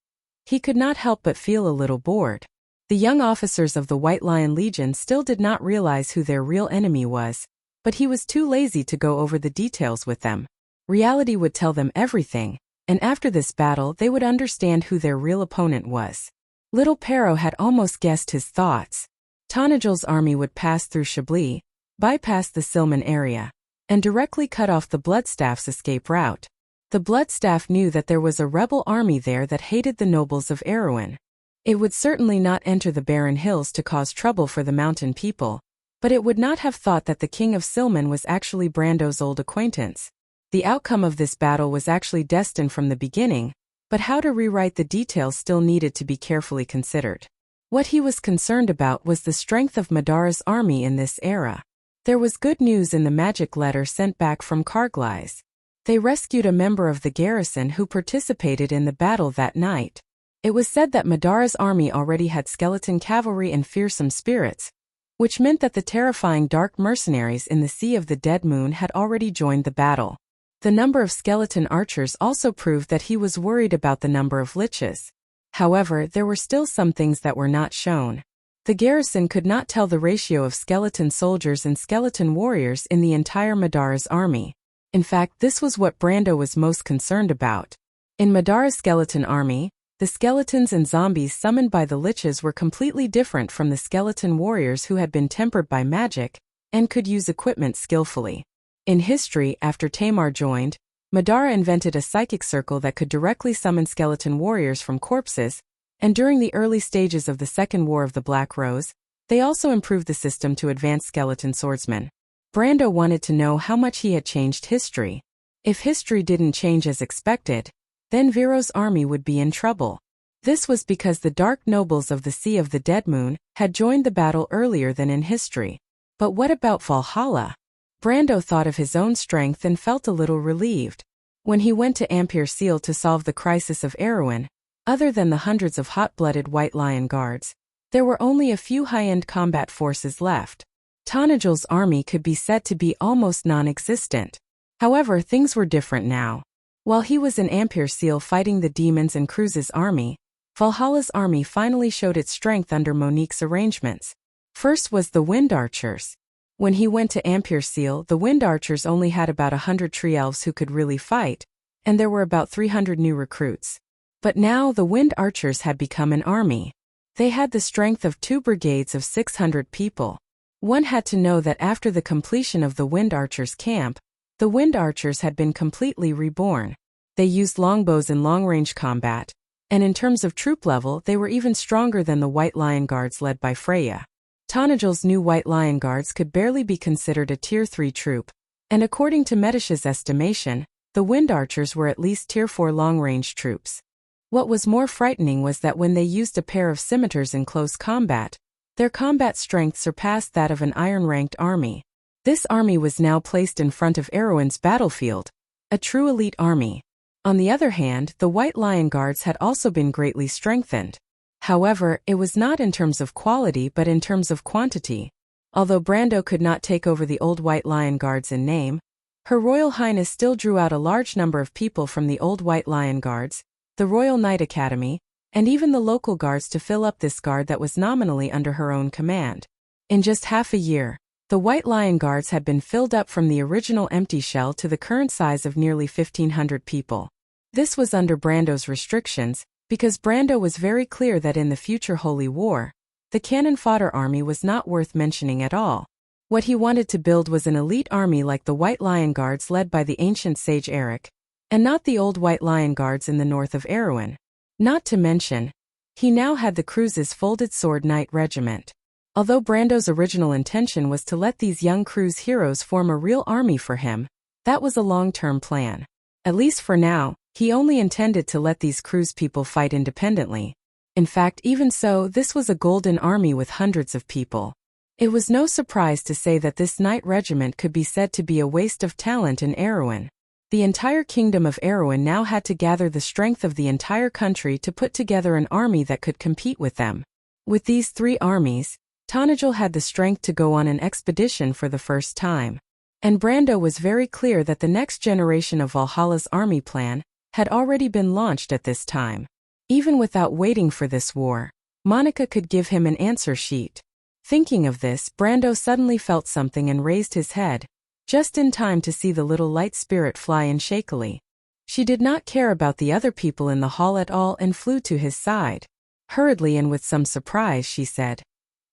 he could not help but feel a little bored. The young officers of the White Lion Legion still did not realize who their real enemy was, but he was too lazy to go over the details with them. Reality would tell them everything, and after this battle they would understand who their real opponent was. Little Pero had almost guessed his thoughts. Tanajul's army would pass through Chablis, bypass the Silman area, and directly cut off the Bloodstaff's escape route. The Bloodstaff knew that there was a rebel army there that hated the nobles of Erwin. It would certainly not enter the barren hills to cause trouble for the mountain people, but it would not have thought that the king of Silman was actually Brando's old acquaintance. The outcome of this battle was actually destined from the beginning, but how to rewrite the details still needed to be carefully considered. What he was concerned about was the strength of Madara's army in this era. There was good news in the magic letter sent back from Karglais. They rescued a member of the garrison who participated in the battle that night. It was said that Madara's army already had skeleton cavalry and fearsome spirits, which meant that the terrifying dark mercenaries in the Sea of the Dead Moon had already joined the battle. The number of skeleton archers also proved that he was worried about the number of liches. However, there were still some things that were not shown. The garrison could not tell the ratio of skeleton soldiers and skeleton warriors in the entire Madara's army. In fact, this was what Brando was most concerned about. In Madara's skeleton army, The skeletons and zombies summoned by the liches were completely different from the skeleton warriors who had been tempered by magic and could use equipment skillfully. In history, after Tamar joined, Madara invented a psychic circle that could directly summon skeleton warriors from corpses, and during the early stages of the Second War of the Black Rose, they also improved the system to advanced skeleton swordsmen. Brando wanted to know how much he had changed history. If history didn't change as expected, then Viro's army would be in trouble. This was because the Dark Nobles of the Sea of the Dead Moon had joined the battle earlier than in history. But what about Valhalla? Brando thought of his own strength and felt a little relieved. When he went to Ampere Seal to solve the crisis of Erewhon, other than the hundreds of hot-blooded White Lion guards, there were only a few high-end combat forces left. Tanagel's army could be said to be almost non-existent. However, things were different now. While he was in Ampere Seal fighting the demons and Cruz's army, Valhalla's army finally showed its strength under Monique's arrangements. First was the Wind Archers. When he went to Ampere Seal, the Wind Archers only had about 100 tree elves who could really fight, and there were about 300 new recruits. But now the Wind Archers had become an army. They had the strength of 2 brigades of 600 people. One had to know that after the completion of the Wind Archers' camp, the Wind Archers had been completely reborn. They used longbows in long-range combat, and in terms of troop level they were even stronger than the White Lion Guards led by Freya. Tanagel's new White Lion Guards could barely be considered a Tier 3 troop, and according to Medish's estimation, the Wind Archers were at least Tier 4 long-range troops. What was more frightening was that when they used a pair of scimitars in close combat, their combat strength surpassed that of an iron-ranked army. This army was now placed in front of Erewhon's battlefield, a true elite army. On the other hand, the White Lion Guards had also been greatly strengthened. However, it was not in terms of quality but in terms of quantity. Although Brando could not take over the old White Lion Guards in name, Her Royal Highness still drew out a large number of people from the old White Lion Guards, the Royal Knight Academy, and even the local guards to fill up this guard that was nominally under her own command. In just half a year, the White Lion Guards had been filled up from the original empty shell to the current size of nearly 1,500 people. This was under Brando's restrictions, because Brando was very clear that in the future Holy War, the cannon fodder army was not worth mentioning at all. What he wanted to build was an elite army like the White Lion Guards led by the ancient sage Eric, and not the old White Lion Guards in the north of Erewhon. Not to mention, he now had the Cruz's Folded Sword Knight Regiment. Although Brando's original intention was to let these young Cruz heroes form a real army for him, that was a long-term plan. At least for now, he only intended to let these Cruz people fight independently. In fact, even so, this was a golden army with hundreds of people. It was no surprise to say that this knight regiment could be said to be a waste of talent in Erewhon. The entire kingdom of Erewhon now had to gather the strength of the entire country to put together an army that could compete with them. With these 3 armies, Tanagel had the strength to go on an expedition for the first time. And Brando was very clear that the next generation of Valhalla's army plan had already been launched at this time. Even without waiting for this war, Monica could give him an answer sheet. Thinking of this, Brando suddenly felt something and raised his head, just in time to see the little light spirit fly in shakily. She did not care about the other people in the hall at all and flew to his side. Hurriedly and with some surprise she said,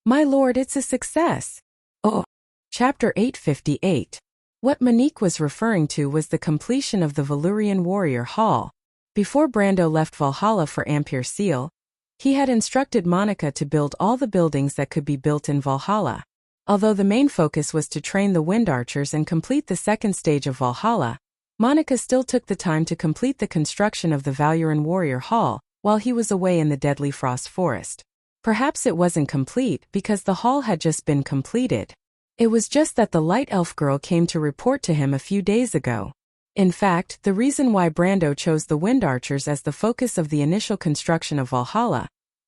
"My lord, it's a success." Oh. Chapter 858. What Monique was referring to was the completion of the Valyrian Warrior Hall. Before Brando left Valhalla for Ampere Seal, he had instructed Monica to build all the buildings that could be built in Valhalla. Although the main focus was to train the Wind Archers and complete the second stage of Valhalla, Monica still took the time to complete the construction of the Valyrian Warrior Hall while he was away in the Deadly Frost Forest. Perhaps it wasn't complete because the hall had just been completed. It was just that the Light Elf girl came to report to him a few days ago. In fact, the reason why Brando chose the Wind Archers as the focus of the initial construction of Valhalla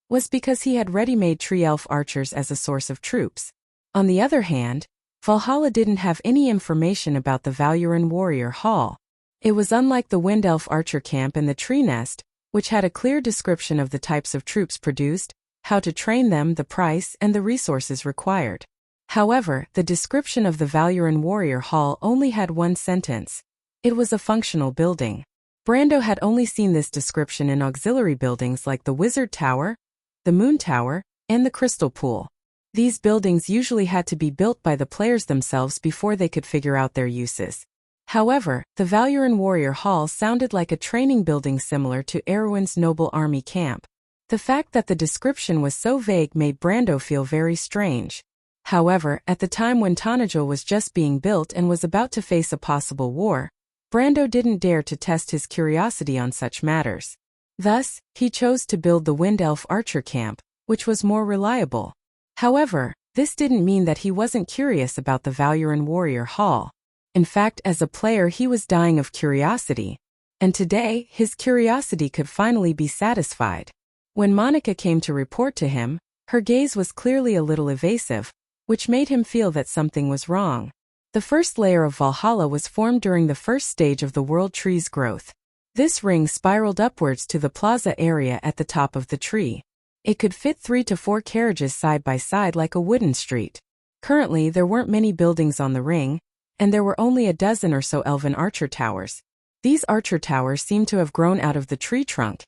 was because he had ready-made tree elf archers as a source of troops. On the other hand, Valhalla didn't have any information about the Valyrian Warrior Hall. It was unlike the Wind Elf Archer Camp and the Tree Nest, which had a clear description of the types of troops produced, how to train them, the price, and the resources required. However, the description of the Valyrian Warrior Hall only had one sentence. It was a functional building. Brando had only seen this description in auxiliary buildings like the Wizard Tower, the Moon Tower, and the Crystal Pool. These buildings usually had to be built by the players themselves before they could figure out their uses. However, the Valyrian Warrior Hall sounded like a training building similar to Erwin's Noble Army Camp. The fact that the description was so vague made Brando feel very strange. However, at the time when Tanajil was just being built and was about to face a possible war, Brando didn't dare to test his curiosity on such matters. Thus, he chose to build the Wind Elf Archer Camp, which was more reliable. However, this didn't mean that he wasn't curious about the Valyrian Warrior Hall. In fact, as a player he was dying of curiosity. And today, his curiosity could finally be satisfied. When Monica came to report to him, her gaze was clearly a little evasive, which made him feel that something was wrong. The first layer of Valhalla was formed during the first stage of the World Tree's growth. This ring spiraled upwards to the plaza area at the top of the tree. It could fit 3 to 4 carriages side by side like a wooden street. Currently, there weren't many buildings on the ring, and there were only a dozen or so elven archer towers. These archer towers seemed to have grown out of the tree trunk,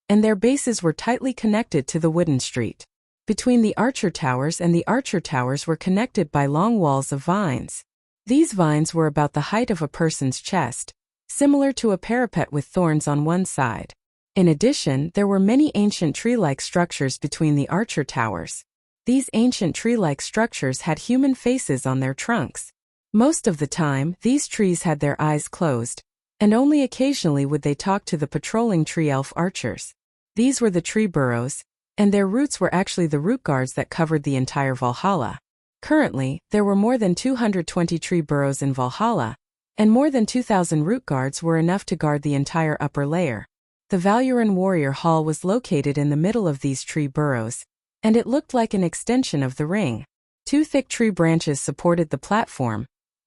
and their bases were tightly connected to the wooden street. Between the archer towers and the archer towers were connected by long walls of vines. These vines were about the height of a person's chest, similar to a parapet with thorns on one side. In addition, there were many ancient tree-like structures between the archer towers. These ancient tree-like structures had human faces on their trunks. Most of the time, these trees had their eyes closed, and only occasionally would they talk to the patrolling tree elf archers. These were the tree burrows, and their roots were actually the root guards that covered the entire Valhalla. Currently, there were more than 220 tree burrows in Valhalla, and more than 2,000 root guards were enough to guard the entire upper layer. The Valyrian Warrior Hall was located in the middle of these tree burrows, and it looked like an extension of the ring. 2 thick tree branches supported the platform,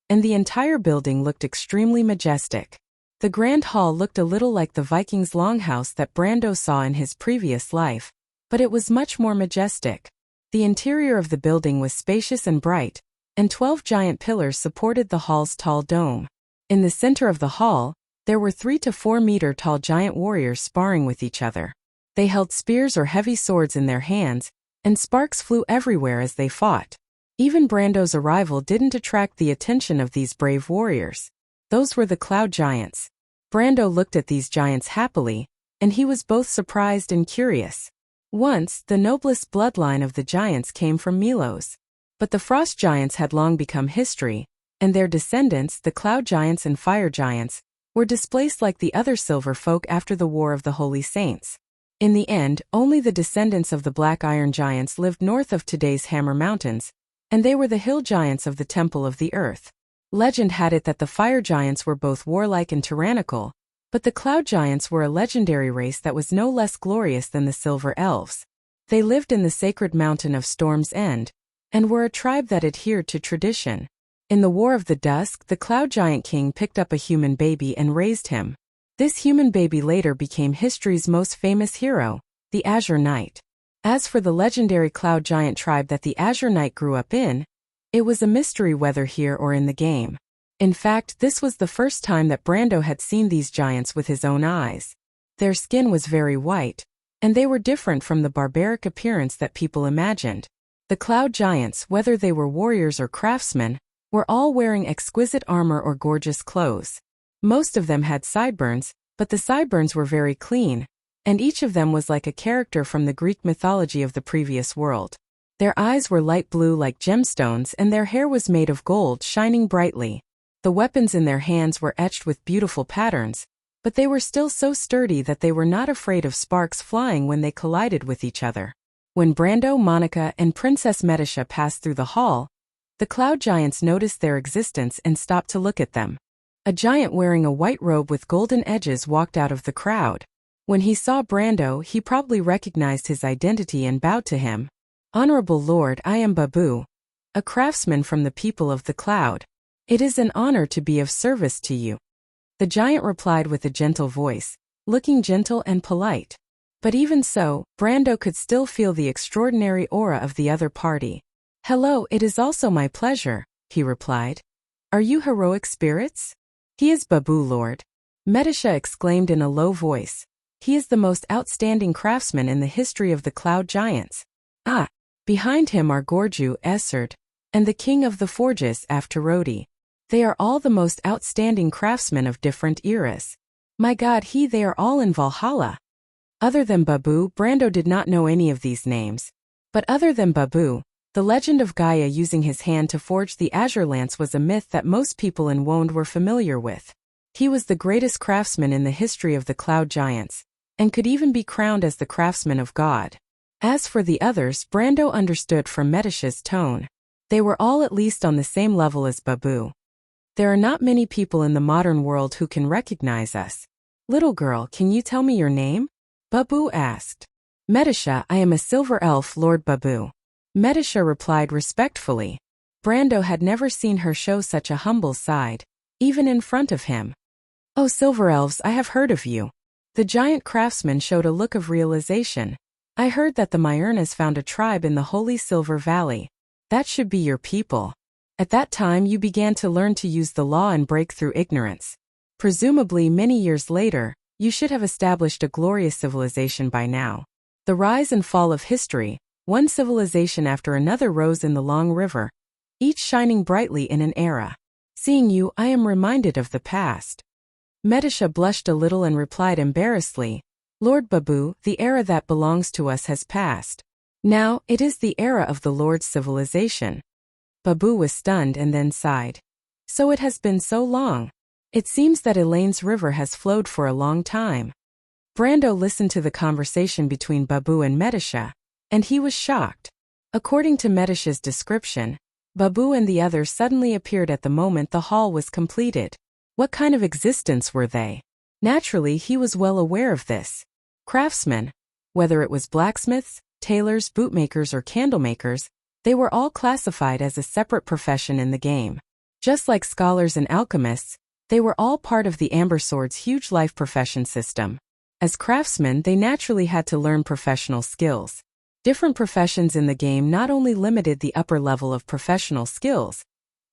and the entire building looked extremely majestic. The Grand Hall looked a little like the Vikings' longhouse that Brando saw in his previous life, but it was much more majestic. The interior of the building was spacious and bright, and 12 giant pillars supported the hall's tall dome. In the center of the hall, there were 3 to 4 meter tall giant warriors sparring with each other. They held spears or heavy swords in their hands, and sparks flew everywhere as they fought. Even Brando's arrival didn't attract the attention of these brave warriors. Those were the Cloud Giants. Brando looked at these giants happily, and he was both surprised and curious. Once, the noblest bloodline of the giants came from Milos. But the Frost Giants had long become history, and their descendants, the Cloud Giants and Fire Giants, were displaced like the other Silver Folk after the War of the Holy Saints. In the end, only the descendants of the Black Iron Giants lived north of today's Hammer Mountains, and they were the Hill Giants of the Temple of the Earth. Legend had it that the Fire Giants were both warlike and tyrannical, but the Cloud Giants were a legendary race that was no less glorious than the Silver Elves. They lived in the sacred mountain of Storm's End, and were a tribe that adhered to tradition. In the War of the Dusk, the Cloud Giant King picked up a human baby and raised him. This human baby later became history's most famous hero, the Azure Knight. As for the legendary Cloud Giant tribe that the Azure Knight grew up in, it was a mystery whether here or in the game. In fact, this was the first time that Brando had seen these giants with his own eyes. Their skin was very white, and they were different from the barbaric appearance that people imagined. The Cloud Giants, whether they were warriors or craftsmen, were all wearing exquisite armor or gorgeous clothes. Most of them had sideburns, but the sideburns were very clean, and each of them was like a character from the Greek mythology of the previous world. Their eyes were light blue like gemstones, and their hair was made of gold shining brightly. The weapons in their hands were etched with beautiful patterns, but they were still so sturdy that they were not afraid of sparks flying when they collided with each other. When Brando, Monica, and Princess Medisha passed through the hall, the Cloud Giants noticed their existence and stopped to look at them. A giant wearing a white robe with golden edges walked out of the crowd. When he saw Brando, he probably recognized his identity and bowed to him. "Honorable Lord, I am Babu, a craftsman from the people of the cloud. It is an honor to be of service to you." The giant replied with a gentle voice, looking gentle and polite. But even so, Brando could still feel the extraordinary aura of the other party. "Hello, it is also my pleasure," he replied. "Are you heroic spirits?" "He is Babu, Lord." Medisha exclaimed in a low voice. He is the most outstanding craftsman in the history of the Cloud Giants. Ah! Behind him are Gorju Essard, and the king of the forges Afterodi. They are all the most outstanding craftsmen of different eras. My God, they are all in Valhalla. Other than Babu, Brando did not know any of these names. But other than Babu, the legend of Gaia using his hand to forge the azure lance was a myth that most people in Wonde were familiar with. He was the greatest craftsman in the history of the Cloud Giants, and could even be crowned as the craftsman of God. As for the others, Brando understood from Medisha's tone. They were all at least on the same level as Babu. There are not many people in the modern world who can recognize us. Little girl, can you tell me your name? Babu asked. Medisha, I am a silver elf, Lord Babu. Medisha replied respectfully. Brando had never seen her show such a humble side, even in front of him. Oh, silver elves, I have heard of you. The giant craftsman showed a look of realization. I heard that the Myurnas found a tribe in the Holy Silver Valley. That should be your people. At that time you began to learn to use the law and break through ignorance. Presumably many years later, you should have established a glorious civilization by now. The rise and fall of history, one civilization after another rose in the long river, each shining brightly in an era. Seeing you, I am reminded of the past. Medisha blushed a little and replied embarrassedly, Lord Babu, the era that belongs to us has passed. Now, it is the era of the Lord's civilization. Babu was stunned and then sighed. So it has been so long. It seems that Elaine's river has flowed for a long time. Brando listened to the conversation between Babu and Medisha, and he was shocked. According to Medisha's description, Babu and the others suddenly appeared at the moment the hall was completed. What kind of existence were they? Naturally, he was well aware of this. Craftsmen, whether it was blacksmiths, tailors, bootmakers, or candlemakers, they were all classified as a separate profession in the game. Just like scholars and alchemists, they were all part of the Amber Sword's huge life profession system. As craftsmen, they naturally had to learn professional skills. Different professions in the game not only limited the upper level of professional skills,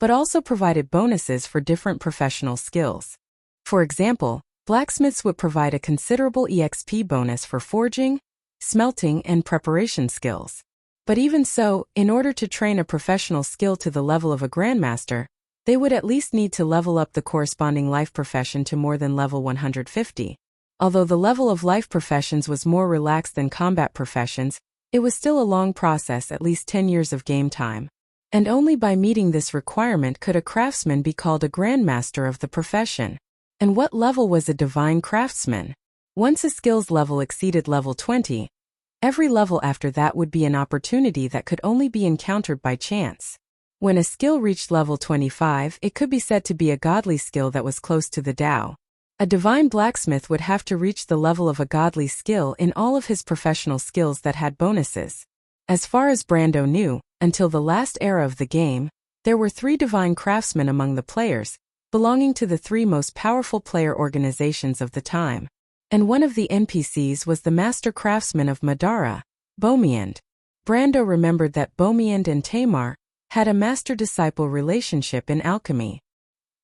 but also provided bonuses for different professional skills. For example, blacksmiths would provide a considerable EXP bonus for forging, smelting, and preparation skills. But even so, in order to train a professional skill to the level of a grandmaster, they would at least need to level up the corresponding life profession to more than level 150. Although the level of life professions was more relaxed than combat professions, it was still a long process, at least 10 years of game time. And only by meeting this requirement could a craftsman be called a grandmaster of the profession. And what level was a divine craftsman? Once a skills level exceeded level 20, every level after that would be an opportunity that could only be encountered by chance. When a skill reached level 25, it could be said to be a godly skill that was close to the Tao. A divine blacksmith would have to reach the level of a godly skill in all of his professional skills that had bonuses. As far as Brando knew, until the last era of the game, there were 3 divine craftsmen among the players, belonging to the 3 most powerful player organizations of the time. And one of the NPCs was the master craftsman of Madara, Bomiand. Brando remembered that Bomiand and Tamar had a master-disciple relationship in alchemy.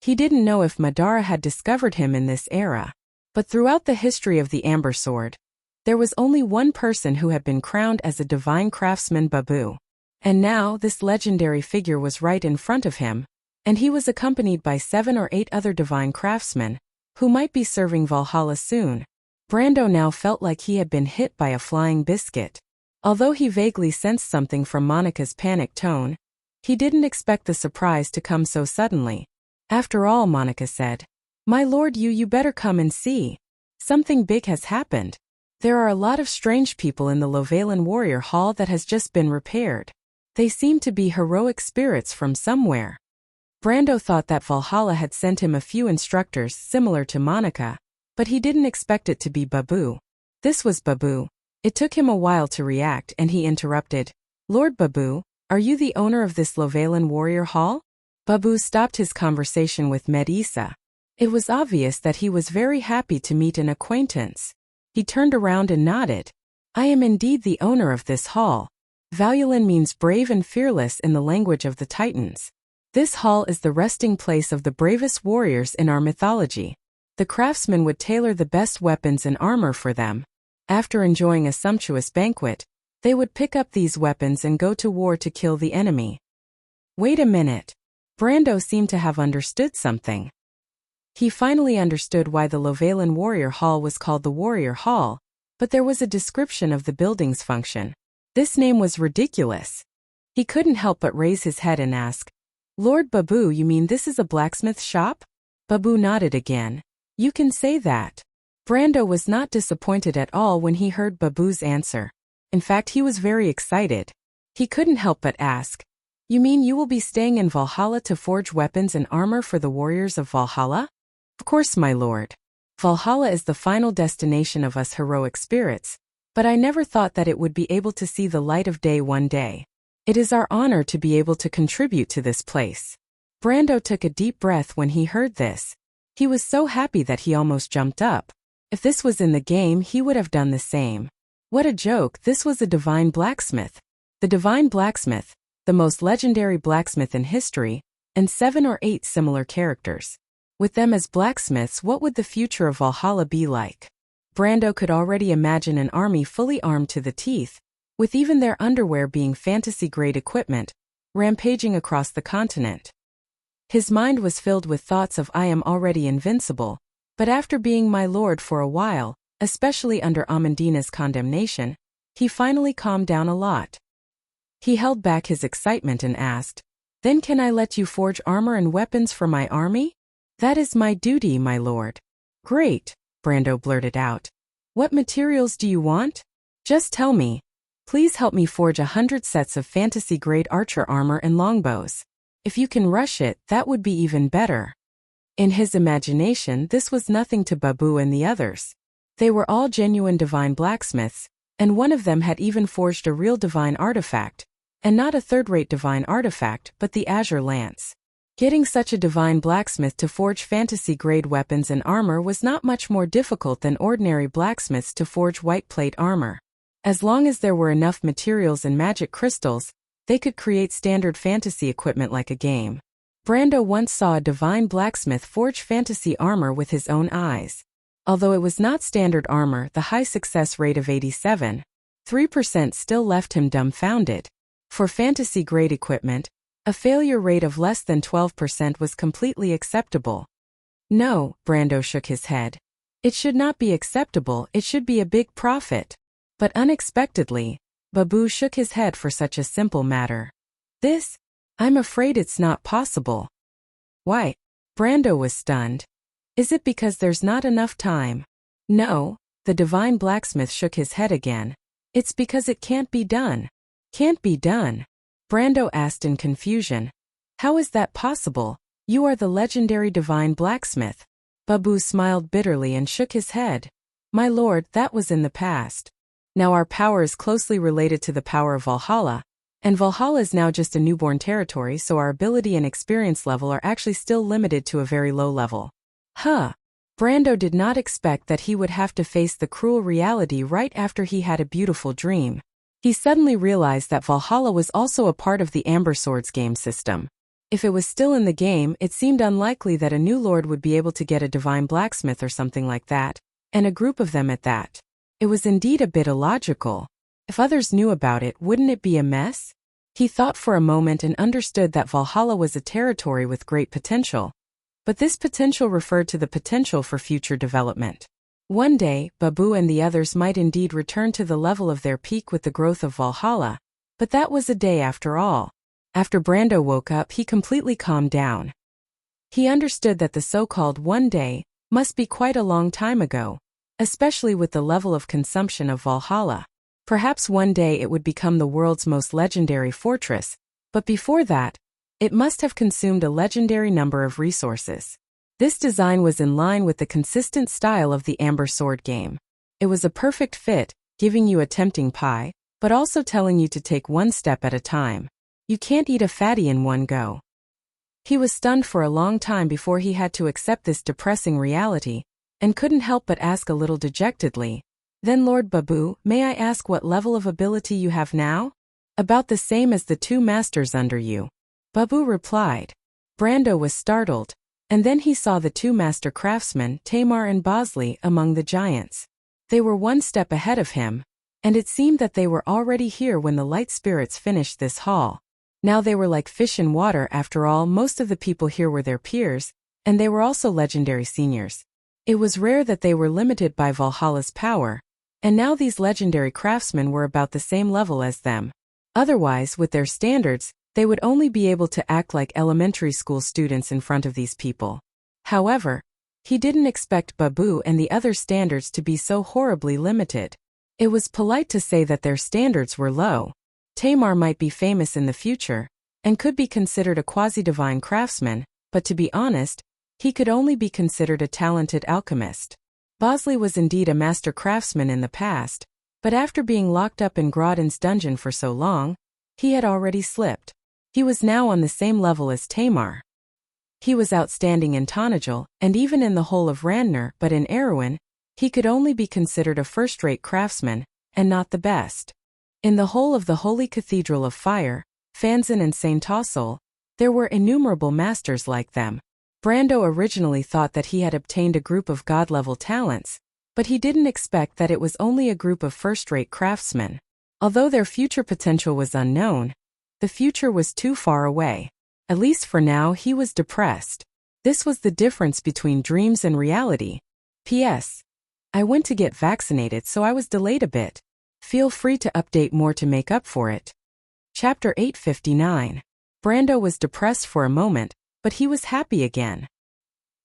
He didn't know if Madara had discovered him in this era. But throughout the history of the Amber Sword, there was only one person who had been crowned as a divine craftsman, Babu. And now this legendary figure was right in front of him, and he was accompanied by 7 or 8 other divine craftsmen, who might be serving Valhalla soon. Brando now felt like he had been hit by a flying biscuit. Although he vaguely sensed something from Monica's panicked tone, he didn't expect the surprise to come so suddenly. After all, Monica said, "My lord, you better come and see. Something big has happened. There are a lot of strange people in the Lovalan warrior hall that has just been repaired. They seem to be heroic spirits from somewhere." Brando thought that Valhalla had sent him a few instructors similar to Monica, but he didn't expect it to be Babu. This was Babu. It took him a while to react, and he interrupted. "Lord Babu, are you the owner of this Lovalan warrior hall?" Babu stopped his conversation with Medisa. It was obvious that he was very happy to meet an acquaintance. He turned around and nodded. "I am indeed the owner of this hall. Valulan means brave and fearless in the language of the Titans. This hall is the resting place of the bravest warriors in our mythology. The craftsmen would tailor the best weapons and armor for them. After enjoying a sumptuous banquet, they would pick up these weapons and go to war to kill the enemy. Wait a minute. Brando seemed to have understood something. He finally understood why the Lovalan Warrior Hall was called the Warrior Hall, but there was a description of the building's function. This name was ridiculous. He couldn't help but raise his head and ask, "Lord Babu, you mean this is a blacksmith shop?" Babu nodded again. "You can say that." Brando was not disappointed at all when he heard Babu's answer. In fact, he was very excited. He couldn't help but ask, "You mean you will be staying in Valhalla to forge weapons and armor for the warriors of Valhalla?" "Of course, my lord. Valhalla is the final destination of us heroic spirits, but I never thought that it would be able to see the light of day one day. It is our honor to be able to contribute to this place." Brando took a deep breath when he heard this. He was so happy that he almost jumped up. If this was in the game, he would have done the same. What a joke, this was a divine blacksmith. The divine blacksmith, the most legendary blacksmith in history, and 7 or 8 similar characters. With them as blacksmiths, what would the future of Valhalla be like? Brando could already imagine an army fully armed to the teeth, with even their underwear being fantasy-grade equipment, rampaging across the continent. His mind was filled with thoughts of "I am already invincible," but after being my lord for a while, especially under Amandina's condemnation, he finally calmed down a lot. He held back his excitement and asked, "Then can I let you forge armor and weapons for my army?" "That is my duty, my lord." "Great," Brando blurted out. "What materials do you want? Just tell me. Please help me forge 100 sets of fantasy-grade archer armor and longbows. If you can rush it, that would be even better." In his imagination, this was nothing to Babu and the others. They were all genuine divine blacksmiths, and one of them had even forged a real divine artifact, and not a third-rate divine artifact, but the Azure Lance. Getting such a divine blacksmith to forge fantasy-grade weapons and armor was not much more difficult than ordinary blacksmiths to forge white plate armor. As long as there were enough materials and magic crystals, they could create standard fantasy equipment like a game. Brando once saw a divine blacksmith forge fantasy armor with his own eyes. Although it was not standard armor, the high success rate of 87.3% still left him dumbfounded. For fantasy-grade equipment, a failure rate of less than 12% was completely acceptable. "No," Brando shook his head. "It should not be acceptable, it should be a big profit." But unexpectedly, Babu shook his head for such a simple matter. I'm afraid it's not possible." "Why?" Brando was stunned. "Is it because there's not enough time?" "No," the divine blacksmith shook his head again. "It's because it can't be done." "Can't be done?" Brando asked in confusion. "How is that possible? You are the legendary divine blacksmith." Babu smiled bitterly and shook his head. "My lord, that was in the past. Now our power is closely related to the power of Valhalla, and Valhalla is now just a newborn territory, so our ability and experience level are actually still limited to a very low level." Brando did not expect that he would have to face the cruel reality right after he had a beautiful dream. He suddenly realized that Valhalla was also a part of the Amber Swords game system. If it was still in the game, it seemed unlikely that a new lord would be able to get a divine blacksmith or something like that, and a group of them at that. It was indeed a bit illogical. If others knew about it, wouldn't it be a mess? He thought for a moment and understood that Valhalla was a territory with great potential. But this potential referred to the potential for future development. One day, Babu and the others might indeed return to the level of their peak with the growth of Valhalla, but that was a day after all. After Brando woke up, he completely calmed down. He understood that the so-called one day must be quite a long time ago, especially with the level of consumption of Valhalla. Perhaps one day it would become the world's most legendary fortress, but before that, it must have consumed a legendary number of resources. This design was in line with the consistent style of the Amber Sword game. It was a perfect fit, giving you a tempting pie, but also telling you to take one step at a time. You can't eat a fatty in one go. He was stunned for a long time before he had to accept this depressing reality, and couldn't help but ask a little dejectedly, "Then Lord Babu, may I ask what level of ability you have now?" "About the same as the 2 masters under you," Babu replied. Brando was startled. And then he saw the two master craftsmen, Tamar and Bosley, among the giants. They were one step ahead of him, and it seemed that they were already here when the light spirits finished this haul. Now they were like fish in water. After all, most of the people here were their peers, and they were also legendary seniors. It was rare that they were limited by Valhalla's power, and now these legendary craftsmen were about the same level as them. Otherwise, with their standards, they would only be able to act like elementary school students in front of these people. However, he didn't expect Babu and the other standards to be so horribly limited. It was polite to say that their standards were low. Tamar might be famous in the future, and could be considered a quasi-divine craftsman, but to be honest, he could only be considered a talented alchemist. Bosley was indeed a master craftsman in the past, but after being locked up in Grodin's dungeon for so long, he had already slipped. He was now on the same level as Tamar. He was outstanding in Tonagel, and even in the whole of Randner, but in Erewhon, he could only be considered a first-rate craftsman, and not the best. In the whole of the Holy Cathedral of Fire, Fanzin and Saint Tossel, there were innumerable masters like them. Brando originally thought that he had obtained a group of god-level talents, but he didn't expect that it was only a group of first-rate craftsmen. Although their future potential was unknown, the future was too far away. At least for now, he was depressed. This was the difference between dreams and reality. P.S. I went to get vaccinated, so I was delayed a bit. Feel free to update more to make up for it. Chapter 859. Brando was depressed for a moment, but he was happy again.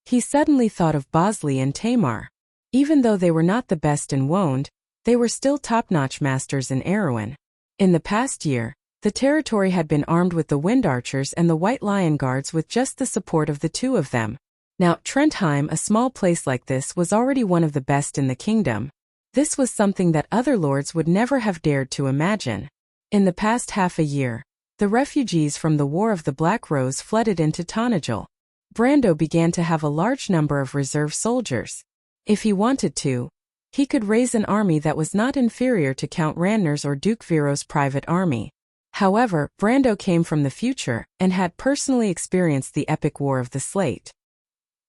He suddenly thought of Bosley and Tamar. Even though they were not the best in Wound, they were still top-notch masters in Erewhon. In the past year, the territory had been armed with the Wind Archers and the White Lion Guards with just the support of the two of them. Now, Trentheim, a small place like this, was already one of the best in the kingdom. This was something that other lords would never have dared to imagine. In the past half a year, the refugees from the War of the Black Rose flooded into Tonagel. Brando began to have a large number of reserve soldiers. If he wanted to, he could raise an army that was not inferior to Count Randner's or Duke Viro's private army. However, Brando came from the future and had personally experienced the epic War of the Slate.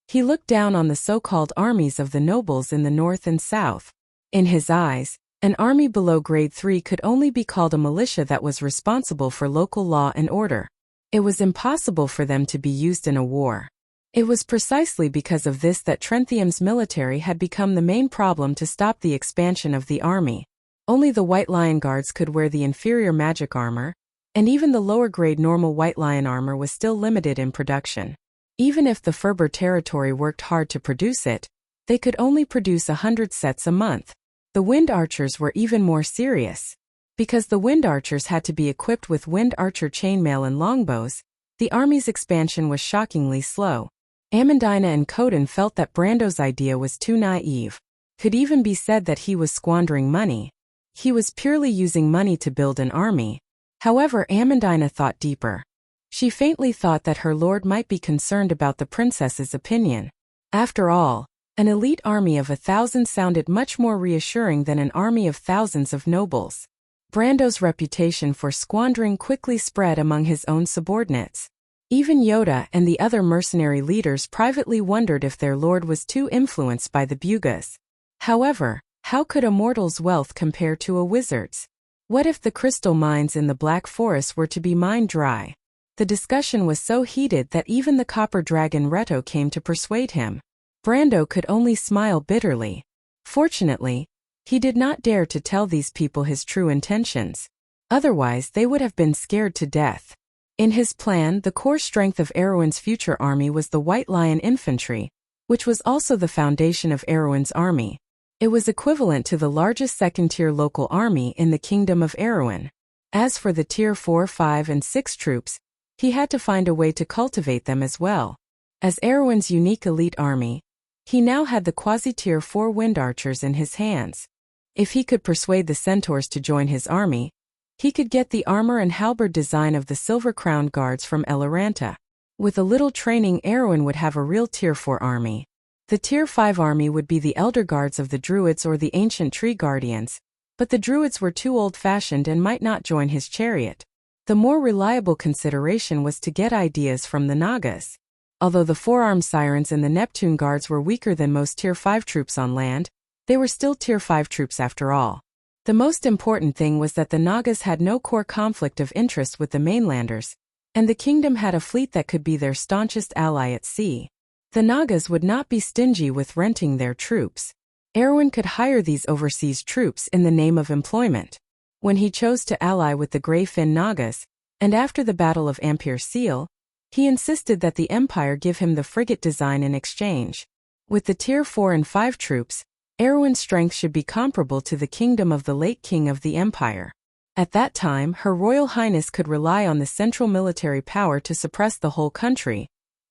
He looked down on the so-called armies of the nobles in the north and south. In his eyes, an army below grade 3 could only be called a militia that was responsible for local law and order. It was impossible for them to be used in a war. It was precisely because of this that Trentheim's military had become the main problem to stop the expansion of the army. Only the White Lion Guards could wear the inferior magic armor, and even the lower-grade normal White Lion armor was still limited in production. Even if the Ferber territory worked hard to produce it, they could only produce 100 sets a month. The Wind Archers were even more serious. Because the Wind Archers had to be equipped with Wind Archer chainmail and longbows, the army's expansion was shockingly slow. Amandina and Coden felt that Brando's idea was too naive. Could even be said that he was squandering money. He was purely using money to build an army. However, Amandina thought deeper. She faintly thought that her lord might be concerned about the princess's opinion. After all, an elite army of 1,000 sounded much more reassuring than an army of thousands of nobles. Brando's reputation for squandering quickly spread among his own subordinates. Even Yoda and the other mercenary leaders privately wondered if their lord was too influenced by the Bugas. However, how could a mortal's wealth compare to a wizard's? What if the crystal mines in the Black Forest were to be mined dry? The discussion was so heated that even the copper dragon Reto came to persuade him. Brando could only smile bitterly. Fortunately, he did not dare to tell these people his true intentions. Otherwise, they would have been scared to death. In his plan, the core strength of Erewhon's future army was the White Lion Infantry, which was also the foundation of Erewhon's army. It was equivalent to the largest second-tier local army in the Kingdom of Erewhon. As for the Tier 4, 5, and 6 troops, he had to find a way to cultivate them as well. As Erewhon's unique elite army, he now had the quasi-Tier 4 Wind Archers in his hands. If he could persuade the Centaurs to join his army, he could get the armor and halberd design of the Silver-Crowned Guards from Eloranta. With a little training, Erewhon would have a real Tier 4 army. The Tier 5 army would be the Elder Guards of the Druids or the Ancient Tree Guardians, but the Druids were too old-fashioned and might not join his chariot. The more reliable consideration was to get ideas from the Nagas. Although the four-armed sirens and the Neptune guards were weaker than most Tier 5 troops on land, they were still Tier 5 troops after all. The most important thing was that the Nagas had no core conflict of interest with the mainlanders, and the kingdom had a fleet that could be their staunchest ally at sea. The Nagas would not be stingy with renting their troops. Erwin could hire these overseas troops in the name of employment. When he chose to ally with the Grey-Fin Nagas, and after the Battle of Ampere Seal, he insisted that the Empire give him the frigate design in exchange. With the Tier 4 and 5 troops, Erwin's strength should be comparable to the kingdom of the late king of the Empire. At that time, Her Royal Highness could rely on the central military power to suppress the whole country,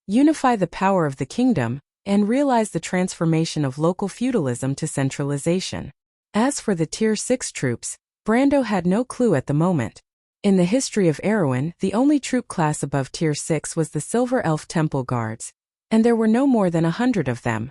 unify the power of the kingdom, and realize the transformation of local feudalism to centralization. As for the Tier 6 troops, Brando had no clue at the moment. In the history of Erwin, the only troop class above Tier 6 was the Silver Elf Temple Guards, and there were no more than 100 of them.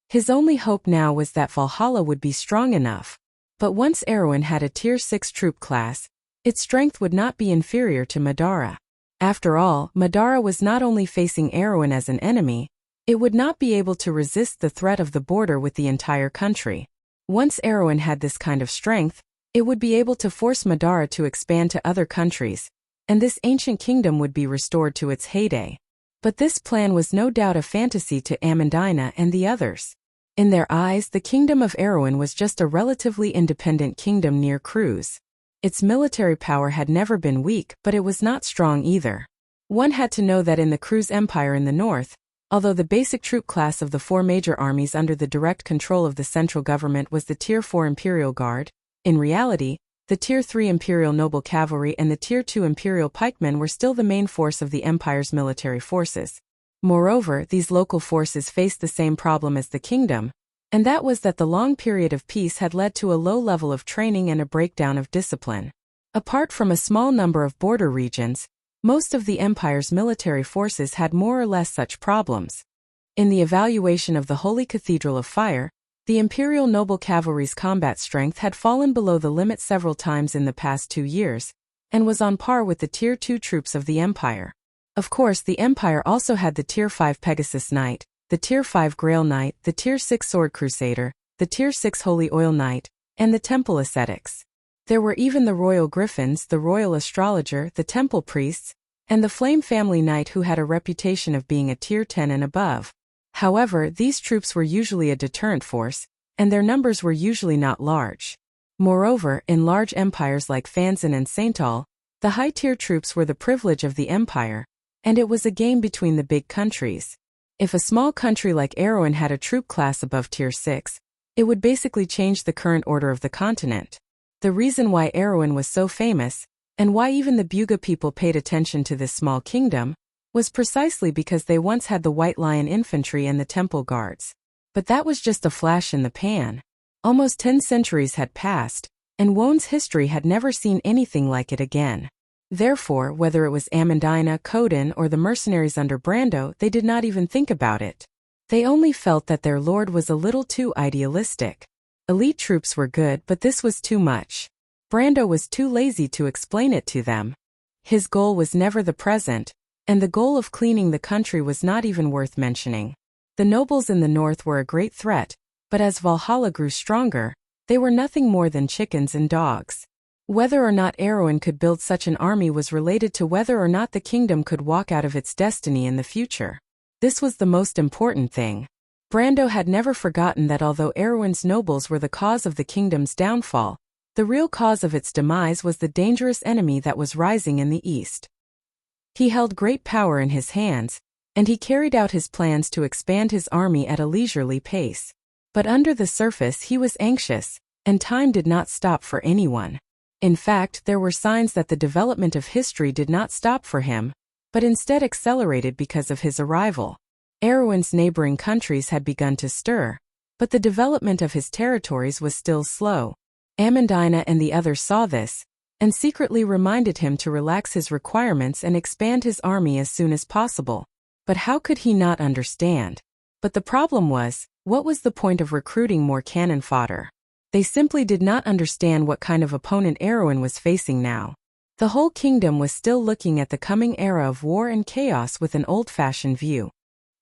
His only hope now was that Valhalla would be strong enough. But once Erwin had a Tier 6 troop class, its strength would not be inferior to Madara. After all, Madara was not only facing Erwin as an enemy, it would not be able to resist the threat of the border with the entire country. Once Erwin had this kind of strength, it would be able to force Madara to expand to other countries, and this ancient kingdom would be restored to its heyday. But this plan was no doubt a fantasy to Amandina and the others. In their eyes, the kingdom of Erwin was just a relatively independent kingdom near Cruz. Its military power had never been weak, but it was not strong either. One had to know that in the Cruz Empire in the north, although the basic troop class of the four major armies under the direct control of the central government was the Tier 4 Imperial Guard, in reality, the Tier 3 Imperial Noble Cavalry and the Tier 2 Imperial Pikemen were still the main force of the Empire's military forces. Moreover, these local forces faced the same problem as the kingdom, and that was that the long period of peace had led to a low level of training and a breakdown of discipline. Apart from a small number of border regions, most of the Empire's military forces had more or less such problems. In the evaluation of the Holy Cathedral of Fire, the Imperial Noble Cavalry's combat strength had fallen below the limit several times in the past 2 years, and was on par with the Tier 2 troops of the Empire. Of course, the Empire also had the Tier 5 Pegasus Knight, the Tier 5 Grail Knight, the Tier 6 Sword Crusader, the Tier 6 Holy Oil Knight, and the Temple Ascetics. There were even the Royal Griffins, the Royal Astrologer, the Temple Priests, and the Flame Family Knight who had a reputation of being a Tier 10 and above. However, these troops were usually a deterrent force, and their numbers were usually not large. Moreover, in large empires like Fanzan and Saintal, the high-tier troops were the privilege of the empire, and it was a game between the big countries. If a small country like Erwin had a troop class above Tier 6, it would basically change the current order of the continent. The reason why Erwin was so famous, and why even the Buga people paid attention to this small kingdom, was precisely because they once had the White Lion Infantry and the Temple Guards. But that was just a flash in the pan. Almost 10 centuries had passed, and Wone's history had never seen anything like it again. Therefore, whether it was Amandina, Koden, or the mercenaries under Brando, they did not even think about it. They only felt that their lord was a little too idealistic. Elite troops were good, but this was too much. Brando was too lazy to explain it to them. His goal was never the present, and the goal of cleaning the country was not even worth mentioning. The nobles in the north were a great threat, but as Valhalla grew stronger, they were nothing more than chickens and dogs. Whether or not Erwin could build such an army was related to whether or not the kingdom could walk out of its destiny in the future. This was the most important thing. Brando had never forgotten that although Erwin's nobles were the cause of the kingdom's downfall, the real cause of its demise was the dangerous enemy that was rising in the east. He held great power in his hands, and he carried out his plans to expand his army at a leisurely pace. But under the surface he was anxious, and time did not stop for anyone. In fact, there were signs that the development of history did not stop for him, but instead accelerated because of his arrival. Erwin's neighboring countries had begun to stir, but the development of his territories was still slow. Amandina and the others saw this, and secretly reminded him to relax his requirements and expand his army as soon as possible. But how could he not understand? But the problem was, what was the point of recruiting more cannon fodder? They simply did not understand what kind of opponent Erwin was facing now. The whole kingdom was still looking at the coming era of war and chaos with an old-fashioned view.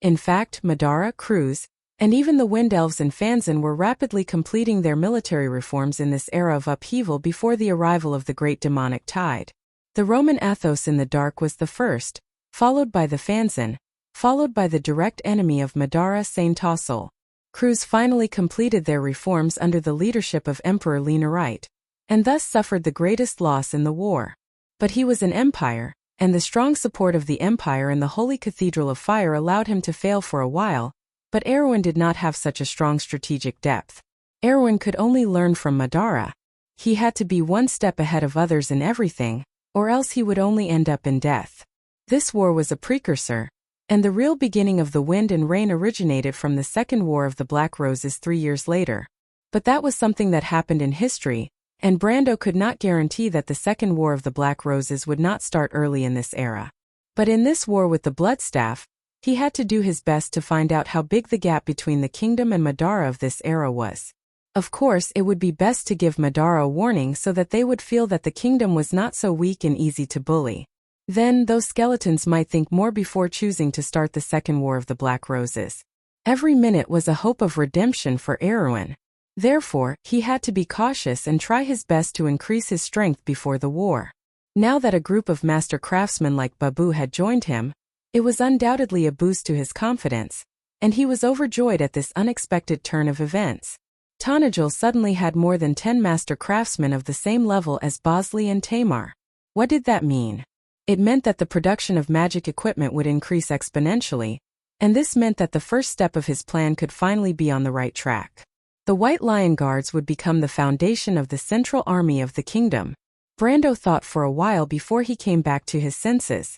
In fact, Madara, Cruz, and even the Wind Elves and Fanzan were rapidly completing their military reforms in this era of upheaval before the arrival of the Great Demonic Tide. The Roman Athos in the Dark was the first, followed by the Fanzan, followed by the direct enemy of Madara, Saint Tossel. Cruz finally completed their reforms under the leadership of Emperor Leonarite, and thus suffered the greatest loss in the war. But he was an empire, and the strong support of the empire in the Holy Cathedral of Fire allowed him to fail for a while, but Erwin did not have such a strong strategic depth. Erwin could only learn from Madara. He had to be one step ahead of others in everything, or else he would only end up in death. This war was a precursor, and the real beginning of the Wind and Rain originated from the Second War of the Black Roses 3 years later. But that was something that happened in history, and Brando could not guarantee that the Second War of the Black Roses would not start early in this era. But in this war with the Bloodstaff, he had to do his best to find out how big the gap between the kingdom and Madara of this era was. Of course, it would be best to give Madara a warning so that they would feel that the kingdom was not so weak and easy to bully. Then, those skeletons might think more before choosing to start the Second War of the Black Roses. Every minute was a hope of redemption for Erwin. Therefore, he had to be cautious and try his best to increase his strength before the war. Now that a group of master craftsmen like Babu had joined him, it was undoubtedly a boost to his confidence, and he was overjoyed at this unexpected turn of events. Tanajul suddenly had more than 10 master craftsmen of the same level as Bosley and Tamar. What did that mean? It meant that the production of magic equipment would increase exponentially, and this meant that the first step of his plan could finally be on the right track. The White Lion Guards would become the foundation of the central army of the kingdom. Brando thought for a while before he came back to his senses.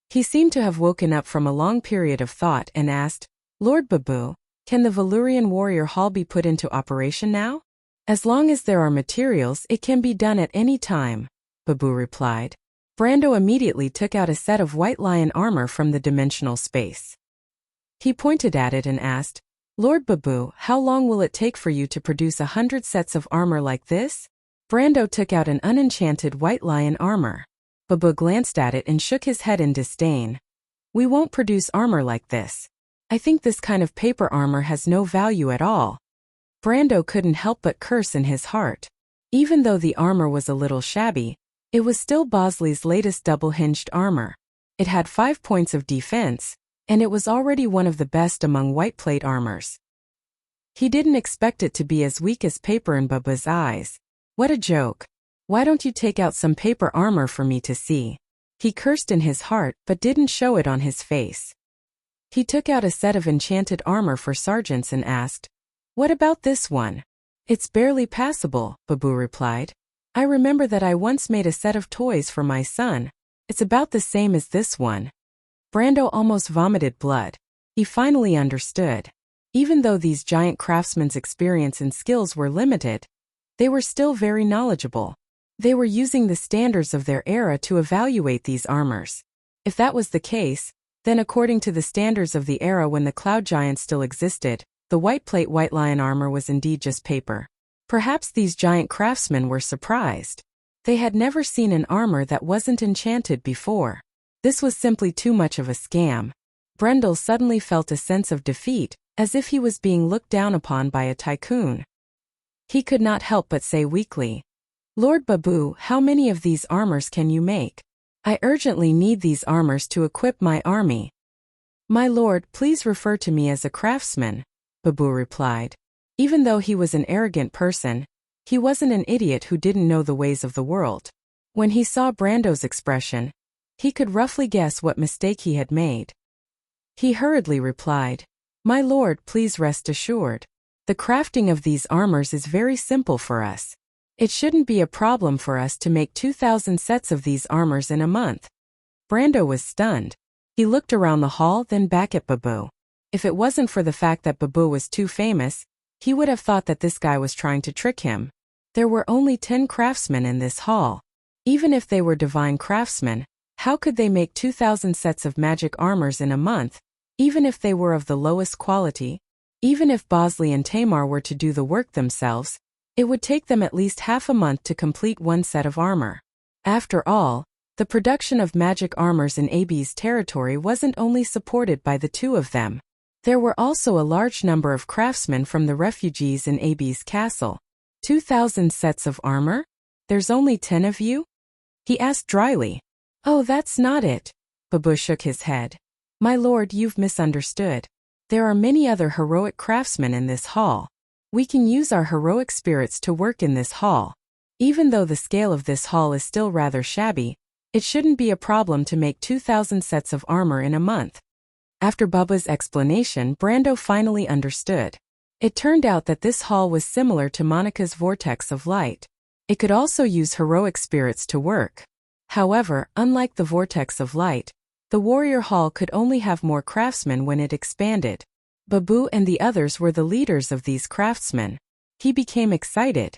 He seemed to have woken up from a long period of thought and asked, "Lord Babu, can the Valyrian Warrior Hall be put into operation now?" "As long as there are materials, it can be done at any time," Babu replied. Brando immediately took out a set of White Lion armor from the dimensional space. He pointed at it and asked, "Lord Babu, how long will it take for you to produce 100 sets of armor like this?" Brando took out an unenchanted White Lion armor. Babu glanced at it and shook his head in disdain. "We won't produce armor like this. I think this kind of paper armor has no value at all." Brando couldn't help but curse in his heart. Even though the armor was a little shabby, it was still Bosley's latest double-hinged armor. It had 5 points of defense, and it was already one of the best among white plate armors. He didn't expect it to be as weak as paper in Babu's eyes. What a joke. "Why don't you take out some paper armor for me to see?" He cursed in his heart but didn't show it on his face. He took out a set of enchanted armor for sergeants and asked, "What about this one?" "It's barely passable," Babu replied. "I remember that I once made a set of toys for my son. It's about the same as this one." Brando almost vomited blood. He finally understood. Even though these giant craftsmen's experience and skills were limited, they were still very knowledgeable. They were using the standards of their era to evaluate these armors. If that was the case, then according to the standards of the era when the Cloud Giants still existed, the white plate White Lion armor was indeed just paper. Perhaps these giant craftsmen were surprised. They had never seen an armor that wasn't enchanted before. This was simply too much of a scam. Brendel suddenly felt a sense of defeat, as if he was being looked down upon by a tycoon. He could not help but say weakly, "Lord Babu, how many of these armors can you make? I urgently need these armors to equip my army." "My lord, please refer to me as a craftsman," Babu replied. Even though he was an arrogant person, he wasn't an idiot who didn't know the ways of the world. When he saw Brando's expression, he could roughly guess what mistake he had made. He hurriedly replied, "My lord, please rest assured. The crafting of these armors is very simple for us. It shouldn't be a problem for us to make 2,000 sets of these armors in a month." Brando was stunned. He looked around the hall, then back at Babu. If it wasn't for the fact that Babu was too famous, he would have thought that this guy was trying to trick him. There were only 10 craftsmen in this hall. Even if they were divine craftsmen, how could they make 2,000 sets of magic armors in a month, even if they were of the lowest quality? Even if Bosley and Tamar were to do the work themselves, it would take them at least half a month to complete one set of armor. After all, The production of magic armors in Abi's territory wasn't only supported by the two of them. There were also a large number of craftsmen from the refugees in Abi's castle. 2,000 sets of armor? There's only 10 of you? He asked dryly. Oh, that's not it. Babu shook his head. My lord, you've misunderstood. There are many other heroic craftsmen in this hall. We can use our heroic spirits to work in this hall. Even though the scale of this hall is still rather shabby, it shouldn't be a problem to make 2,000 sets of armor in a month. After Baba's explanation, Brando finally understood. It turned out that this hall was similar to Monica's vortex of light. It could also use heroic spirits to work. However, unlike the vortex of light, the warrior hall could only have more craftsmen when it expanded. Babu and the others were the leaders of these craftsmen. He became excited.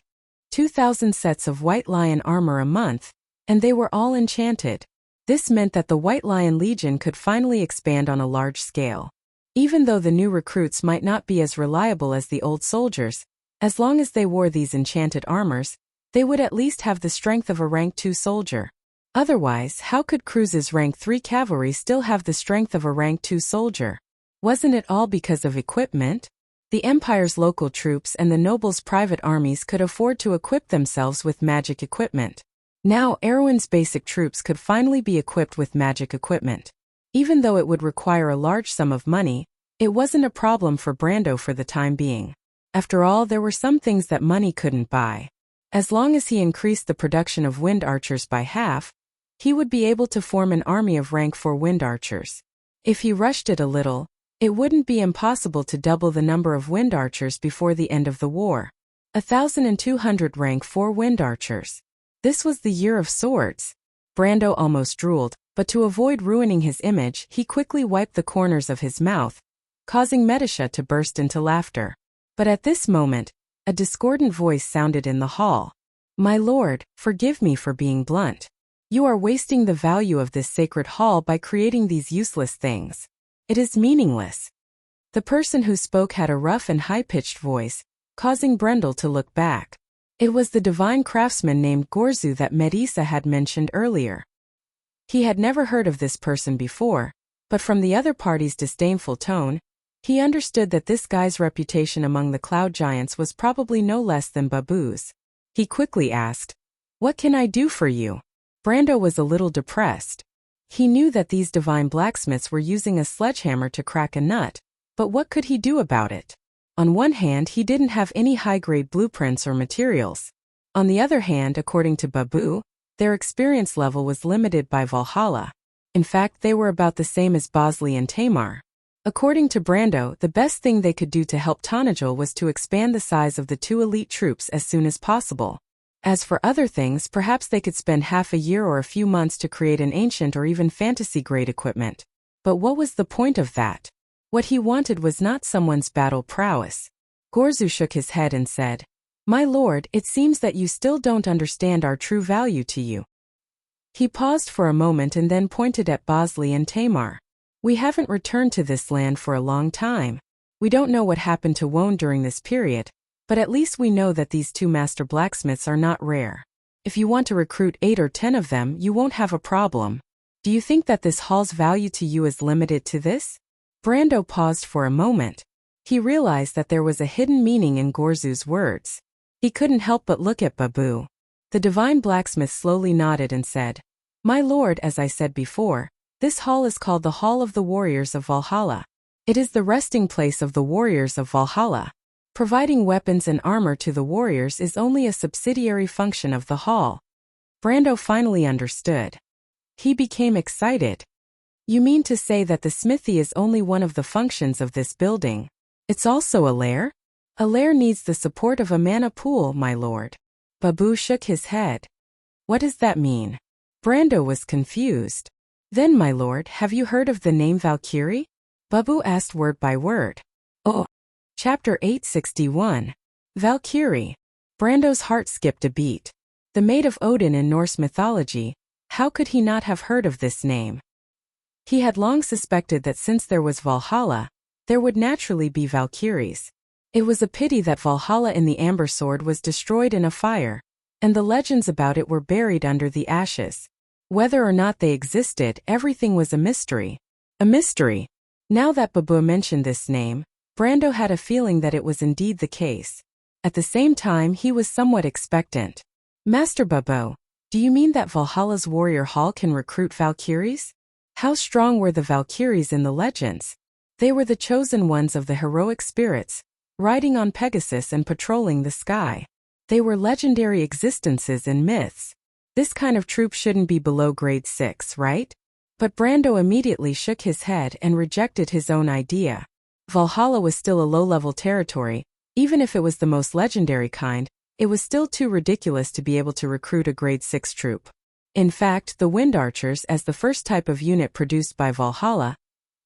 2,000 sets of White Lion armor a month, and they were all enchanted. This meant that the White Lion Legion could finally expand on a large scale. Even though the new recruits might not be as reliable as the old soldiers, as long as they wore these enchanted armors, they would at least have the strength of a rank 2 soldier. Otherwise, how could Cruz's rank 3 cavalry still have the strength of a rank 2 soldier? Wasn't it all because of equipment? The Empire's local troops and the nobles' private armies could afford to equip themselves with magic equipment. Now, Erwin's basic troops could finally be equipped with magic equipment. Even though it would require a large sum of money, it wasn't a problem for Brando for the time being. After all, there were some things that money couldn't buy. As long as he increased the production of wind archers by half, he would be able to form an army of rank 4 wind archers. If he rushed it a little, it wouldn't be impossible to double the number of wind archers before the end of the war. 1,200 rank 4 wind archers. This was the year of swords. Brando almost drooled, but to avoid ruining his image, he quickly wiped the corners of his mouth, causing Medisha to burst into laughter. But at this moment, a discordant voice sounded in the hall. My lord, forgive me for being blunt. You are wasting the value of this sacred hall by creating these useless things. It is meaningless. The person who spoke had a rough and high-pitched voice, causing Brendel to look back. It was the divine craftsman named Gorzu that Medisa had mentioned earlier. He had never heard of this person before, but from the other party's disdainful tone, he understood that this guy's reputation among the cloud giants was probably no less than Babu's. He quickly asked, What can I do for you? Brando was a little depressed. He knew that these divine blacksmiths were using a sledgehammer to crack a nut, but what could he do about it? On one hand, he didn't have any high-grade blueprints or materials. On the other hand, according to Babu, their experience level was limited by Valhalla. In fact, they were about the same as Bosley and Tamar. According to Brando, the best thing they could do to help Tanajul was to expand the size of the 2 elite troops as soon as possible. As for other things, perhaps they could spend half a year or a few months to create an ancient or even fantasy-grade equipment. But what was the point of that? What he wanted was not someone's battle prowess. Gorzu shook his head and said, My lord, it seems that you still don't understand our true value to you. He paused for a moment and then pointed at Bosley and Tamar. We haven't returned to this land for a long time. We don't know what happened to Wone during this period, but at least we know that these 2 master blacksmiths are not rare. If you want to recruit 8 or 10 of them, you won't have a problem. Do you think that this hall's value to you is limited to this? Brando paused for a moment. He realized that there was a hidden meaning in Gorzu's words. He couldn't help but look at Babu. The divine blacksmith slowly nodded and said, My lord, as I said before, this hall is called the Hall of the Warriors of Valhalla. It is the resting place of the warriors of Valhalla. Providing weapons and armor to the warriors is only a subsidiary function of the hall. Brando finally understood. He became excited. You mean to say that the smithy is only one of the functions of this building? It's also a lair? A lair needs the support of a mana pool, my lord. Babu shook his head. What does that mean? Brando was confused. Then, my lord, have you heard of the name Valkyrie? Babu asked word by word. Oh. Chapter 861. Valkyrie. Brando's heart skipped a beat. The maid of Odin in Norse mythology, how could he not have heard of this name? He had long suspected that since there was Valhalla, there would naturally be Valkyries. It was a pity that Valhalla in the Amber Sword was destroyed in a fire, and the legends about it were buried under the ashes. Whether or not they existed, everything was a mystery. A mystery. Now that Babu mentioned this name, Brando had a feeling that it was indeed the case. At the same time, he was somewhat expectant. Master Babu, do you mean that Valhalla's warrior hall can recruit Valkyries? How strong were the Valkyries in the legends? They were the chosen ones of the heroic spirits, riding on Pegasus and patrolling the sky. They were legendary existences in myths. This kind of troop shouldn't be below grade 6, right? But Brando immediately shook his head and rejected his own idea. Valhalla was still a low-level territory. Even if it was the most legendary kind, it was still too ridiculous to be able to recruit a grade 6 troop. In fact, the Wind Archers, as the first type of unit produced by Valhalla,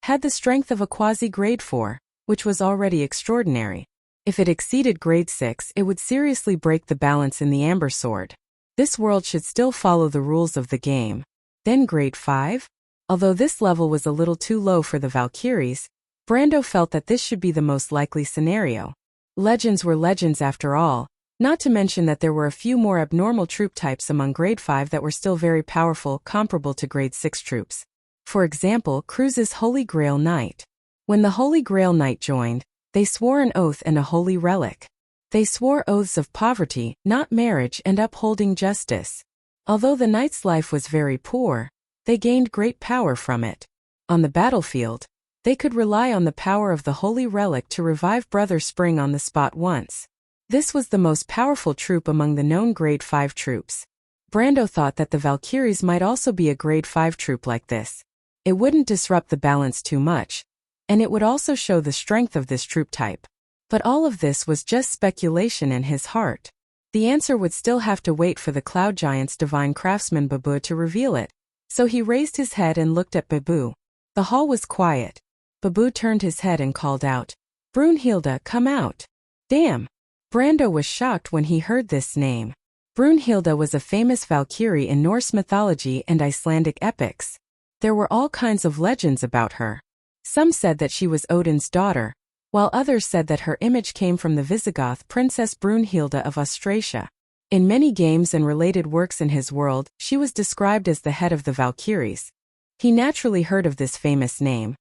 had the strength of a quasi-grade 4, which was already extraordinary. If it exceeded grade 6, it would seriously break the balance in the Amber Sword. This world should still follow the rules of the game. Then grade 5? Although this level was a little too low for the Valkyries, Brando felt that this should be the most likely scenario. Legends were legends after all, not to mention that there were a few more abnormal troop types among grade 5 that were still very powerful, comparable to grade 6 troops. For example, Cruz's Holy Grail Knight. When the Holy Grail Knight joined, they swore an oath and a holy relic. They swore oaths of poverty, not marriage, and upholding justice. Although the knight's life was very poor, they gained great power from it. On the battlefield, they could rely on the power of the holy relic to revive Brother Spring on the spot once. This was the most powerful troop among the known grade 5 troops. Brando thought that the Valkyries might also be a grade 5 troop like this. It wouldn't disrupt the balance too much, and it would also show the strength of this troop type. But all of this was just speculation in his heart. The answer would still have to wait for the Cloud Giant's divine craftsman Babu to reveal it. So he raised his head and looked at Babu. The hall was quiet. Babu turned his head and called out, "Brunhilde, come out." Damn! Brando was shocked when he heard this name. Brunhilde was a famous Valkyrie in Norse mythology and Icelandic epics. There were all kinds of legends about her. Some said that she was Odin's daughter, while others said that her image came from the Visigoth Princess Brunhilde of Austrasia. In many games and related works in his world, she was described as the head of the Valkyries. He naturally heard of this famous name,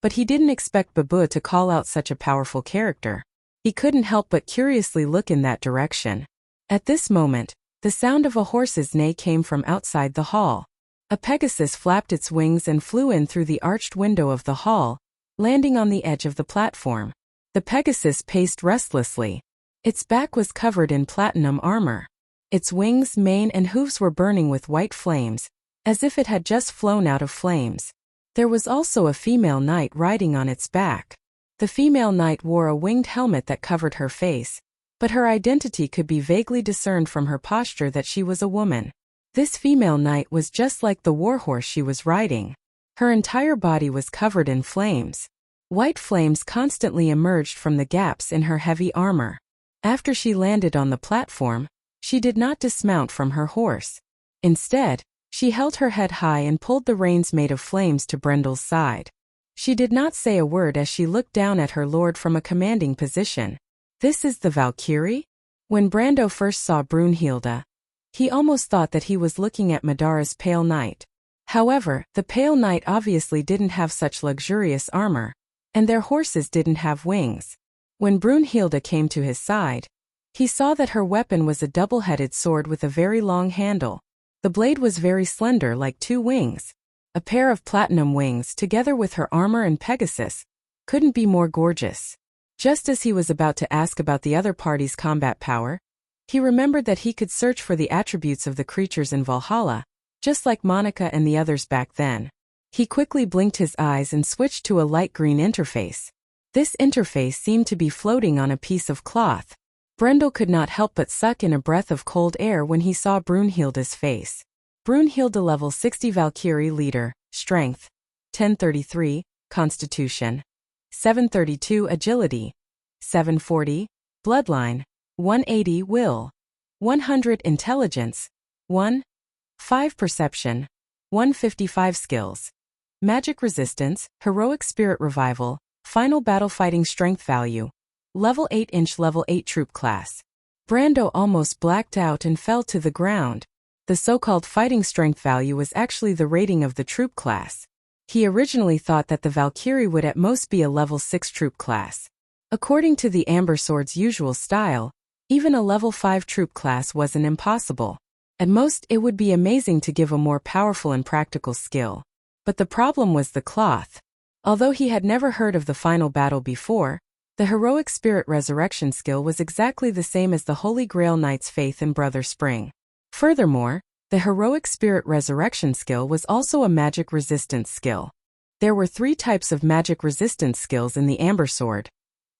but he didn't expect Babu to call out such a powerful character. He couldn't help but curiously look in that direction. At this moment, the sound of a horse's neigh came from outside the hall. A Pegasus flapped its wings and flew in through the arched window of the hall, landing on the edge of the platform. The Pegasus paced restlessly. Its back was covered in platinum armor. Its wings, mane, and hooves were burning with white flames, as if it had just flown out of flames. There was also a female knight riding on its back. The female knight wore a winged helmet that covered her face, but her identity could be vaguely discerned from her posture that she was a woman. This female knight was just like the warhorse she was riding. Her entire body was covered in flames. White flames constantly emerged from the gaps in her heavy armor. After she landed on the platform, she did not dismount from her horse. Instead, she held her head high and pulled the reins made of flames to Brendel's side. She did not say a word as she looked down at her lord from a commanding position. This is the Valkyrie? When Brando first saw Brunhilde, he almost thought that he was looking at Madara's Pale Knight. However, the Pale Knight obviously didn't have such luxurious armor, and their horses didn't have wings. When Brunhilde came to his side, he saw that her weapon was a double-headed sword with a very long handle. The blade was very slender, like 2 wings. A pair of platinum wings, together with her armor and Pegasus, couldn't be more gorgeous. Just as he was about to ask about the other party's combat power, he remembered that he could search for the attributes of the creatures in Valhalla, just like Monica and the others back then. He quickly blinked his eyes and switched to a light green interface. This interface seemed to be floating on a piece of cloth. Brendel could not help but suck in a breath of cold air when he saw Brunhilde's face. Brunhilde level 60 Valkyrie leader, strength, 1033, constitution, 732 agility, 740, bloodline, 180 will, 100 intelligence, 5 perception, 155 skills, magic resistance, heroic spirit revival, final battle fighting strength value, level 8 level 8 troop class. Brando almost blacked out and fell to the ground. The so-called fighting strength value was actually the rating of the troop class. He originally thought that the Valkyrie would at most be a level 6 troop class. According to the Amber Sword's usual style, even a level 5 troop class wasn't impossible. At most, it would be amazing to give a more powerful and practical skill. But the problem was the cloth. Although he had never heard of the final battle before, the heroic spirit resurrection skill was exactly the same as the Holy Grail Knight's faith in Brother Spring. Furthermore, the heroic spirit resurrection skill was also a magic resistance skill. There were 3 types of magic resistance skills in the Amber Sword: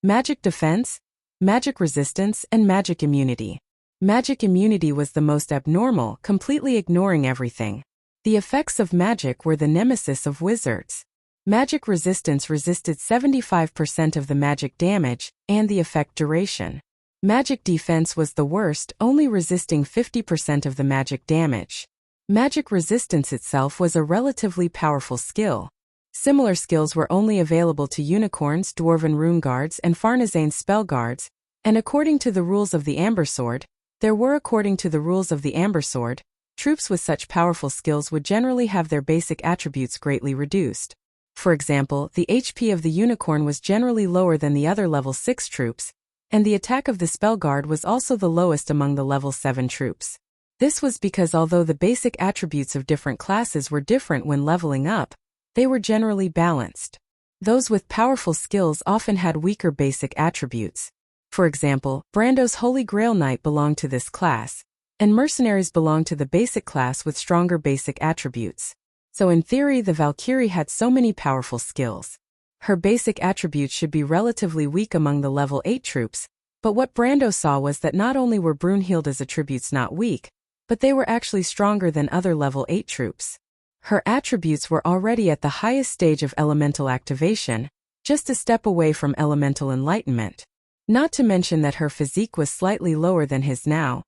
magic defense, magic resistance, and magic immunity. Magic immunity was the most abnormal, completely ignoring everything. The effects of magic were the nemesis of wizards. Magic resistance resisted 75% of the magic damage and the effect duration. Magic defense was the worst, only resisting 50% of the magic damage. Magic resistance itself was a relatively powerful skill. Similar skills were only available to unicorns, dwarven rune guards, and Farnezane's spell guards, and according to the rules of the Amber Sword, troops with such powerful skills would generally have their basic attributes greatly reduced. For example, the HP of the unicorn was generally lower than the other level 6 troops, and the attack of the spell guard was also the lowest among the level 7 troops. This was because although the basic attributes of different classes were different when leveling up, they were generally balanced. Those with powerful skills often had weaker basic attributes. For example, Brando's Holy Grail Knight belonged to this class, and mercenaries belonged to the basic class with stronger basic attributes. So in theory, the Valkyrie had so many powerful skills. Her basic attributes should be relatively weak among the level 8 troops, but what Brando saw was that not only were Brunhilde's attributes not weak, but they were actually stronger than other level 8 troops. Her attributes were already at the highest stage of elemental activation, just a step away from elemental enlightenment. Not to mention that her physique was slightly lower than his now.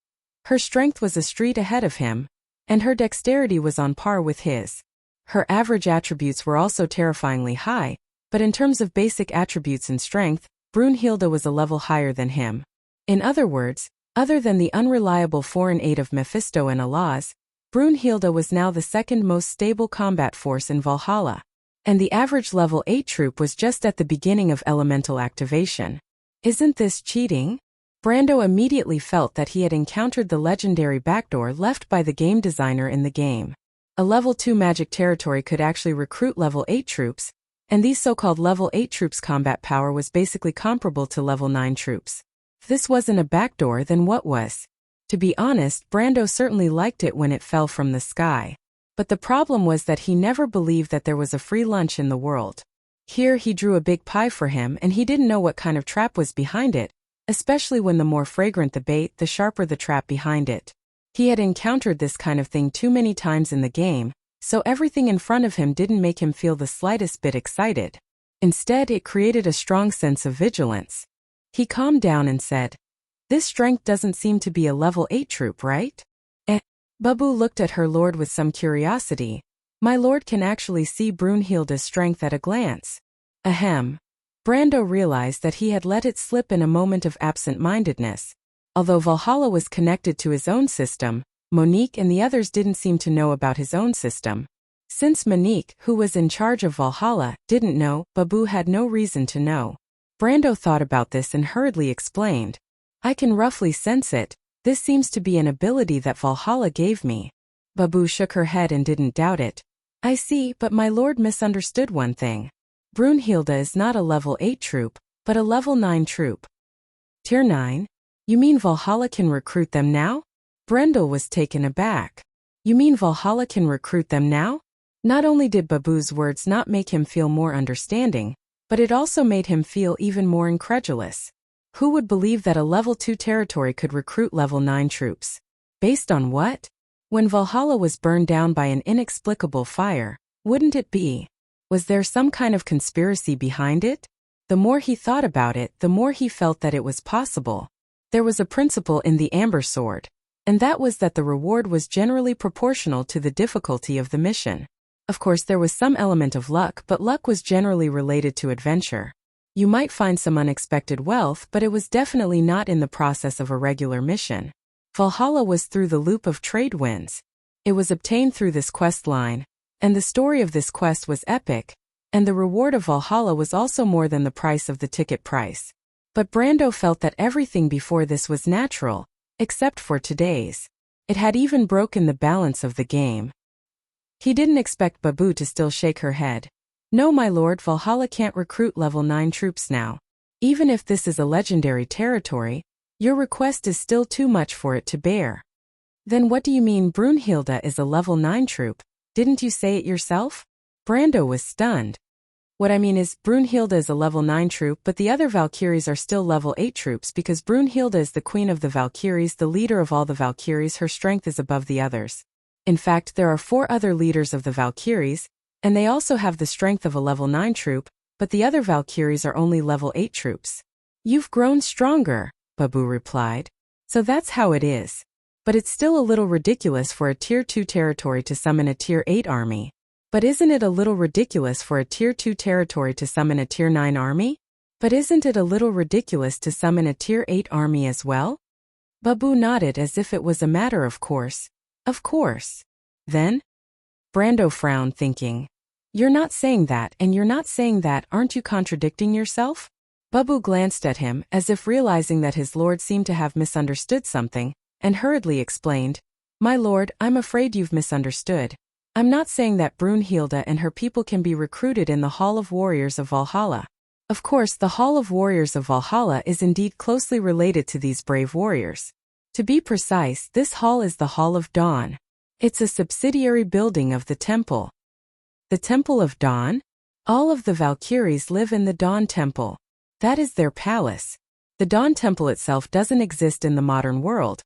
Her strength was a street ahead of him, and her dexterity was on par with his. Her average attributes were also terrifyingly high, but in terms of basic attributes and strength, Brunhilde was a level higher than him. In other words, other than the unreliable foreign aid of Mephisto and Alaz, Brunhilde was now the second most stable combat force in Valhalla. And the average level 8 troop was just at the beginning of elemental activation. Isn't this cheating? Brando immediately felt that he had encountered the legendary backdoor left by the game designer in the game. A level 2 magic territory could actually recruit level 8 troops, and these so-called level 8 troops' combat power was basically comparable to level 9 troops. If this wasn't a backdoor, then what was? To be honest, Brando certainly liked it when it fell from the sky. But the problem was that he never believed that there was a free lunch in the world. Here he drew a big pie for him and he didn't know what kind of trap was behind it, especially when the more fragrant the bait, the sharper the trap behind it. He had encountered this kind of thing too many times in the game, so everything in front of him didn't make him feel the slightest bit excited. Instead, it created a strong sense of vigilance. He calmed down and said, "This strength doesn't seem to be a level 8 troop, right?" Babu looked at her lord with some curiosity. "My lord can actually see Brunhilde's strength at a glance." Ahem. Brando realized that he had let it slip in a moment of absent-mindedness. Although Valhalla was connected to his own system, Monique and the others didn't seem to know about his own system. Since Monique, who was in charge of Valhalla, didn't know, Babu had no reason to know. Brando thought about this and hurriedly explained, "I can roughly sense it. This seems to be an ability that Valhalla gave me." Babu shook her head and didn't doubt it. "I see, but my lord misunderstood one thing. Brunhilde is not a level 8 troop, but a level 9 troop." "Tier 9? You mean Valhalla can recruit them now?" Brendel was taken aback. "You mean Valhalla can recruit them now?" Not only did Babu's words not make him feel more understanding, but it also made him feel even more incredulous. Who would believe that a level 2 territory could recruit level 9 troops? Based on what? When Valhalla was burned down by an inexplicable fire, wouldn't it be? Was there some kind of conspiracy behind it? The more he thought about it, the more he felt that it was possible. There was a principle in the Amber Sword, and that was that the reward was generally proportional to the difficulty of the mission. Of course, there was some element of luck, but luck was generally related to adventure. You might find some unexpected wealth, but it was definitely not in the process of a regular mission. Valhalla was through the loop of trade winds, It was obtained through this quest line, and the story of this quest was epic, and the reward of Valhalla was also more than the price of the ticket price. But Brando felt that everything before this was natural, except for today's. It had even broken the balance of the game. He didn't expect Babu to still shake her head. No, my lord, Valhalla can't recruit level 9 troops now. Even if this is a legendary territory, your request is still too much for it to bear. Then what do you mean Brunhilde is a level 9 troop? Didn't you say it yourself? Brando was stunned. What I mean is, Brunhilde is a level 9 troop, but the other Valkyries are still level 8 troops because Brunhilde is the queen of the Valkyries, the leader of all the Valkyries. Her strength is above the others. In fact, there are 4 other leaders of the Valkyries, and they also have the strength of a level 9 troop, but the other Valkyries are only level 8 troops. You've grown stronger, Babu replied. So that's how it is. But it's still a little ridiculous for a Tier 2 territory to summon a Tier 8 army. But isn't it a little ridiculous for a Tier 2 territory to summon a Tier 9 army? But isn't it a little ridiculous to summon a Tier 8 army as well? Babu nodded as if it was a matter of course. Of course. Then? Brando frowned, thinking. You're not saying that, and you're not saying that, aren't you contradicting yourself? Babu glanced at him, as if realizing that his lord seemed to have misunderstood something, and hurriedly explained, My lord, I'm afraid you've misunderstood. I'm not saying that Brunhilde and her people can be recruited in the Hall of Warriors of Valhalla. Of course, the Hall of Warriors of Valhalla is indeed closely related to these brave warriors. To be precise, this hall is the Hall of Dawn. It's a subsidiary building of the temple. The Temple of Dawn? All of the Valkyries live in the Dawn Temple. That is their palace. The Dawn Temple itself doesn't exist in the modern world,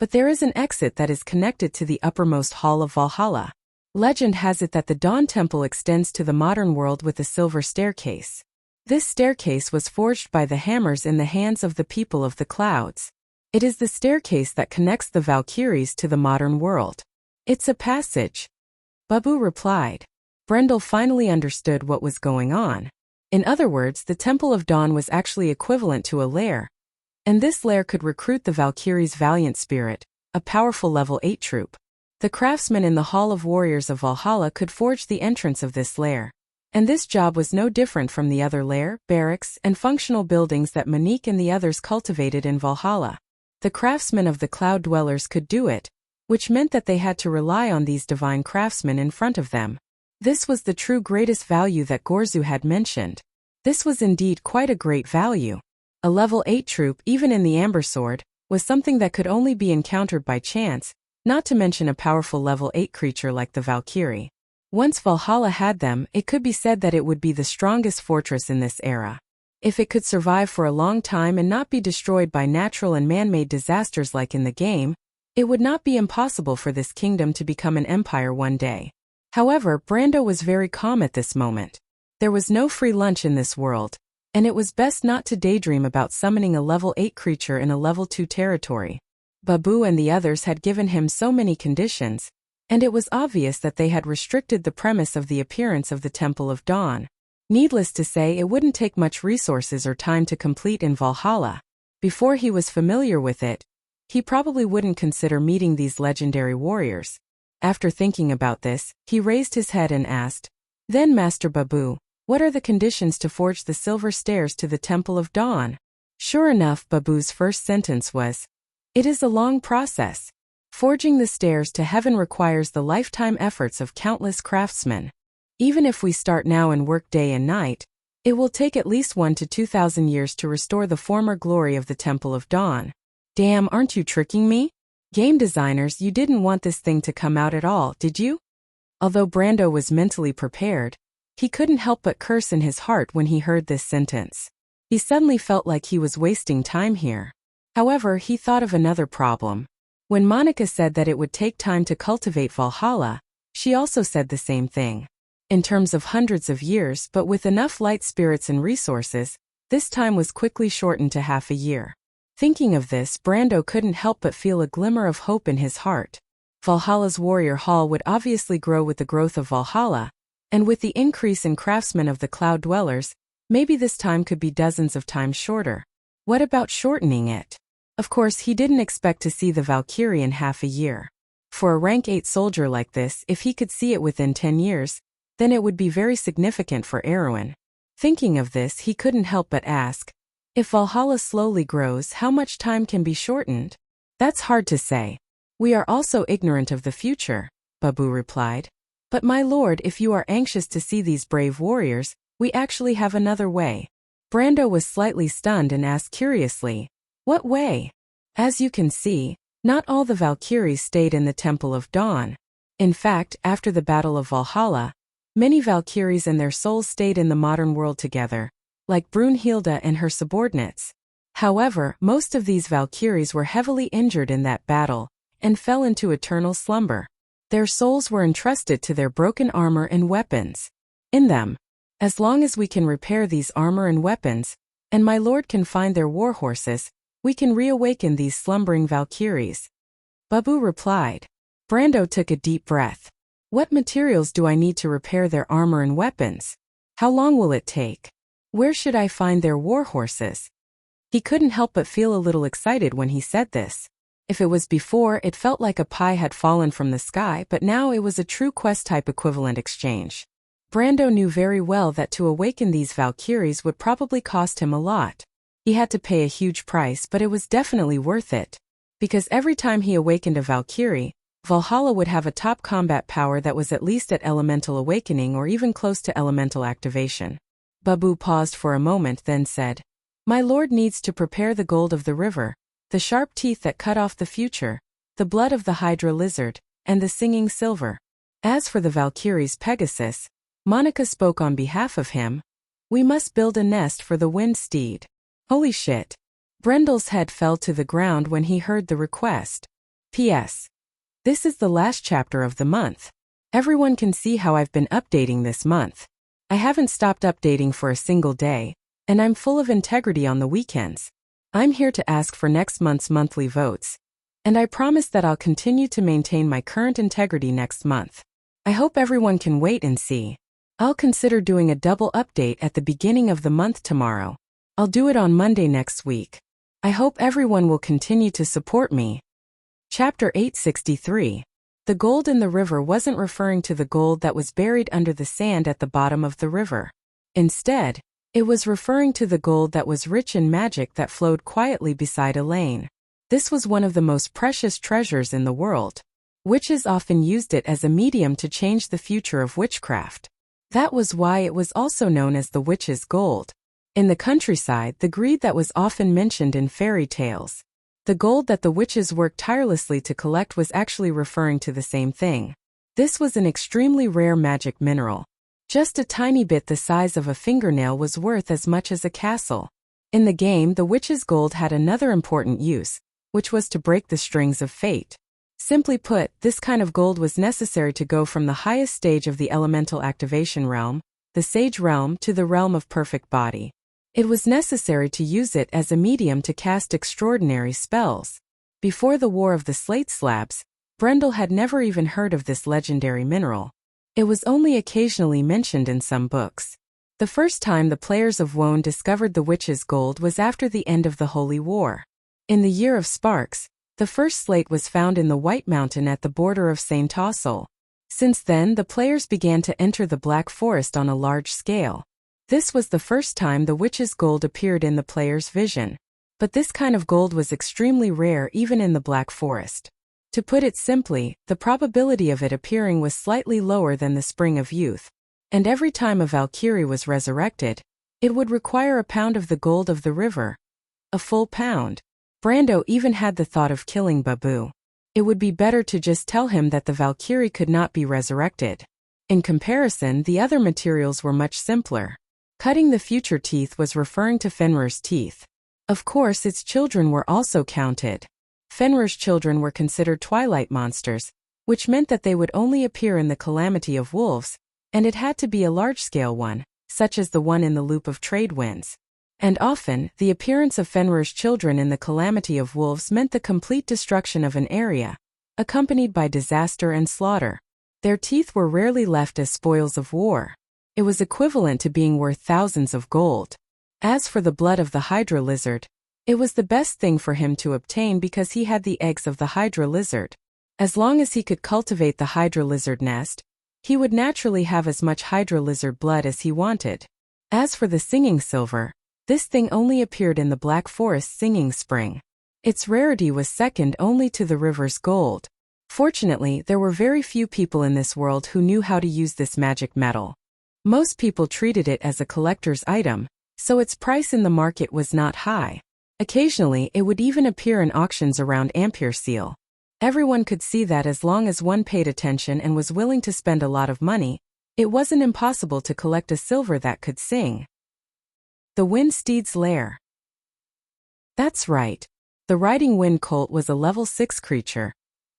but there is an exit that is connected to the uppermost hall of Valhalla. Legend has it that the Dawn Temple extends to the modern world with a silver staircase. This staircase was forged by the hammers in the hands of the people of the clouds. It is the staircase that connects the Valkyries to the modern world. It's a passage. Babu replied. Brendel finally understood what was going on. In other words, the Temple of Dawn was actually equivalent to a lair. And this lair could recruit the Valkyries' valiant spirit, a powerful level 8 troop. The craftsmen in the Hall of Warriors of Valhalla could forge the entrance of this lair. And this job was no different from the other lair, barracks, and functional buildings that Monique and the others cultivated in Valhalla. The craftsmen of the Cloud Dwellers could do it, which meant that they had to rely on these divine craftsmen in front of them. This was the true greatest value that Gorzu had mentioned. This was indeed quite a great value. A level 8 troop, even in the Amber Sword, was something that could only be encountered by chance, not to mention a powerful level 8 creature like the Valkyrie. Once Valhalla had them, it could be said that it would be the strongest fortress in this era. If it could survive for a long time and not be destroyed by natural and man-made disasters like in the game, it would not be impossible for this kingdom to become an empire one day. However, Brando was very calm at this moment. There was no free lunch in this world, and it was best not to daydream about summoning a level 8 creature in a level 2 territory. Babu and the others had given him so many conditions, and it was obvious that they had restricted the premise of the appearance of the Temple of Dawn. Needless to say, it wouldn't take much resources or time to complete in Valhalla. Before he was familiar with it, he probably wouldn't consider meeting these legendary warriors. After thinking about this, he raised his head and asked, Then Master Babu, what are the conditions to forge the silver stairs to the Temple of Dawn? Sure enough, Babu's first sentence was, It is a long process. Forging the stairs to heaven requires the lifetime efforts of countless craftsmen. Even if we start now and work day and night, it will take at least 1,000 to 2,000 years to restore the former glory of the Temple of Dawn. Damn, aren't you tricking me? Game designers, you didn't want this thing to come out at all, did you? Although Brando was mentally prepared, he couldn't help but curse in his heart when he heard this sentence. He suddenly felt like he was wasting time here. However, he thought of another problem. When Monica said that it would take time to cultivate Valhalla, she also said the same thing. In terms of hundreds of years, but with enough light spirits and resources, this time was quickly shortened to half a year. Thinking of this, Brando couldn't help but feel a glimmer of hope in his heart. Valhalla's warrior hall would obviously grow with the growth of Valhalla, and with the increase in craftsmen of the Cloud Dwellers, maybe this time could be dozens of times shorter. What about shortening it? Of course, he didn't expect to see the Valkyrie in half a year. For a rank 8 soldier like this, if he could see it within 10 years, then it would be very significant for Erwin. Thinking of this, he couldn't help but ask, if Valhalla slowly grows, how much time can be shortened? That's hard to say. We are also ignorant of the future, Babu replied. But my lord, if you are anxious to see these brave warriors, we actually have another way. Brando was slightly stunned and asked curiously, what way? As you can see, not all the Valkyries stayed in the Temple of Dawn. In fact, after the Battle of Valhalla, many Valkyries and their souls stayed in the modern world together, like Brunhilde and her subordinates. However, most of these Valkyries were heavily injured in that battle and fell into eternal slumber. Their souls were entrusted to their broken armor and weapons. In them, as long as we can repair these armor and weapons, and my lord can find their war horses, we can reawaken these slumbering Valkyries. Babu replied. Brando took a deep breath. What materials do I need to repair their armor and weapons? How long will it take? Where should I find their war horses? He couldn't help but feel a little excited when he said this. If it was before, it felt like a pie had fallen from the sky, but now it was a true quest-type equivalent exchange. Brando knew very well that to awaken these Valkyries would probably cost him a lot. He had to pay a huge price, but it was definitely worth it. Because every time he awakened a Valkyrie, Valhalla would have a top combat power that was at least at elemental awakening or even close to elemental activation. Babu paused for a moment, then said, my lord needs to prepare the gold of the river, the sharp teeth that cut off the future, the blood of the Hydra lizard, and the singing silver. As for the Valkyries Pegasus, Monica spoke on behalf of him. We must build a nest for the wind steed. Holy shit. Brendel's head fell to the ground when he heard the request. P.S. This is the last chapter of the month. Everyone can see how I've been updating this month. I haven't stopped updating for a single day, and I'm full of integrity on the weekends. I'm here to ask for next month's monthly votes, and I promise that I'll continue to maintain my current integrity next month. I hope everyone can wait and see. I'll consider doing a double update at the beginning of the month tomorrow. I'll do it on Monday next week. I hope everyone will continue to support me. Chapter 863. The gold in the river wasn't referring to the gold that was buried under the sand at the bottom of the river. Instead, it was referring to the gold that was rich in magic that flowed quietly beside Elaine. This was one of the most precious treasures in the world. Witches often used it as a medium to change the future of witchcraft. That was why it was also known as the witch's gold. In the countryside, the greed that was often mentioned in fairy tales. The gold that the witches worked tirelessly to collect was actually referring to the same thing. This was an extremely rare magic mineral. Just a tiny bit the size of a fingernail was worth as much as a castle. In the game, the witch's gold had another important use, which was to break the strings of fate. Simply put, this kind of gold was necessary to go from the highest stage of the elemental activation realm, the sage realm, to the realm of perfect body. It was necessary to use it as a medium to cast extraordinary spells. Before the War of the Slate Slabs, Brendel had never even heard of this legendary mineral. It was only occasionally mentioned in some books. The first time the players of Wone discovered the witch's gold was after the end of the Holy War. In the Year of Sparks, the first slate was found in the White Mountain at the border of St. Tossel. Since then, the players began to enter the Black Forest on a large scale. This was the first time the witch's gold appeared in the player's vision. But this kind of gold was extremely rare even in the Black Forest. To put it simply, the probability of it appearing was slightly lower than the Spring of Youth. And every time a Valkyrie was resurrected, it would require a pound of the gold of the river. A full pound. Brando even had the thought of killing Babu. It would be better to just tell him that the Valkyrie could not be resurrected. In comparison, the other materials were much simpler. Cutting the future teeth was referring to Fenrir's teeth. Of course, its children were also counted. Fenrir's children were considered twilight monsters, which meant that they would only appear in the Calamity of Wolves, and it had to be a large-scale one, such as the one in the Loop of Trade Winds. And often, the appearance of Fenrir's children in the Calamity of Wolves meant the complete destruction of an area, accompanied by disaster and slaughter. Their teeth were rarely left as spoils of war. It was equivalent to being worth thousands of gold. As for the blood of the Hydra lizard, it was the best thing for him to obtain because he had the eggs of the Hydra lizard. As long as he could cultivate the Hydra lizard nest, he would naturally have as much Hydra lizard blood as he wanted. As for the singing silver, this thing only appeared in the Black Forest singing spring. Its rarity was second only to the river's gold. Fortunately, there were very few people in this world who knew how to use this magic metal. Most people treated it as a collector's item, so its price in the market was not high. Occasionally, it would even appear in auctions around Ampere Seal. Everyone could see that as long as one paid attention and was willing to spend a lot of money, it wasn't impossible to collect a silver that could sing. The Wind Steed's Lair. That's right. The Riding Wind Colt was a level 6 creature,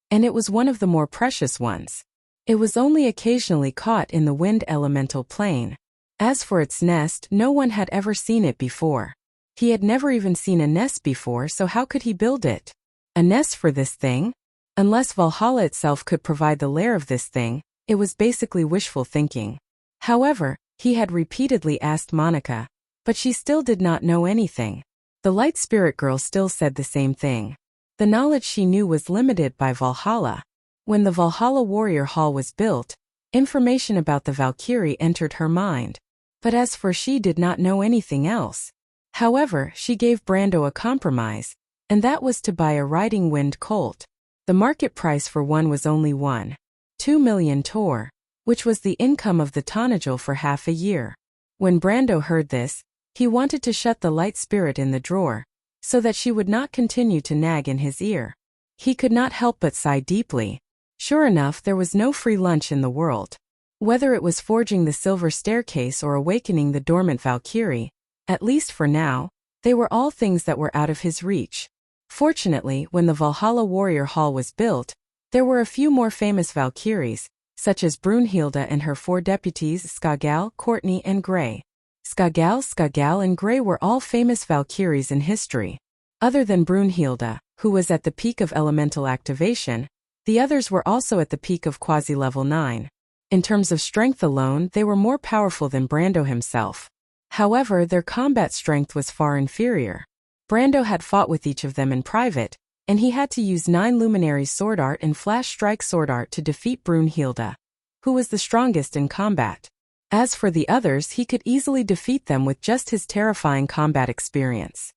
and it was one of the more precious ones. It was only occasionally caught in the wind elemental plane. As for its nest, no one had ever seen it before. He had never even seen a nest before, so how could he build it? A nest for this thing? Unless Valhalla itself could provide the lair of this thing, it was basically wishful thinking. However, he had repeatedly asked Monica, but she still did not know anything. The Light Spirit Girl still said the same thing. The knowledge she knew was limited by Valhalla. When the Valhalla Warrior Hall was built, information about the Valkyrie entered her mind. But as for she did not know anything else. However, she gave Brando a compromise, and that was to buy a Riding Wind Colt. The market price for one was only 1.2 million tor, which was the income of the Tonagel for half a year. When Brando heard this, he wanted to shut the light spirit in the drawer, so that she would not continue to nag in his ear. He could not help but sigh deeply. Sure enough, there was no free lunch in the world. Whether it was forging the silver staircase or awakening the dormant Valkyrie, at least for now, they were all things that were out of his reach. Fortunately, when the Valhalla Warrior Hall was built, there were a few more famous Valkyries, such as Brunhilde and her 4 deputies Skagal, Courtney, and Grey. Skagal, and Grey were all famous Valkyries in history. Other than Brunhilde, who was at the peak of elemental activation, the others were also at the peak of quasi-level 9. In terms of strength alone, they were more powerful than Brando himself. However, their combat strength was far inferior. Brando had fought with each of them in private, and he had to use 9 Luminary Sword Art and Flash Strike Sword Art to defeat Brunhilde, who was the strongest in combat. As for the others, he could easily defeat them with just his terrifying combat experience.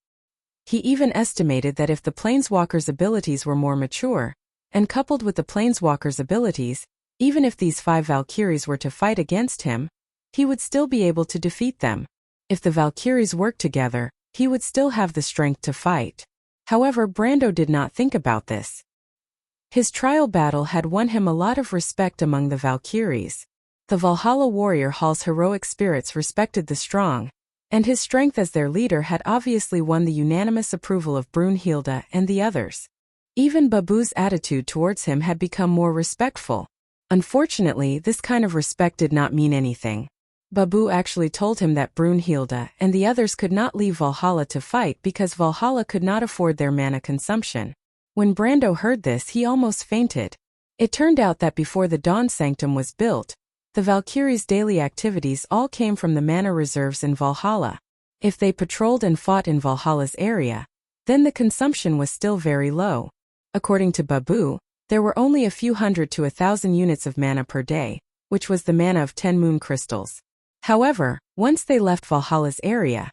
He even estimated that if the Planeswalker's abilities were more mature, and coupled with the Planeswalker's abilities, even if these 5 Valkyries were to fight against him, he would still be able to defeat them. If the Valkyries worked together, he would still have the strength to fight. However, Brando did not think about this. His trial battle had won him a lot of respect among the Valkyries. The Valhalla Warrior Hall's heroic spirits respected the strong, and his strength as their leader had obviously won the unanimous approval of Brunhilde and the others. Even Babu's attitude towards him had become more respectful. Unfortunately, this kind of respect did not mean anything. Babu actually told him that Brunhilde and the others could not leave Valhalla to fight because Valhalla could not afford their mana consumption. When Brando heard this, he almost fainted. It turned out that before the Dawn Sanctum was built, the Valkyries' daily activities all came from the mana reserves in Valhalla. If they patrolled and fought in Valhalla's area, then the consumption was still very low. According to Babu, there were only a few hundred to 1,000 units of mana per day, which was the mana of 10 moon crystals. However, once they left Valhalla's area,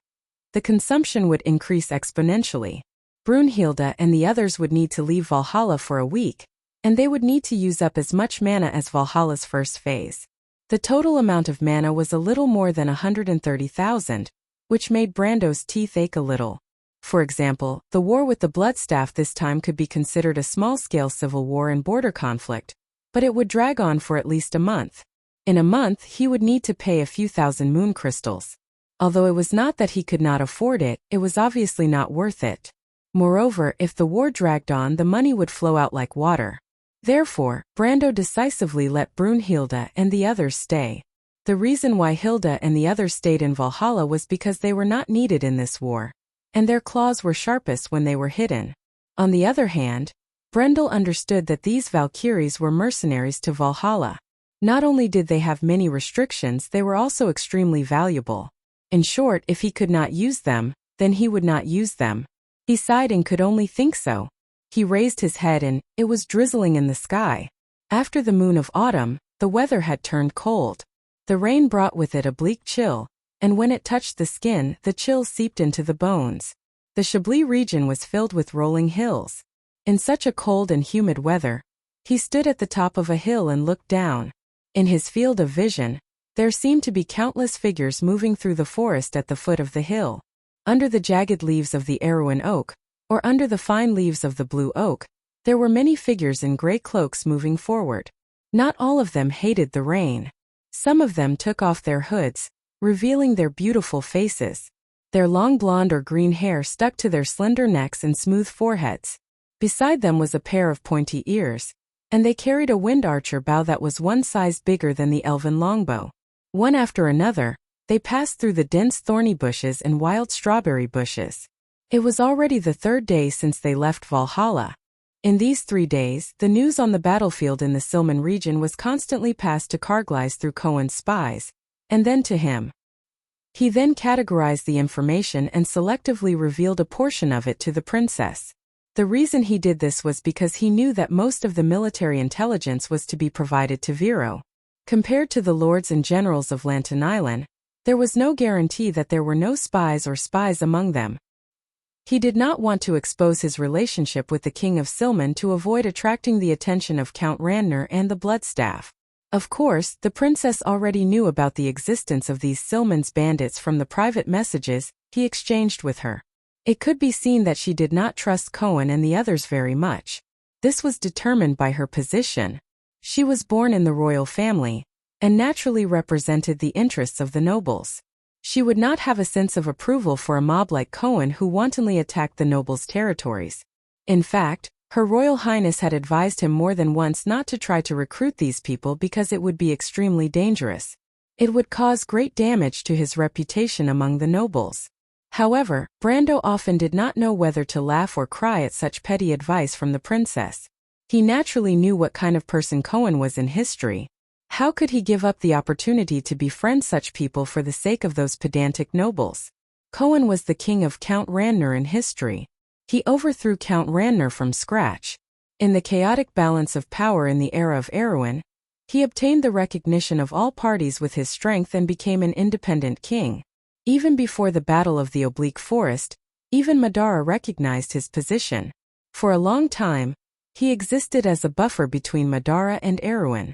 the consumption would increase exponentially. Brunhilde and the others would need to leave Valhalla for a week, and they would need to use up as much mana as Valhalla's first phase. The total amount of mana was a little more than 130,000, which made Brando's teeth ache a little. For example, the war with the Bloodstaff this time could be considered a small-scale civil war and border conflict, but it would drag on for at least a month. In a month, he would need to pay a few thousand moon crystals. Although it was not that he could not afford it, it was obviously not worth it. Moreover, if the war dragged on, the money would flow out like water. Therefore, Brando decisively let Brunhilde and the others stay. The reason why Hilda and the others stayed in Valhalla was because they were not needed in this war, and their claws were sharpest when they were hidden. On the other hand, Brendel understood that these Valkyries were mercenaries to Valhalla. Not only did they have many restrictions, they were also extremely valuable. In short, if he could not use them, then he would not use them. He sighed and could only think so. He raised his head and it was drizzling in the sky. After the moon of autumn, the weather had turned cold. The rain brought with it a bleak chill, and when it touched the skin, the chill seeped into the bones. The Chablis region was filled with rolling hills. In such a cold and humid weather, he stood at the top of a hill and looked down. In his field of vision, there seemed to be countless figures moving through the forest at the foot of the hill. Under the jagged leaves of the Erewhon oak, or under the fine leaves of the blue oak, there were many figures in gray cloaks moving forward. Not all of them hated the rain. Some of them took off their hoods, revealing their beautiful faces. Their long blonde or green hair stuck to their slender necks and smooth foreheads. Beside them was a pair of pointy ears, and they carried a wind archer bow that was one size bigger than the elven longbow. One after another, they passed through the dense thorny bushes and wild strawberry bushes. It was already the third day since they left Valhalla. In these 3 days, the news on the battlefield in the Silman region was constantly passed to Carglass through Cohen's spies, and then to him. He then categorized the information and selectively revealed a portion of it to the princess. The reason he did this was because he knew that most of the military intelligence was to be provided to Vero. Compared to the lords and generals of Lantanailan, there was no guarantee that there were no spies or spies among them. He did not want to expose his relationship with the king of Silman to avoid attracting the attention of Count Randner and the Bloodstaff. Of course, the princess already knew about the existence of these Silman's bandits from the private messages he exchanged with her. It could be seen that she did not trust Cohen and the others very much. This was determined by her position. She was born in the royal family, and naturally represented the interests of the nobles. She would not have a sense of approval for a mob like Cohen who wantonly attacked the nobles' territories. In fact, Her Royal Highness had advised him more than once not to try to recruit these people because it would be extremely dangerous. It would cause great damage to his reputation among the nobles. However, Brando often did not know whether to laugh or cry at such petty advice from the princess. He naturally knew what kind of person Cohen was in history. How could he give up the opportunity to befriend such people for the sake of those pedantic nobles? Cohen was the king of Count Randner in history. He overthrew Count Randner from scratch. In the chaotic balance of power in the era of Erewhon, he obtained the recognition of all parties with his strength and became an independent king. Even before the Battle of the Oblique Forest, even Madara recognized his position. For a long time, he existed as a buffer between Madara and Erewhon.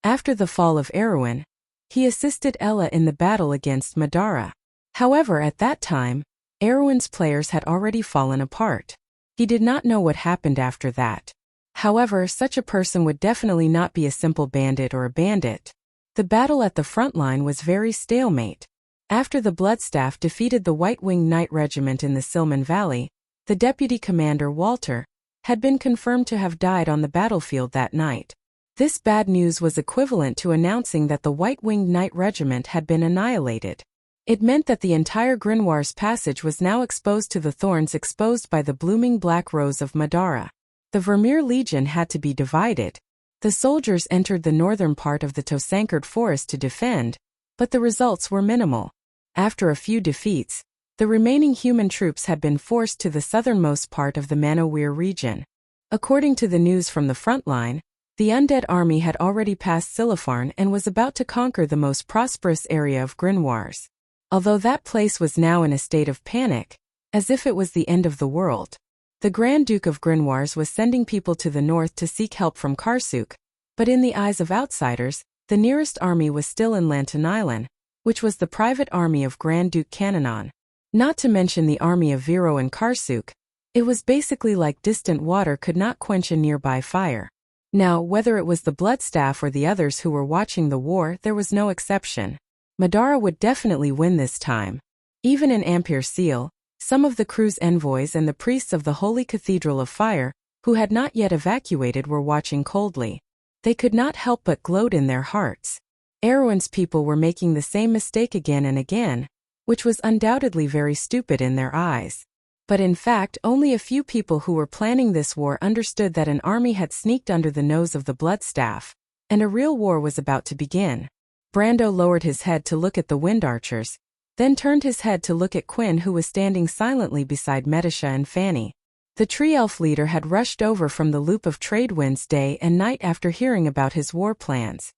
After the fall of Erewhon, he assisted Ella in the battle against Madara. However, at that time, Erewhon's players had already fallen apart. He did not know what happened after that. However, such a person would definitely not be a simple bandit or a bandit. The battle at the front line was very stalemate. After the Bloodstaff defeated the White-Winged Knight Regiment in the Silman Valley, the deputy commander, Walter, had been confirmed to have died on the battlefield that night. This bad news was equivalent to announcing that the White-Winged Knight Regiment had been annihilated. It meant that the entire Grimoire's passage was now exposed to the thorns exposed by the blooming black rose of Madara. The Vermeer Legion had to be divided. The soldiers entered the northern part of the Tosankard forest to defend, but the results were minimal. After a few defeats, the remaining human troops had been forced to the southernmost part of the Manowir region. According to the news from the front line, the undead army had already passed Silifarn and was about to conquer the most prosperous area of Grimoires. Although that place was now in a state of panic, as if it was the end of the world. The Grand Duke of Grimoires was sending people to the north to seek help from Karsuk, but in the eyes of outsiders, the nearest army was still in Lantanailan, which was the private army of Grand Duke Cananon. Not to mention the army of Vero and Karsuk, it was basically like distant water could not quench a nearby fire. Now, whether it was the Bloodstaff or the others who were watching the war, there was no exception. Madara would definitely win this time. Even in Ampere Seal, some of the crew's envoys and the priests of the Holy Cathedral of Fire, who had not yet evacuated, were watching coldly. They could not help but gloat in their hearts. Erewhon's people were making the same mistake again and again, which was undoubtedly very stupid in their eyes. But in fact, only a few people who were planning this war understood that an army had sneaked under the nose of the Bloodstaff, and a real war was about to begin. Brando lowered his head to look at the wind archers, then turned his head to look at Quinn, who was standing silently beside Medisha and Fanny. The tree elf leader had rushed over from the loop of trade winds day and night after hearing about his war plans.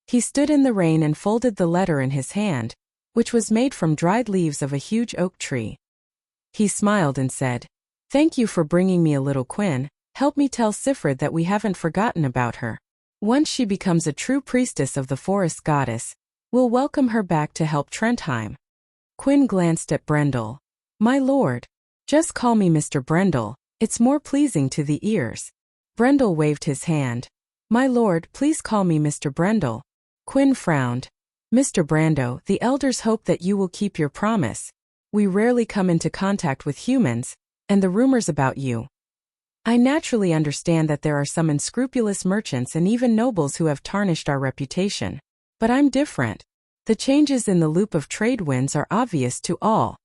He stood in the rain and folded the letter in his hand, which was made from dried leaves of a huge oak tree. He smiled and said, "Thank you for bringing me a little Quinn. Help me tell Sifrid that we haven't forgotten about her. Once she becomes a true priestess of the forest goddess, we'll welcome her back to help Trentheim." Quinn glanced at Brendel. "My lord. Just call me Mr. Brendel, it's more pleasing to the ears." Brendel waved his hand. "My lord, please call me Mr. Brendel." Quinn frowned. "Mr. Brando, the elders hope that you will keep your promise. We rarely come into contact with humans, and the rumors about you. I naturally understand that there are some unscrupulous merchants and even nobles who have tarnished our reputation. But I'm different. The changes in the loop of trade winds are obvious to all."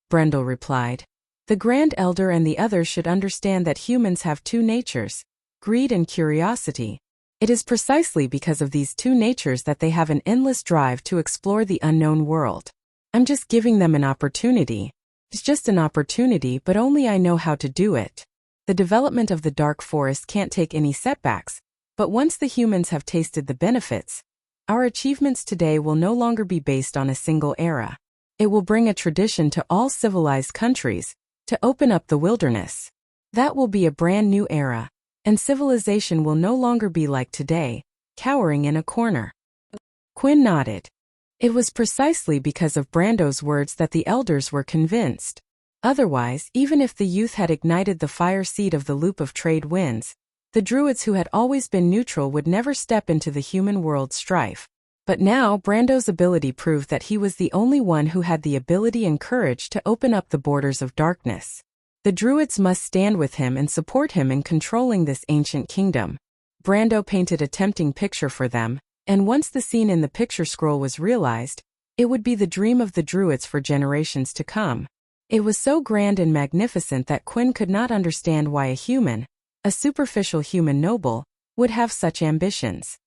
Brendel replied. "The Grand Elder and the others should understand that humans have two natures, greed and curiosity. It is precisely because of these two natures that they have an endless drive to explore the unknown world. I'm just giving them an opportunity. It's just an opportunity, but only I know how to do it. The development of the dark forest can't take any setbacks, but once the humans have tasted the benefits, our achievements today will no longer be based on a single era. It will bring a tradition to all civilized countries, to open up the wilderness. That will be a brand new era, and civilization will no longer be like today, cowering in a corner." Quinn nodded. It was precisely because of Brando's words that the elders were convinced. Otherwise, even if the youth had ignited the fire seed of the loop of trade winds, the druids who had always been neutral would never step into the human world's strife. But now Brando's ability proved that he was the only one who had the ability and courage to open up the borders of darkness. The druids must stand with him and support him in controlling this ancient kingdom. Brando painted a tempting picture for them, and once the scene in the picture scroll was realized, it would be the dream of the druids for generations to come. It was so grand and magnificent that Quinn could not understand why a human, a superficial human noble, would have such ambitions.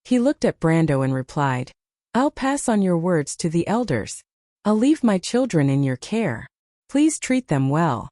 He looked at Brando and replied, "I'll pass on your words to the elders. I'll leave my children in your care. Please treat them well."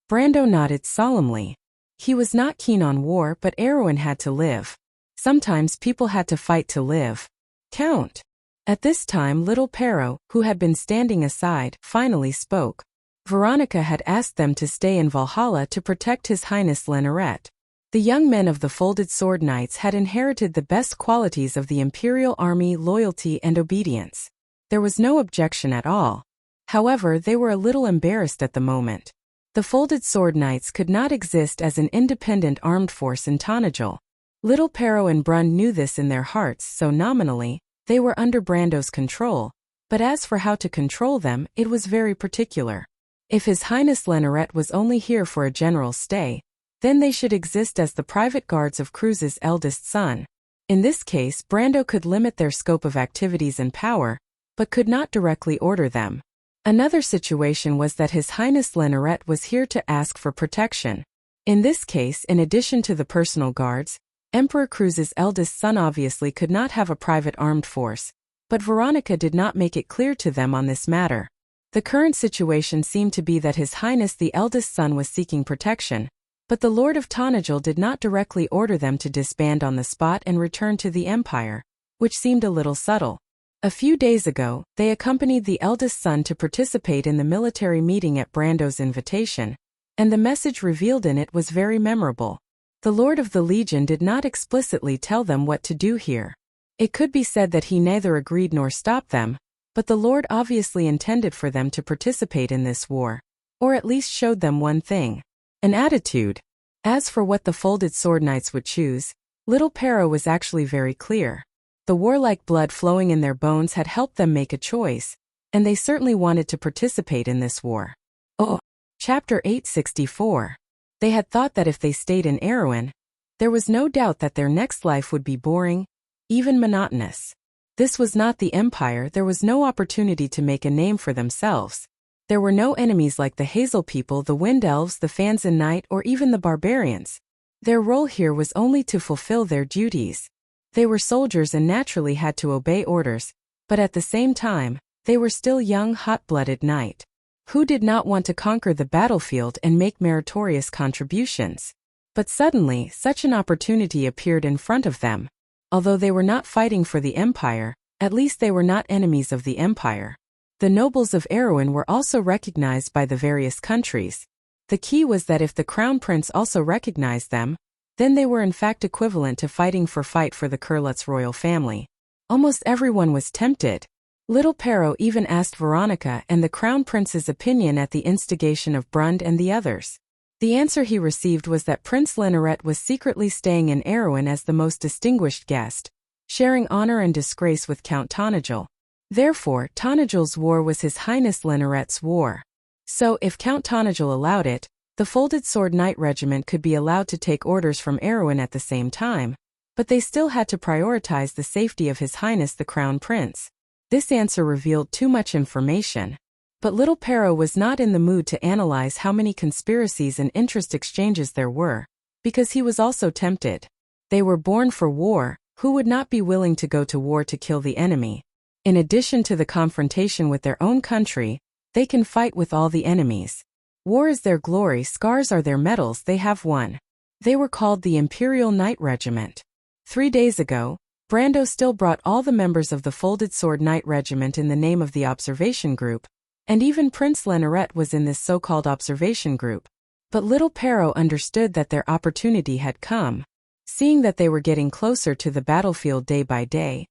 Brando nodded solemnly. He was not keen on war, but Erwin had to live. Sometimes people had to fight to live. "Count." At this time little Pero, who had been standing aside, finally spoke. Veronica had asked them to stay in Valhalla to protect His Highness Lenneret. The young men of the Folded Sword Knights had inherited the best qualities of the Imperial Army: loyalty and obedience. There was no objection at all. However, they were a little embarrassed at the moment. The Folded Sword Knights could not exist as an independent armed force in Tanajul. Little Pero and Brun knew this in their hearts, so nominally, they were under Brando's control, but as for how to control them, it was very particular. If His Highness Lenneret was only here for a general stay, then they should exist as the private guards of Cruz's eldest son. In this case, Brando could limit their scope of activities and power, but could not directly order them. Another situation was that His Highness Lenneret was here to ask for protection. In this case, in addition to the personal guards, Emperor Cruz's eldest son obviously could not have a private armed force, but Veronica did not make it clear to them on this matter. The current situation seemed to be that His Highness the eldest son was seeking protection, but the Lord of Tanajul did not directly order them to disband on the spot and return to the Empire, which seemed a little subtle. A few days ago, they accompanied the eldest son to participate in the military meeting at Brando's invitation, and the message revealed in it was very memorable. The Lord of the Legion did not explicitly tell them what to do here. It could be said that he neither agreed nor stopped them, but the Lord obviously intended for them to participate in this war, or at least showed them one thing: an attitude. As for what the Folded Sword Knights would choose, little Pero was actually very clear. The warlike blood flowing in their bones had helped them make a choice, and they certainly wanted to participate in this war. Oh, Chapter 864. They had thought that if they stayed in Erwin, there was no doubt that their next life would be boring, even monotonous. This was not the Empire. There was no opportunity to make a name for themselves. There were no enemies like the Hazel People, the Wind Elves, the Fanzan Knight, or even the Barbarians. Their role here was only to fulfill their duties. They were soldiers and naturally had to obey orders, but at the same time, they were still young, hot-blooded knight. Who did not want to conquer the battlefield and make meritorious contributions? But suddenly, such an opportunity appeared in front of them. Although they were not fighting for the empire, at least they were not enemies of the empire. The nobles of Erewhon were also recognized by the various countries. The key was that if the crown prince also recognized them, then they were in fact equivalent to fighting for the Kurlutz royal family. Almost everyone was tempted. Little Pero even asked Veronica and the crown prince's opinion at the instigation of Brund and the others. The answer he received was that Prince Lenoret was secretly staying in Erewhon as the most distinguished guest, sharing honor and disgrace with Count Tonagel. Therefore, Tonagel's war was His Highness Lenoret's war. So, if Count Tonagel allowed it, the Folded Sword Knight Regiment could be allowed to take orders from Erewhon at the same time, but they still had to prioritize the safety of His Highness the Crown Prince. This answer revealed too much information. But little Pero was not in the mood to analyze how many conspiracies and interest exchanges there were, because he was also tempted. They were born for war. Who would not be willing to go to war to kill the enemy? In addition to the confrontation with their own country, they can fight with all the enemies. War is their glory, scars are their medals, they have won. They were called the Imperial Knight Regiment. 3 days ago, Brando still brought all the members of the Folded Sword Knight Regiment in the name of the observation group, and even Prince Lenoret was in this so-called observation group. But little Pero understood that their opportunity had come. Seeing that they were getting closer to the battlefield day by day,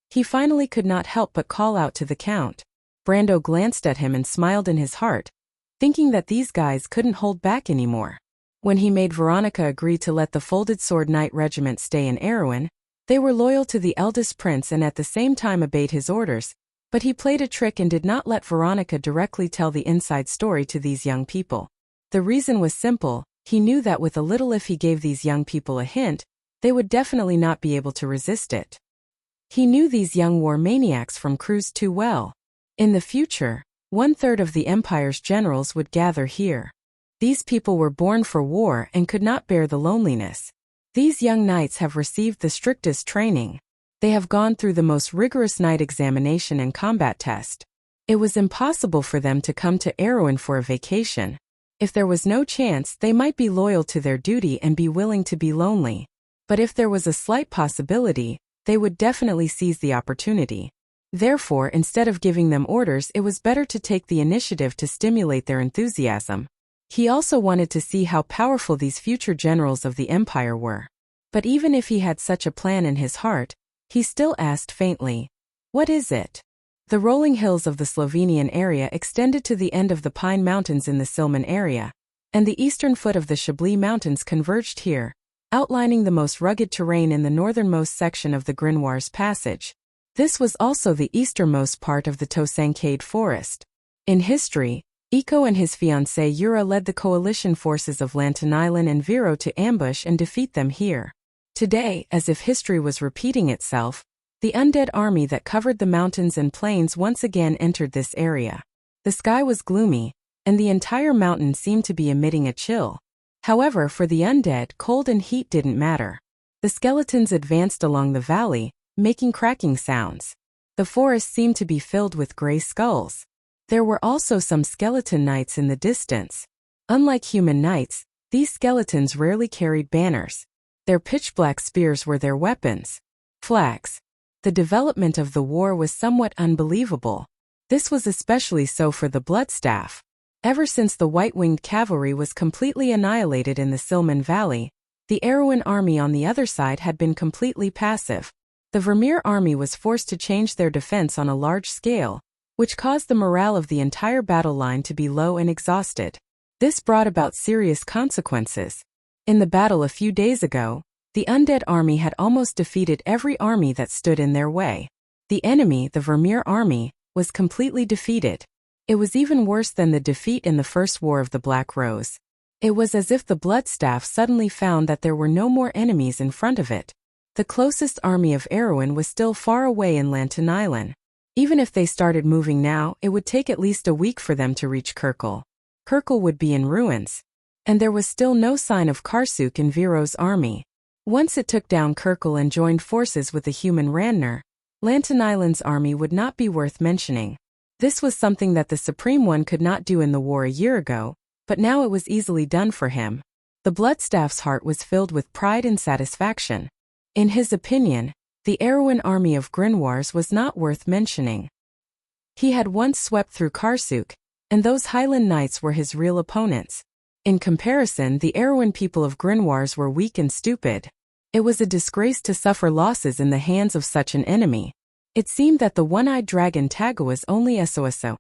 he finally could not help but call out to the Count. Brando glanced at him and smiled in his heart, thinking that these guys couldn't hold back anymore. When he made Veronica agree to let the Folded Sword Knight Regiment stay in Erewhon, they were loyal to the eldest prince and at the same time obeyed his orders, but he played a trick and did not let Veronica directly tell the inside story to these young people. The reason was simple. He knew that with a little if he gave these young people a hint, they would definitely not be able to resist it. He knew these young war maniacs from Cruz too well. In the future, 1/3 of the Empire's generals would gather here. These people were born for war and could not bear the loneliness. These young knights have received the strictest training. They have gone through the most rigorous knight examination and combat test. It was impossible for them to come to Erewhon for a vacation. If there was no chance, they might be loyal to their duty and be willing to be lonely. But if there was a slight possibility, they would definitely seize the opportunity. Therefore, instead of giving them orders, it was better to take the initiative to stimulate their enthusiasm. He also wanted to see how powerful these future generals of the Empire were. But even if he had such a plan in his heart, he still asked faintly, "What is it?" The rolling hills of the Slovenian area extended to the end of the Pine Mountains in the Silman area, and the eastern foot of the Chablis Mountains converged here, outlining the most rugged terrain in the northernmost section of the Grinoires Passage. This was also the easternmost part of the Tosancade Forest. In history, Iko and his fiancée Yura led the coalition forces of Lantinilan and Viro to ambush and defeat them here. Today, as if history was repeating itself, the undead army that covered the mountains and plains once again entered this area. The sky was gloomy, and the entire mountain seemed to be emitting a chill. However, for the undead, cold and heat didn't matter. The skeletons advanced along the valley, making cracking sounds. The forest seemed to be filled with gray skulls. There were also some skeleton knights in the distance. Unlike human knights, these skeletons rarely carried banners. Their pitch-black spears were their weapons. Flags. The development of the war was somewhat unbelievable. This was especially so for the Bloodstaff. Ever since the white-winged cavalry was completely annihilated in the Silman Valley, the Erewhon army on the other side had been completely passive. The Vermeer army was forced to change their defense on a large scale, which caused the morale of the entire battle line to be low and exhausted. This brought about serious consequences. In the battle a few days ago, the undead army had almost defeated every army that stood in their way. The enemy, the Vermeer army, was completely defeated. It was even worse than the defeat in the First War of the Black Rose. It was as if the Bloodstaff suddenly found that there were no more enemies in front of it. The closest army of Erewhon was still far away in Lantinilan. Even if they started moving now, it would take at least a week for them to reach Kirkle. Kirkle would be in ruins. And there was still no sign of Karsuk in Viro's army. Once it took down Kirkle and joined forces with the human Ranner, Lantinilan's army would not be worth mentioning. This was something that the Supreme One could not do in the war a year ago, but now it was easily done for him. The Bloodstaff's heart was filled with pride and satisfaction. In his opinion, the Erewhon army of Grinwars was not worth mentioning. He had once swept through Karsuk, and those Highland knights were his real opponents. In comparison, the Erewhon people of Grinwars were weak and stupid. It was a disgrace to suffer losses in the hands of such an enemy. It seemed that the one-eyed dragon Taga was only SOSO.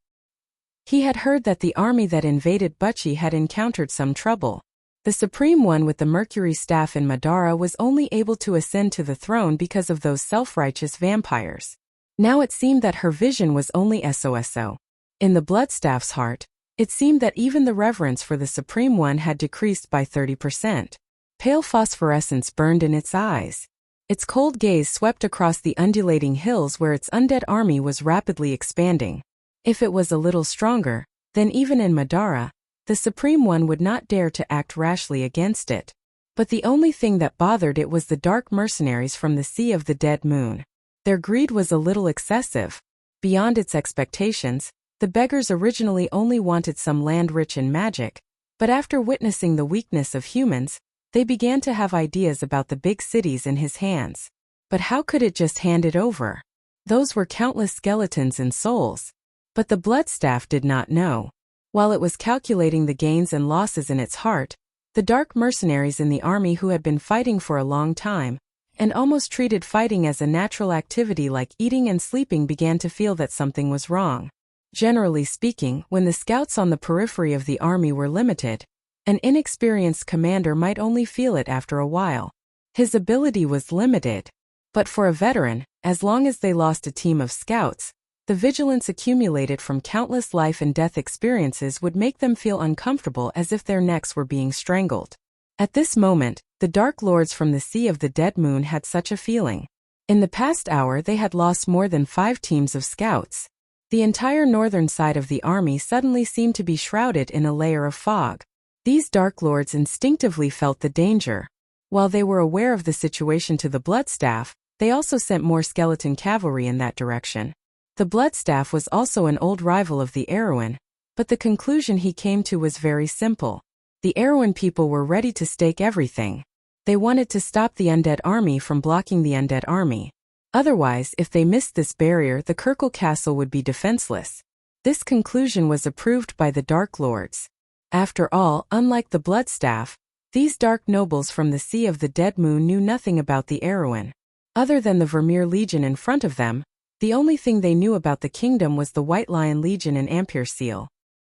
He had heard that the army that invaded Buchi had encountered some trouble. The Supreme One with the Mercury staff in Madara was only able to ascend to the throne because of those self-righteous vampires. Now it seemed that her vision was only SOSO. In the Bloodstaff's heart, it seemed that even the reverence for the Supreme One had decreased by 30%. Pale phosphorescence burned in its eyes. Its cold gaze swept across the undulating hills where its undead army was rapidly expanding. If it was a little stronger, then even in Madara, the Supreme One would not dare to act rashly against it. But the only thing that bothered it was the dark mercenaries from the Sea of the Dead Moon. Their greed was a little excessive. Beyond its expectations, the beggars originally only wanted some land rich in magic, but after witnessing the weakness of humans, they began to have ideas about the big cities in his hands. But how could it just hand it over? Those were countless skeletons and souls. But the Bloodstaff did not know. While it was calculating the gains and losses in its heart, the dark mercenaries in the army who had been fighting for a long time, and almost treated fighting as a natural activity like eating and sleeping, began to feel that something was wrong. Generally speaking, when the scouts on the periphery of the army were limited, an inexperienced commander might only feel it after a while. His ability was limited. But for a veteran, as long as they lost a team of scouts, the vigilance accumulated from countless life and death experiences would make them feel uncomfortable, as if their necks were being strangled. At this moment, the Dark Lords from the Sea of the Dead Moon had such a feeling. In the past hour they had lost more than 5 teams of scouts. The entire northern side of the army suddenly seemed to be shrouded in a layer of fog. These Dark Lords instinctively felt the danger. While they were aware of the situation to the Bloodstaff, they also sent more skeleton cavalry in that direction. The Bloodstaff was also an old rival of the Erewhon, but the conclusion he came to was very simple. The Erewhon people were ready to stake everything. They wanted to stop the undead army from blocking the undead army. Otherwise, if they missed this barrier, the Kirkle Castle would be defenseless. This conclusion was approved by the Dark Lords. After all, unlike the Bloodstaff, these dark nobles from the Sea of the Dead Moon knew nothing about the Erewhon. Other than the Vermeer Legion in front of them, the only thing they knew about the kingdom was the White Lion Legion and Ampere Seal.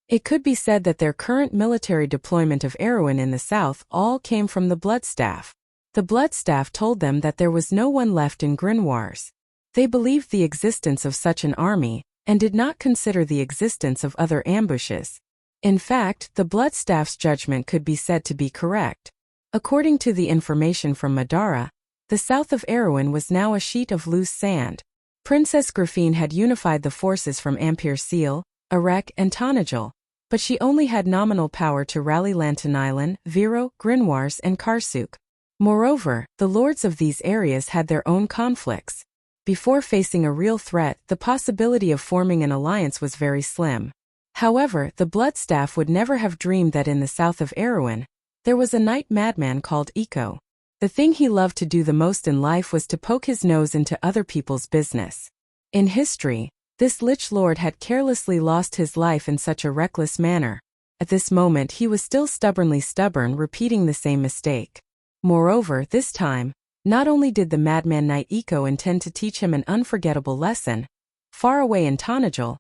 It could be said that their current military deployment of Erewhon in the south all came from the Bloodstaff. The Bloodstaff told them that there was no one left in Grinwars. They believed the existence of such an army, and did not consider the existence of other ambushes. In fact, the Bloodstaff's judgment could be said to be correct. According to the information from Madara, the south of Erewhon was now a sheet of loose sand. Princess Grafine had unified the forces from Ampere Seal, Arek, and Tanajal, but she only had nominal power to rally Lantanalan, Viro, Grinwars, and Karsuk. Moreover, the lords of these areas had their own conflicts. Before facing a real threat, the possibility of forming an alliance was very slim. However, the Bloodstaff would never have dreamed that in the south of Erewhon, there was a knight madman called Iko. The thing he loved to do the most in life was to poke his nose into other people's business. In history, this Lich Lord had carelessly lost his life in such a reckless manner. At this moment he was still stubbornly stubborn, repeating the same mistake. Moreover, this time, not only did the madman knight Iko intend to teach him an unforgettable lesson, far away in Tanajal,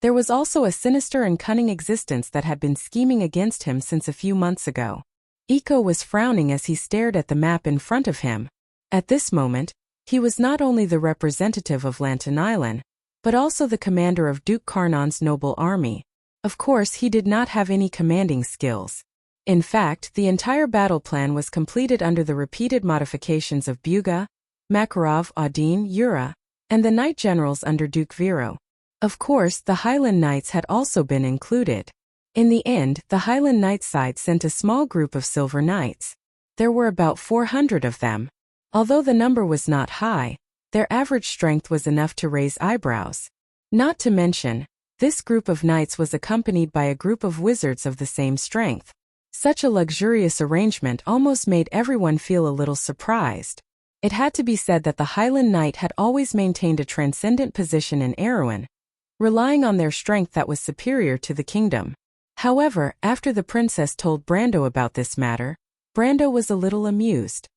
there was also a sinister and cunning existence that had been scheming against him since a few months ago. Iko was frowning as he stared at the map in front of him. At this moment, he was not only the representative of Lantanalan, but also the commander of Duke Karnon's noble army. Of course, he did not have any commanding skills. In fact, the entire battle plan was completed under the repeated modifications of Buga, Makarov, Audin, Yura, and the knight generals under Duke Viro. Of course, the Highland Knights had also been included. In the end, the Highland Knight side sent a small group of Silver Knights. There were about 400 of them. Although the number was not high, their average strength was enough to raise eyebrows. Not to mention, This group of knights was accompanied by a group of wizards of the same strength. Such a luxurious arrangement almost made everyone feel a little surprised. It had to be said that the Highland Knight had always maintained a transcendent position in Erewhon, relying on their strength that was superior to the kingdom. However, after the princess told Brando about this matter, Brando was a little amused.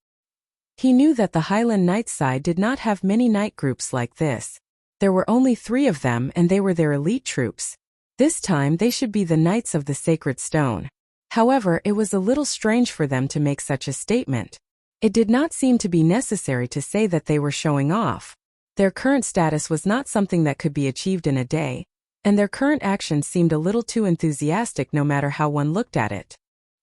He knew that the Highland Knight side did not have many knight groups like this. There were only 3 of them and they were their elite troops. This time they should be the Knights of the Sacred Stone. However, it was a little strange for them to make such a statement. It did not seem to be necessary to say that they were showing off. Their current status was not something that could be achieved in a day, and their current actions seemed a little too enthusiastic no matter how one looked at it.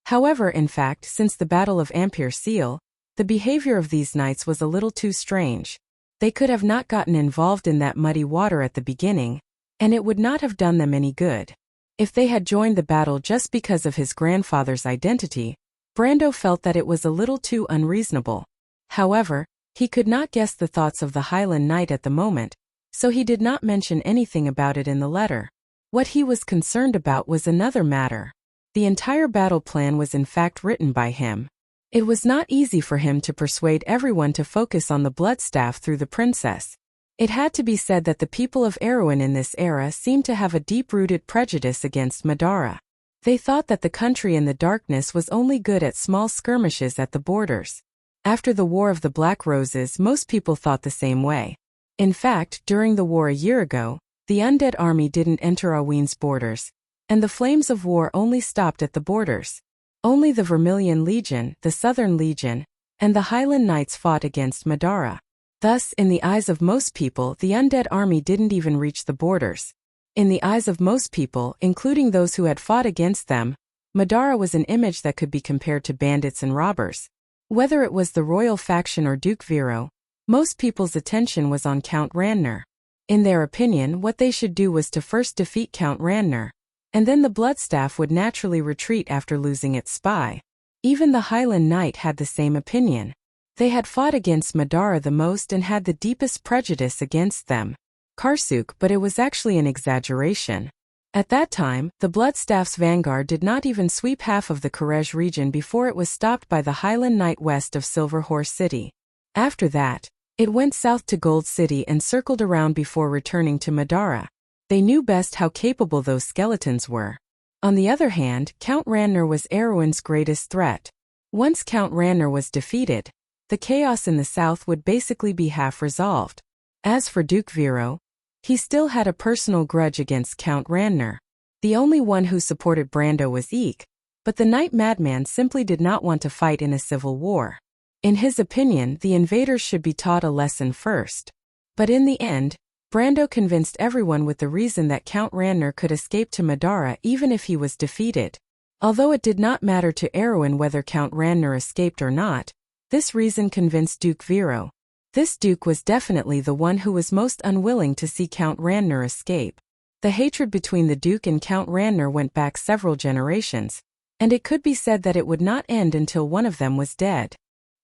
However, in fact, since the Battle of Ampere Seal, the behavior of these knights was a little too strange. They could have not gotten involved in that muddy water at the beginning, and it would not have done them any good. If they had joined the battle just because of his grandfather's identity, Brando felt that it was a little too unreasonable. However, he could not guess the thoughts of the Highland Knight at the moment, so he did not mention anything about it in the letter. What he was concerned about was another matter. The entire battle plan was in fact written by him. It was not easy for him to persuade everyone to focus on the Bloodstaff through the princess. It had to be said that the people of Erewhon in this era seemed to have a deep-rooted prejudice against Madara. They thought that the country in the darkness was only good at small skirmishes at the borders. After the War of the Black Roses, most people thought the same way. In fact, during the war a year ago, the undead army didn't enter Aween's borders, and the flames of war only stopped at the borders. Only the Vermilion Legion, the Southern Legion, and the Highland Knights fought against Madara. Thus, in the eyes of most people, the undead army didn't even reach the borders. In the eyes of most people, including those who had fought against them, Madara was an image that could be compared to bandits and robbers. Whether it was the royal faction or Duke Vero, most people's attention was on Count Randner. In their opinion, what they should do was to first defeat Count Randner, and then the Bloodstaff would naturally retreat after losing its spy. Even the Highland Knight had the same opinion. They had fought against Madara the most and had the deepest prejudice against them. Karsuk, but it was actually an exaggeration. At that time, the Bloodstaff's vanguard did not even sweep half of the Karej region before it was stopped by the Highland Knight west of Silver Horse City. After that, it went south to Gold City and circled around before returning to Madara. They knew best how capable those skeletons were. On the other hand, Count Randner was Erewhon's greatest threat. Once Count Randner was defeated, the chaos in the south would basically be half resolved. As for Duke Vero, he still had a personal grudge against Count Randner. The only one who supported Brando was Eek, but the Knight Madman simply did not want to fight in a civil war. In his opinion, the invaders should be taught a lesson first. But in the end, Brando convinced everyone with the reason that Count Randner could escape to Madara even if he was defeated. Although it did not matter to Erewhon whether Count Randner escaped or not, this reason convinced Duke Vero. This duke was definitely the one who was most unwilling to see Count Randner escape. The hatred between the duke and Count Randner went back several generations, and it could be said that it would not end until one of them was dead.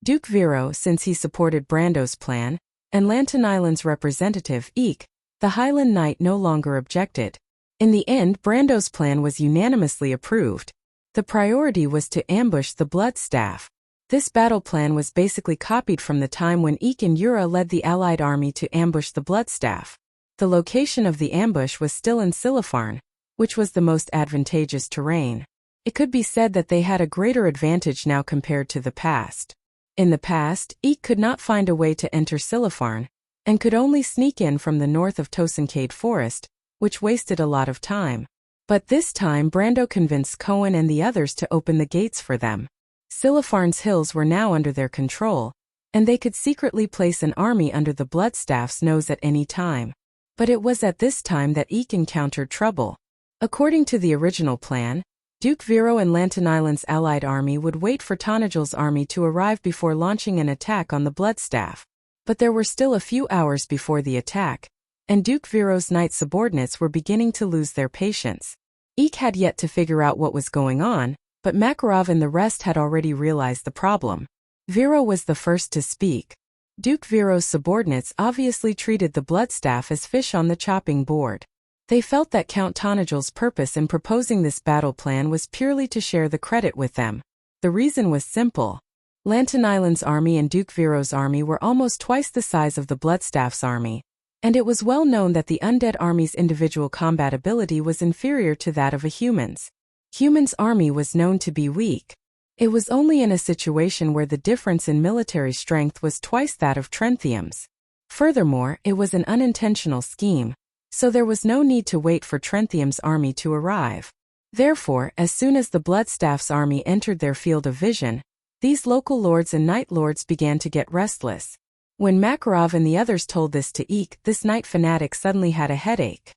Duke Vero, since he supported Brando's plan, and Lantern Island's representative, Eek, the Highland Knight, no longer objected. In the end, Brando's plan was unanimously approved. The priority was to ambush the Bloodstaff. This battle plan was basically copied from the time when Eek and Yura led the allied army to ambush the Bloodstaff. The location of the ambush was still in Silipharn, which was the most advantageous terrain. It could be said that they had a greater advantage now compared to the past. In the past, Eek could not find a way to enter Silipharn, and could only sneak in from the north of Tosancade Forest, which wasted a lot of time. But this time Brando convinced Cohen and the others to open the gates for them. Silipharn's hills were now under their control, and they could secretly place an army under the Bloodstaff's nose at any time. But it was at this time that Eek encountered trouble. According to the original plan, Duke Vero and Lantern Island's allied army would wait for Tanajal's army to arrive before launching an attack on the Bloodstaff. But there were still a few hours before the attack, and Duke Vero's knight subordinates were beginning to lose their patience. Eek had yet to figure out what was going on, but Makarov and the rest had already realized the problem. Vero was the first to speak. Duke Vero's subordinates obviously treated the Bloodstaff as fish on the chopping board. They felt that Count Tanagel's purpose in proposing this battle plan was purely to share the credit with them. The reason was simple. Lantan Island's army and Duke Viro's army were almost twice the size of the Bloodstaff's army, and it was well known that the undead army's individual combat ability was inferior to that of a human's. Human's army was known to be weak. It was only in a situation where the difference in military strength was twice that of Trenthium's. Furthermore, it was an unintentional scheme, so there was no need to wait for Trenthium's army to arrive. Therefore, as soon as the Bloodstaff's army entered their field of vision, these local lords and night lords began to get restless. When Makarov and the others told this to Eek, this night fanatic suddenly had a headache.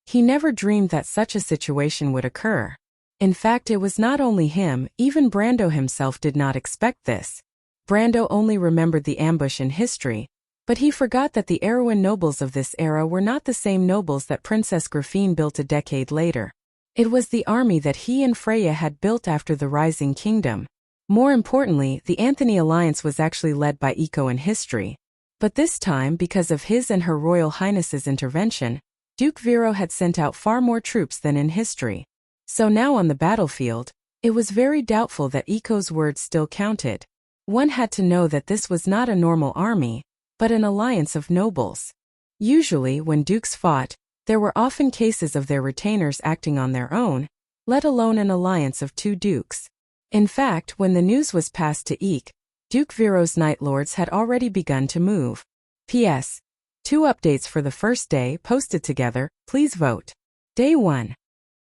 He never dreamed that such a situation would occur. In fact, it was not only him, even Brando himself did not expect this. Brando only remembered the ambush in history, but he forgot that the Erewhon nobles of this era were not the same nobles that Princess Grafine built a decade later. It was the army that he and Freya had built after the Rising Kingdom. More importantly, the Anthony Alliance was actually led by Eco in history. But this time, because of his and Her Royal Highness's intervention, Duke Viro had sent out far more troops than in history. So now on the battlefield, it was very doubtful that Eco's words still counted. One had to know that this was not a normal army, but an alliance of nobles. Usually, when dukes fought, there were often cases of their retainers acting on their own, let alone an alliance of two dukes. In fact, when the news was passed to Eek, Duke Viro's Night Lords had already begun to move. P.S. 2 updates for the first day posted together, please vote. Day 1.